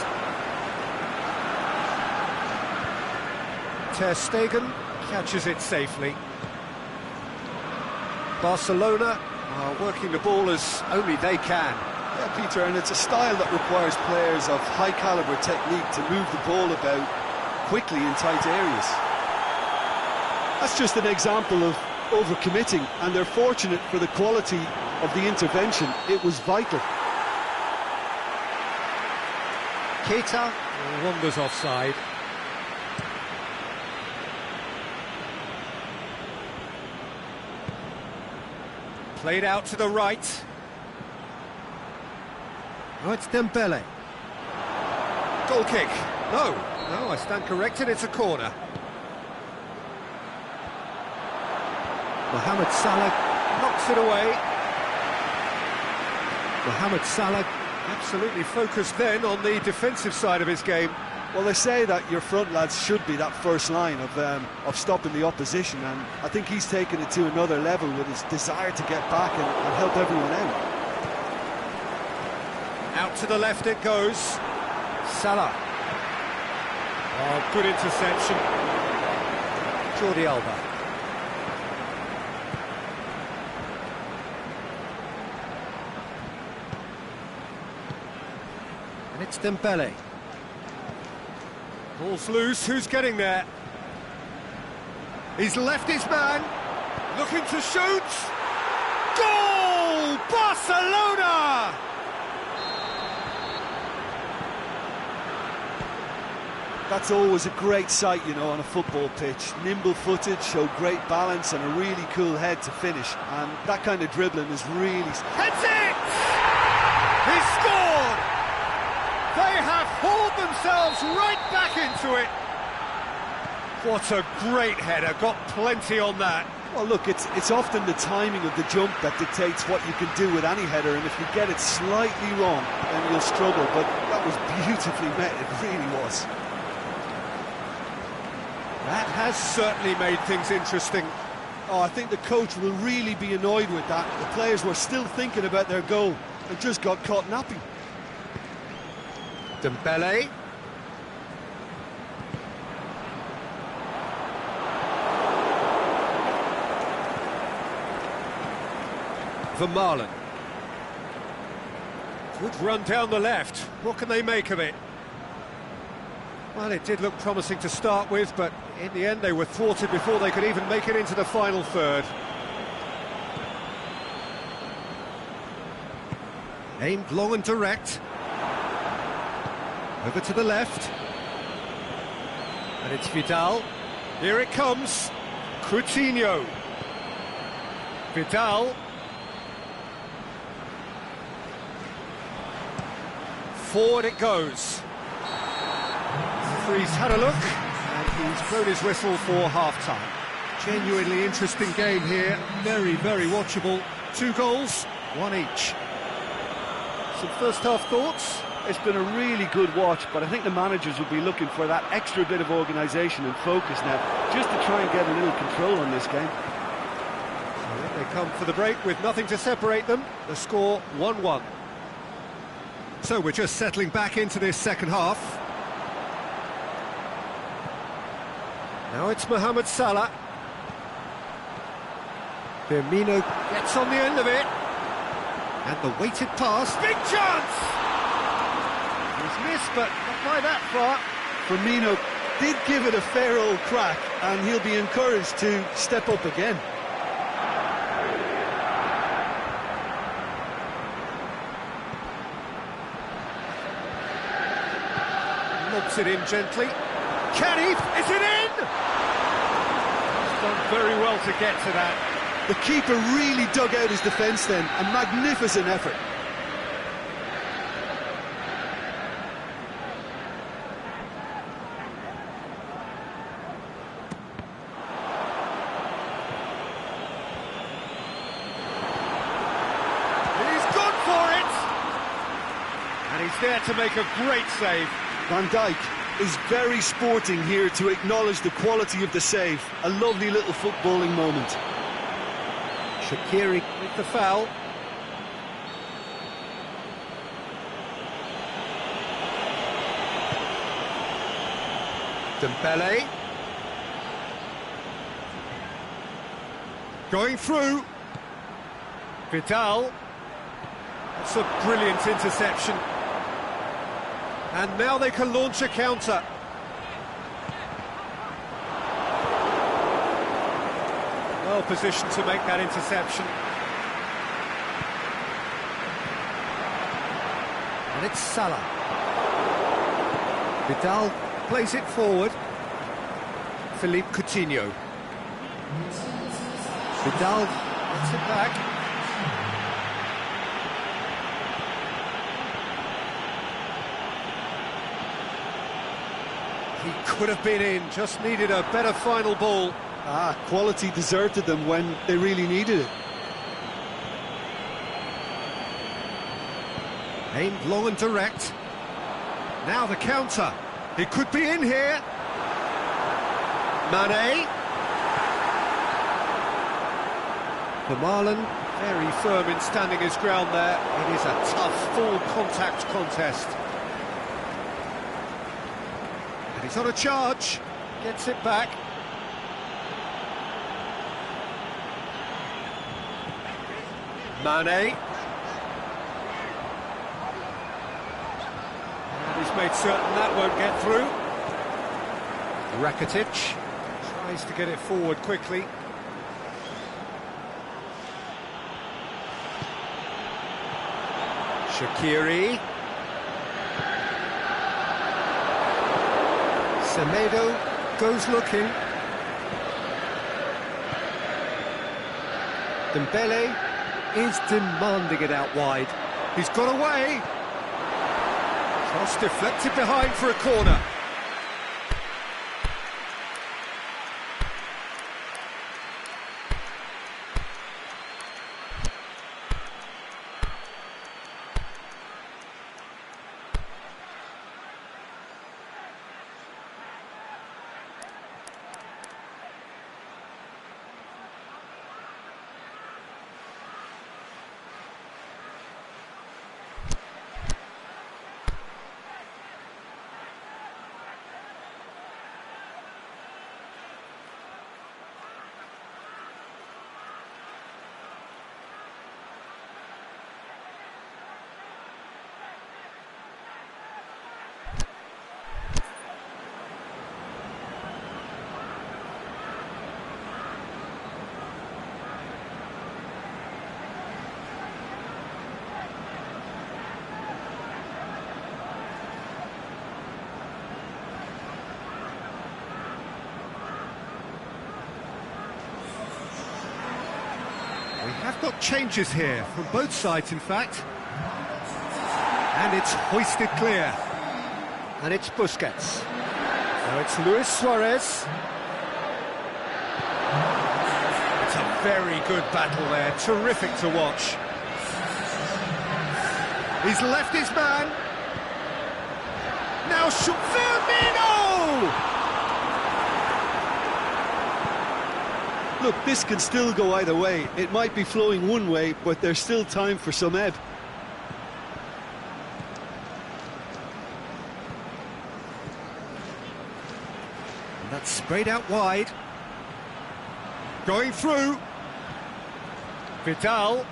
Ter Stegen catches it safely. Barcelona are working the ball as only they can. Yeah, Peter, and it's a style that requires players of high-caliber technique to move the ball about quickly in tight areas. That's just an example of overcommitting, and they're fortunate for the quality of the intervention. It was vital. Keita wanders offside. Played out to the right. Oh, it's Dembele. Goal kick. No, I stand corrected, it's a corner. Mohamed Salah knocks it away. Mohamed Salah absolutely focused then on the defensive side of his game. Well, they say that your front lads should be that first line of stopping the opposition, and I think he's taken it to another level with his desire to get back and help everyone out. Out to the left it goes. Salah. Oh, good interception. Jordi Alba. And it's Dembele. Ball's loose, who's getting there? He's left his man, looking to shoot! Goal! Barcelona! That's always a great sight, you know, on a football pitch. Nimble-footed, show great balance and a really cool head to finish. And that kind of dribbling is really... Heads it! He scored! They have hauled themselves right back into it. What a great header, got plenty on that. Well, look, it's often the timing of the jump that dictates what you can do with any header, and if you get it slightly wrong, then you'll struggle. But that was beautifully met, it really was. That has certainly made things interesting. Oh, I think the coach will really be annoyed with that. The players were still thinking about their goal and just got caught napping. Dembele. Vermaelen. Good run down the left. What can they make of it? Well, it did look promising to start with, but in the end they were thwarted before they could even make it into the final third. Aimed long and direct. Over to the left. And it's Vidal. Here it comes. Coutinho. Vidal. Forward it goes. The referee's had a look, and he's blown his whistle for half-time. Genuinely interesting game here, very, very watchable. 2 goals, 1 each. Some first-half thoughts? It's been a really good watch, but I think the managers will be looking for that extra bit of organisation and focus now, just to try and get a little control on this game. So they come for the break with nothing to separate them. The score 1-1. So we're just settling back into this second half. Now it's Mohamed Salah. Firmino gets on the end of it. And the weighted pass. Big chance! He's missed, but not by that far. Firmino did give it a fair old crack, and he'll be encouraged to step up again. Lobs it in gently. Can he? Is it in? He's done very well to get to that. The keeper really dug out his defence then. A magnificent effort. He's gone for it! And he's there to make a great save. Van Dijk is very sporting here to acknowledge the quality of the save. A lovely little footballing moment. Shaqiri with the foul. Dembele. Going through. Vidal. That's a brilliant interception. And now they can launch a counter. Well positioned to make that interception. And it's Salah. Vidal plays it forward. Philippe Coutinho. Vidal gets it back. He could have been in, just needed a better final ball. Quality deserted them when they really needed it. Aimed long and direct. Now the counter. It could be in here. Mane. Vermaelen, very firm in standing his ground there. It is a tough, full-contact contest. And he's on a charge. Gets it back. Mane. And he's made certain that won't get through. Rakitic tries to get it forward quickly. Shaqiri. Semedo goes looking. Dembele is demanding it out wide. He's got away. Cross deflected behind for a corner. got changes here from both sides, in fact. And it's hoisted clear. And it's Busquets. Now it's Luis Suarez. It's a very good battle there, terrific to watch. He's left his man. Now Firmino! Look, this can still go either way. It might be flowing one way, but there's still time for some ebb. And that's sprayed out wide. Going through. Vidal.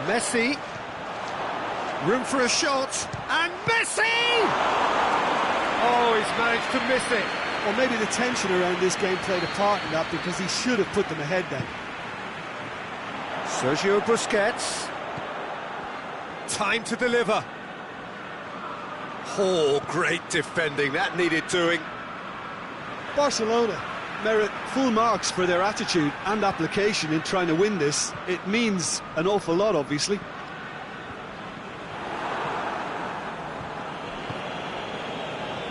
Messi. Room for a shot. And Messi! Oh, he's managed to miss it. Or maybe the tension around this game played a part in that, because he should have put them ahead then. Sergio Busquets. Time to deliver. Oh, great defending. That needed doing. Barcelona merit full marks for their attitude and application in trying to win this. It means an awful lot, obviously.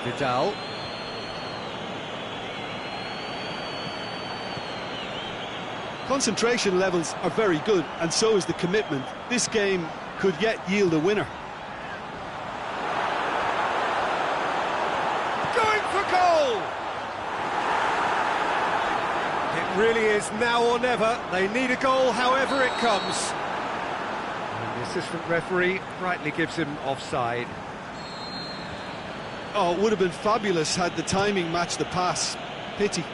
Vidal. Concentration levels are very good, and so is the commitment. This game could yet yield a winner. Going for goal! It really is now or never. They need a goal however it comes. And the assistant referee rightly gives him offside. Oh, it would have been fabulous had the timing matched the pass. Pity.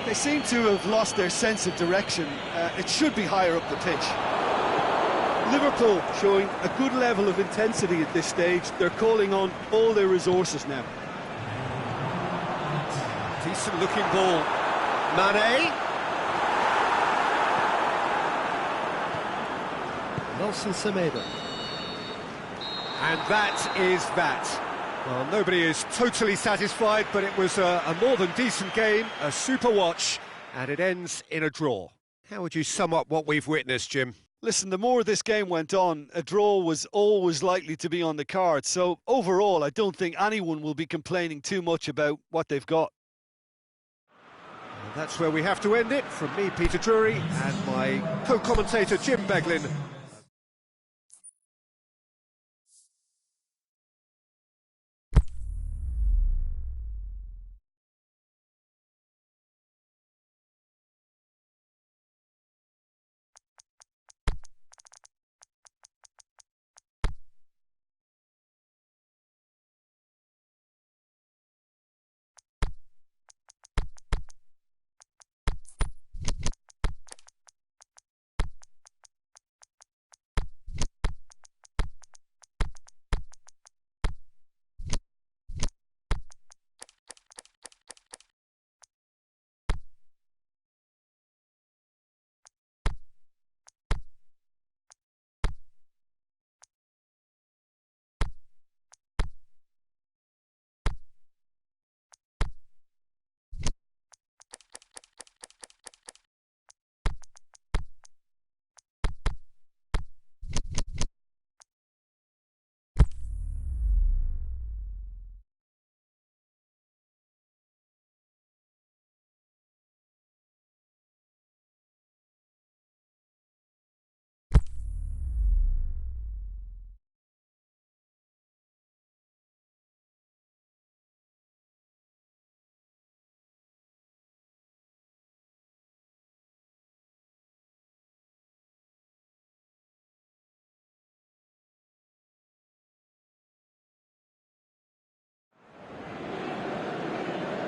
They seem to have lost their sense of direction. It should be higher up the pitch. Liverpool showing a good level of intensity at this stage. They're calling on all their resources now. Decent looking ball. Mane. Nelson Semedo. And that is that. Well, nobody is totally satisfied, but it was a more than decent game, a super watch, and it ends in a draw. How would you sum up what we've witnessed, Jim? Listen, the more this game went on, a draw was always likely to be on the card. So overall, I don't think anyone will be complaining too much about what they've got. And that's where we have to end it. From me, Peter Drury, and my co-commentator, Jim Beglin.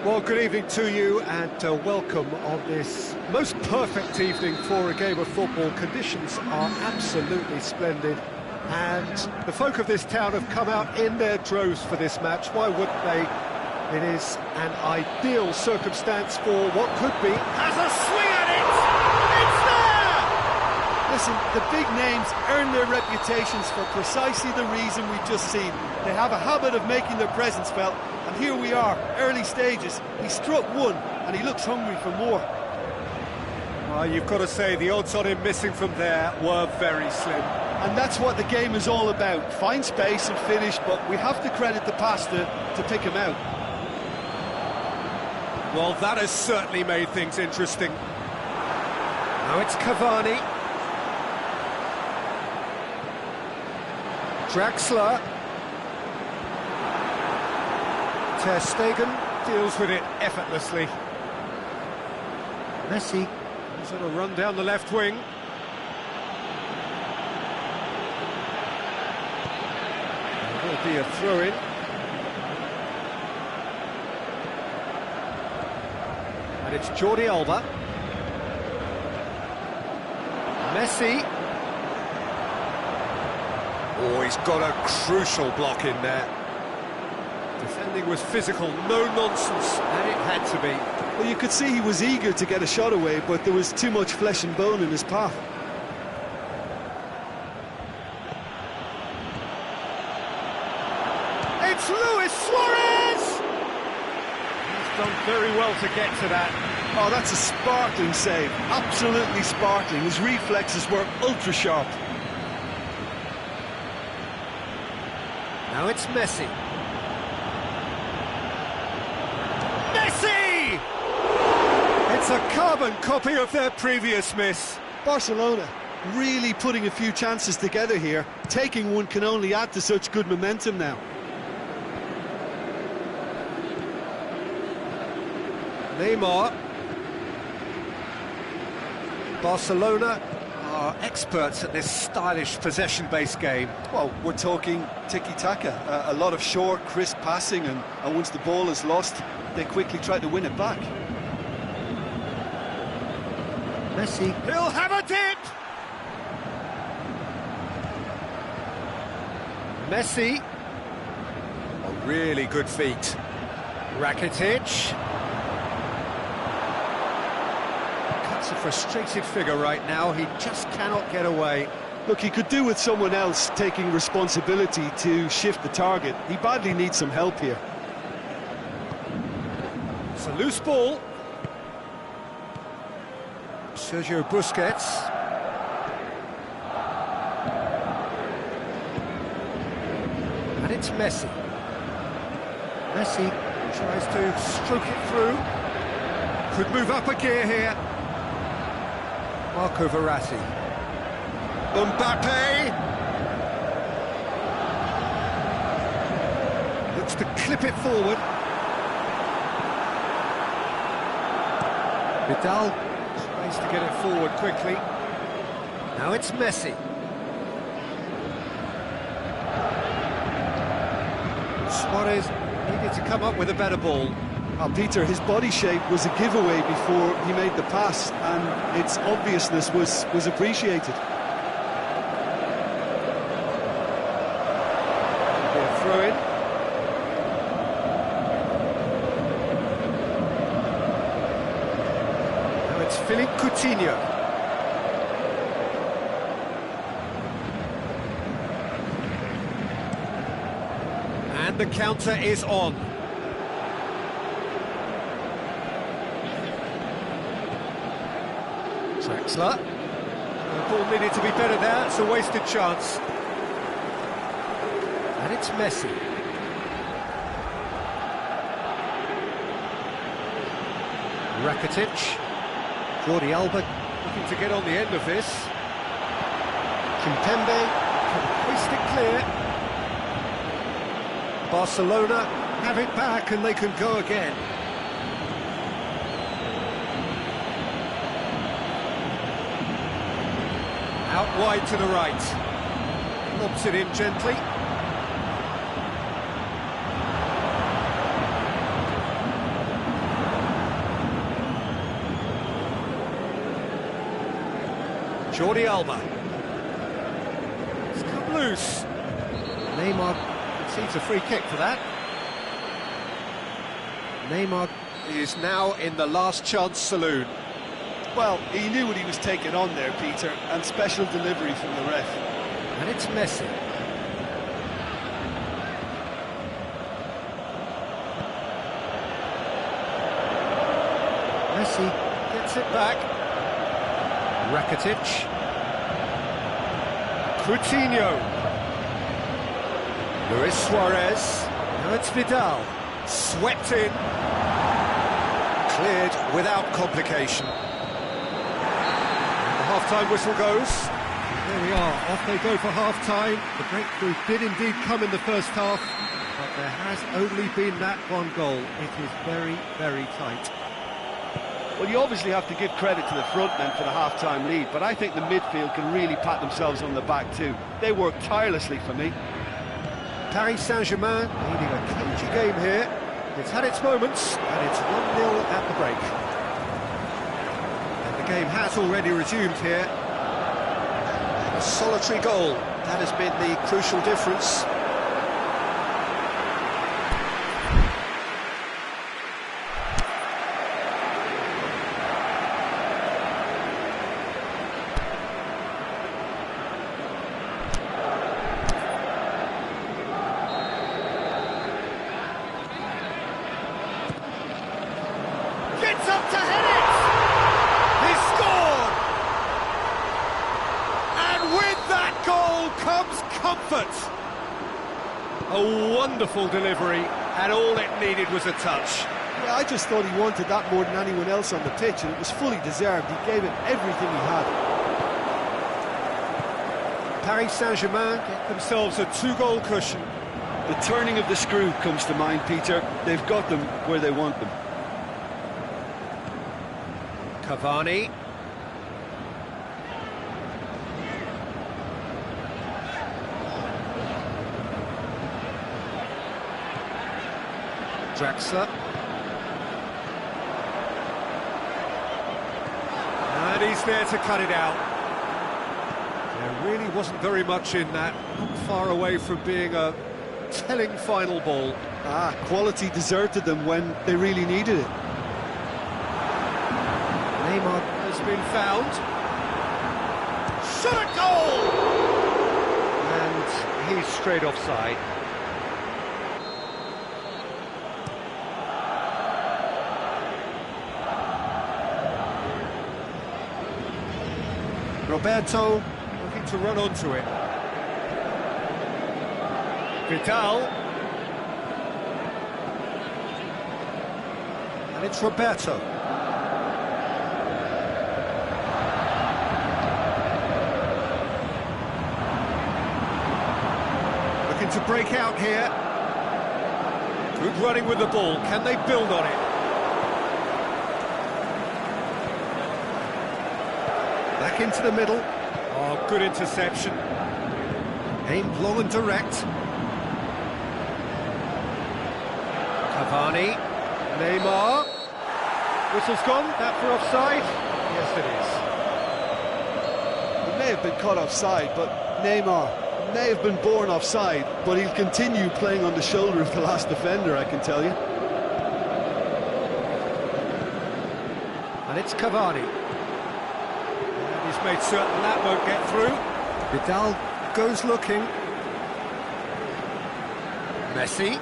Well, good evening to you, and welcome on this most perfect evening for a game of football. Conditions are absolutely splendid, and the folk of this town have come out in their droves for this match. Why wouldn't they? It is an ideal circumstance for what could be. Has a swing at it! It's there! Listen, the big names earn their reputations for precisely the reason we've just seen. They have a habit of making their presence felt, and here we are, early stages. He struck one, and he looks hungry for more. Well, you've got to say the odds on him missing from there were very slim. And that's what the game is all about. Find space and finish, but we have to credit the passer to pick him out. Well, that has certainly made things interesting. Now it's Cavani. Draxler. Ter Stegen deals with it effortlessly. Messi. He's on a run down the left wing. There'll be a throw-in. And it's Jordi Alba. Messi. Oh, he's got a crucial block in there. Defending was physical, no nonsense, and it had to be. Well, you could see he was eager to get a shot away, but there was too much flesh and bone in his path. It's Luis Suarez! He's done very well to get to that. Oh, that's a sparkling save. Absolutely sparkling. His reflexes were ultra sharp. Now it's Messi. Messi! It's a carbon copy of their previous miss. Barcelona really putting a few chances together here. Taking one can only add to such good momentum now. Neymar. Barcelona are experts at this stylish possession-based game. Well, we're talking tiki-taka. A lot of short, crisp passing, and once the ball is lost, they quickly try to win it back. Messi. He'll have a dip! Messi. Oh, really good feet. Rakitic. Cuts a frustrated figure right now. He just cannot get away. Look, he could do with someone else taking responsibility to shift the target. He badly needs some help here. It's a loose ball. Sergio Busquets. And it's Messi. Messi tries to stroke it through. Could move up a gear here. Marco Verratti. Mbappe! Looks to clip it forward. Vidal tries to get it forward quickly. Now it's Messi. Suarez needed to come up with a better ball. Oh, Peter, his body shape was a giveaway before he made the pass, and its obviousness was appreciated. A throw-in. Now it's Philippe Coutinho. And the counter is on. Draxler. The ball needed to be better there, it's a wasted chance. And it's Messi. Rakitic. Jordi Alba looking to get on the end of this. Kimpembe can hoist it clear. Barcelona have it back and they can go again. Out wide to the right. Lobs it in gently. Jordi Alba. It's come loose. Neymar conceives a free kick for that. Neymar is now in the last chance saloon. Well, he knew what he was taking on there, Peter, and special delivery from the ref. And it's Messi. Messi gets it back. Rakitic. Coutinho. Luis Suarez. Now it's Vidal. Swept in. Cleared without complication. And the half-time whistle goes. There we are, off they go for half-time. The breakthrough did indeed come in the first half, but there has only been that one goal. It is very, very tight. Well, you obviously have to give credit to the front men for the half-time lead, but I think the midfield can really pat themselves on the back too. They work tirelessly for me. Paris Saint-Germain leading a cagey game here. It's had its moments, and it's 1-0 at the break. And the game has already resumed here. A solitary goal, that has been the crucial difference. Gets up to head it! He scored! And with that goal comes comfort! A wonderful delivery, and all it needed was a touch. Yeah, I just thought he wanted that more than anyone else on the pitch, and it was fully deserved. He gave it everything he had. Paris Saint-Germain get themselves a 2-goal cushion. The turning of the screw comes to mind, Peter. They've got them where they want them. Cavani. Draxler. And he's there to cut it out. There really wasn't very much in that, not far away from being a telling final ball. Quality deserted them when they really needed it. Neymar has been found. Shot a goal! And he's straight offside. Roberto looking to run onto it. Vidal. And it's Roberto. Looking to break out here. Good running with the ball. Can they build on it? Back into the middle. Oh, good interception. Aimed long and direct. Cavani. Neymar. Whistle's gone. That for offside? Yes, it is. He may have been caught offside, but Neymar may have been born offside, but he'll continue playing on the shoulder of the last defender, I can tell you. And it's Cavani. And he's made certain that won't get through. Vidal goes looking. Messi.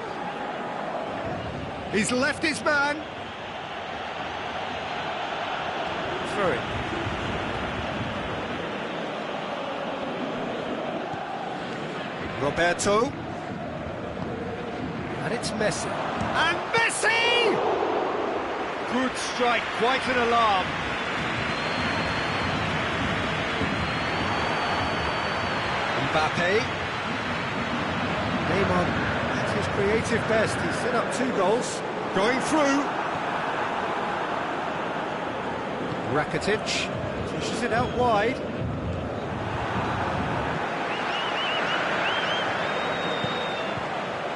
He's left his man. Through it. Roberto. And it's Messi. And Messi! Good strike, quite an alarm. Mbappe. Neymar at his creative best. He's set up 2 goals. Going through. Rakitic pushes it out wide.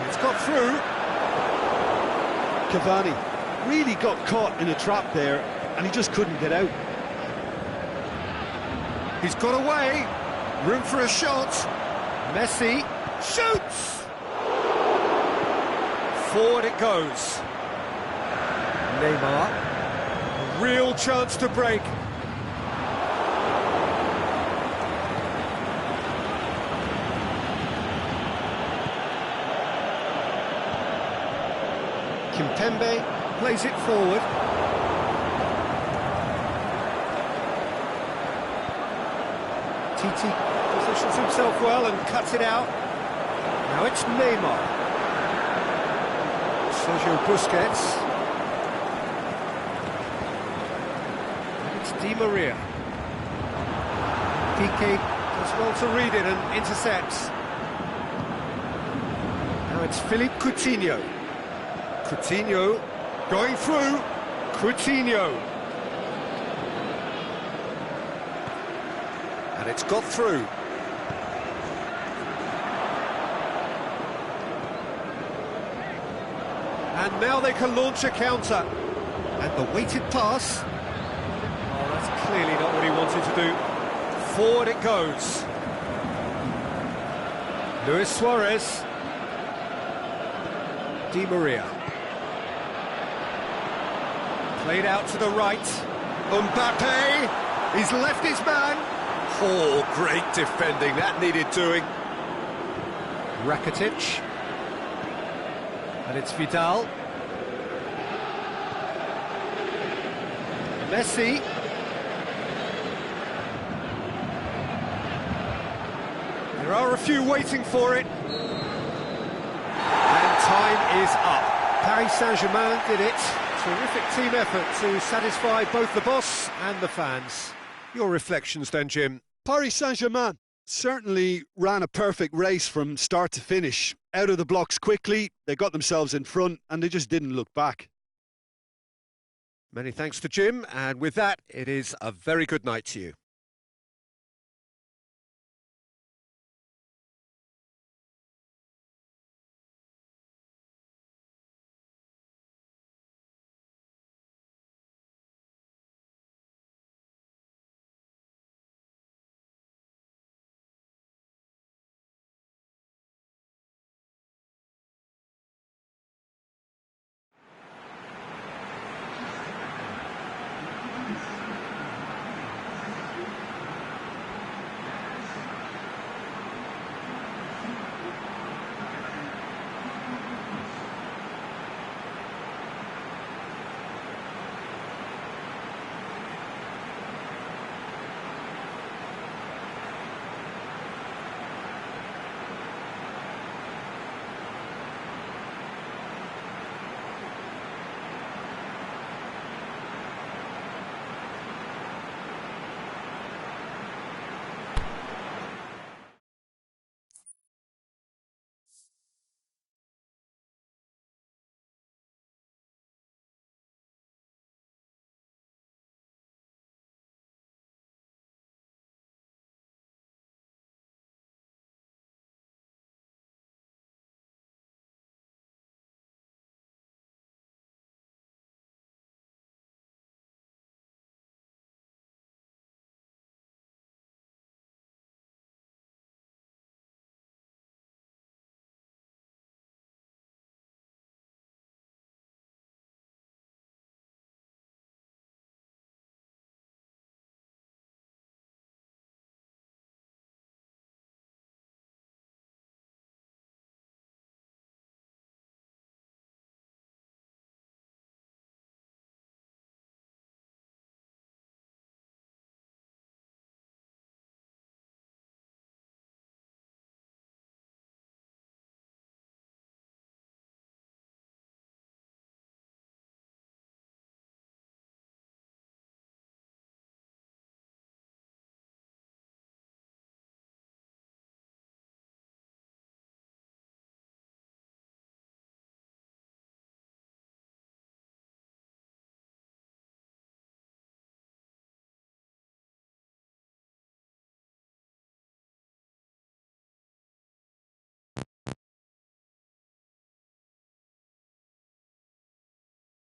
It's got through. Cavani really got caught in a trap there, and he just couldn't get out. He's got away. Room for a shot. Messi shoots. Forward it goes. Neymar. A real chance to break. Kimpembe plays it forward. Titi positions himself well and cuts it out. Now it's Neymar. Sergio Busquets. And it's Di Maria. Piqué does well to read it and intercepts. Now it's Philippe Coutinho. Coutinho going through. Coutinho. And it's got through. And now they can launch a counter. And the weighted pass. Oh, that's clearly not what he wanted to do. Forward it goes. Luis Suarez. Di Maria. Played out to the right. Mbappe. He's left his man. Oh, great defending. That needed doing. Rakitic. And it's Vidal. Messi. There are a few waiting for it. And time is up. Paris Saint-Germain did it. Terrific team effort to satisfy both the boss and the fans. Your reflections then, Jim? Paris Saint-Germain certainly ran a perfect race from start to finish. Out of the blocks quickly, they got themselves in front and they just didn't look back. Many thanks to Jim, and with that, it is a very good night to you.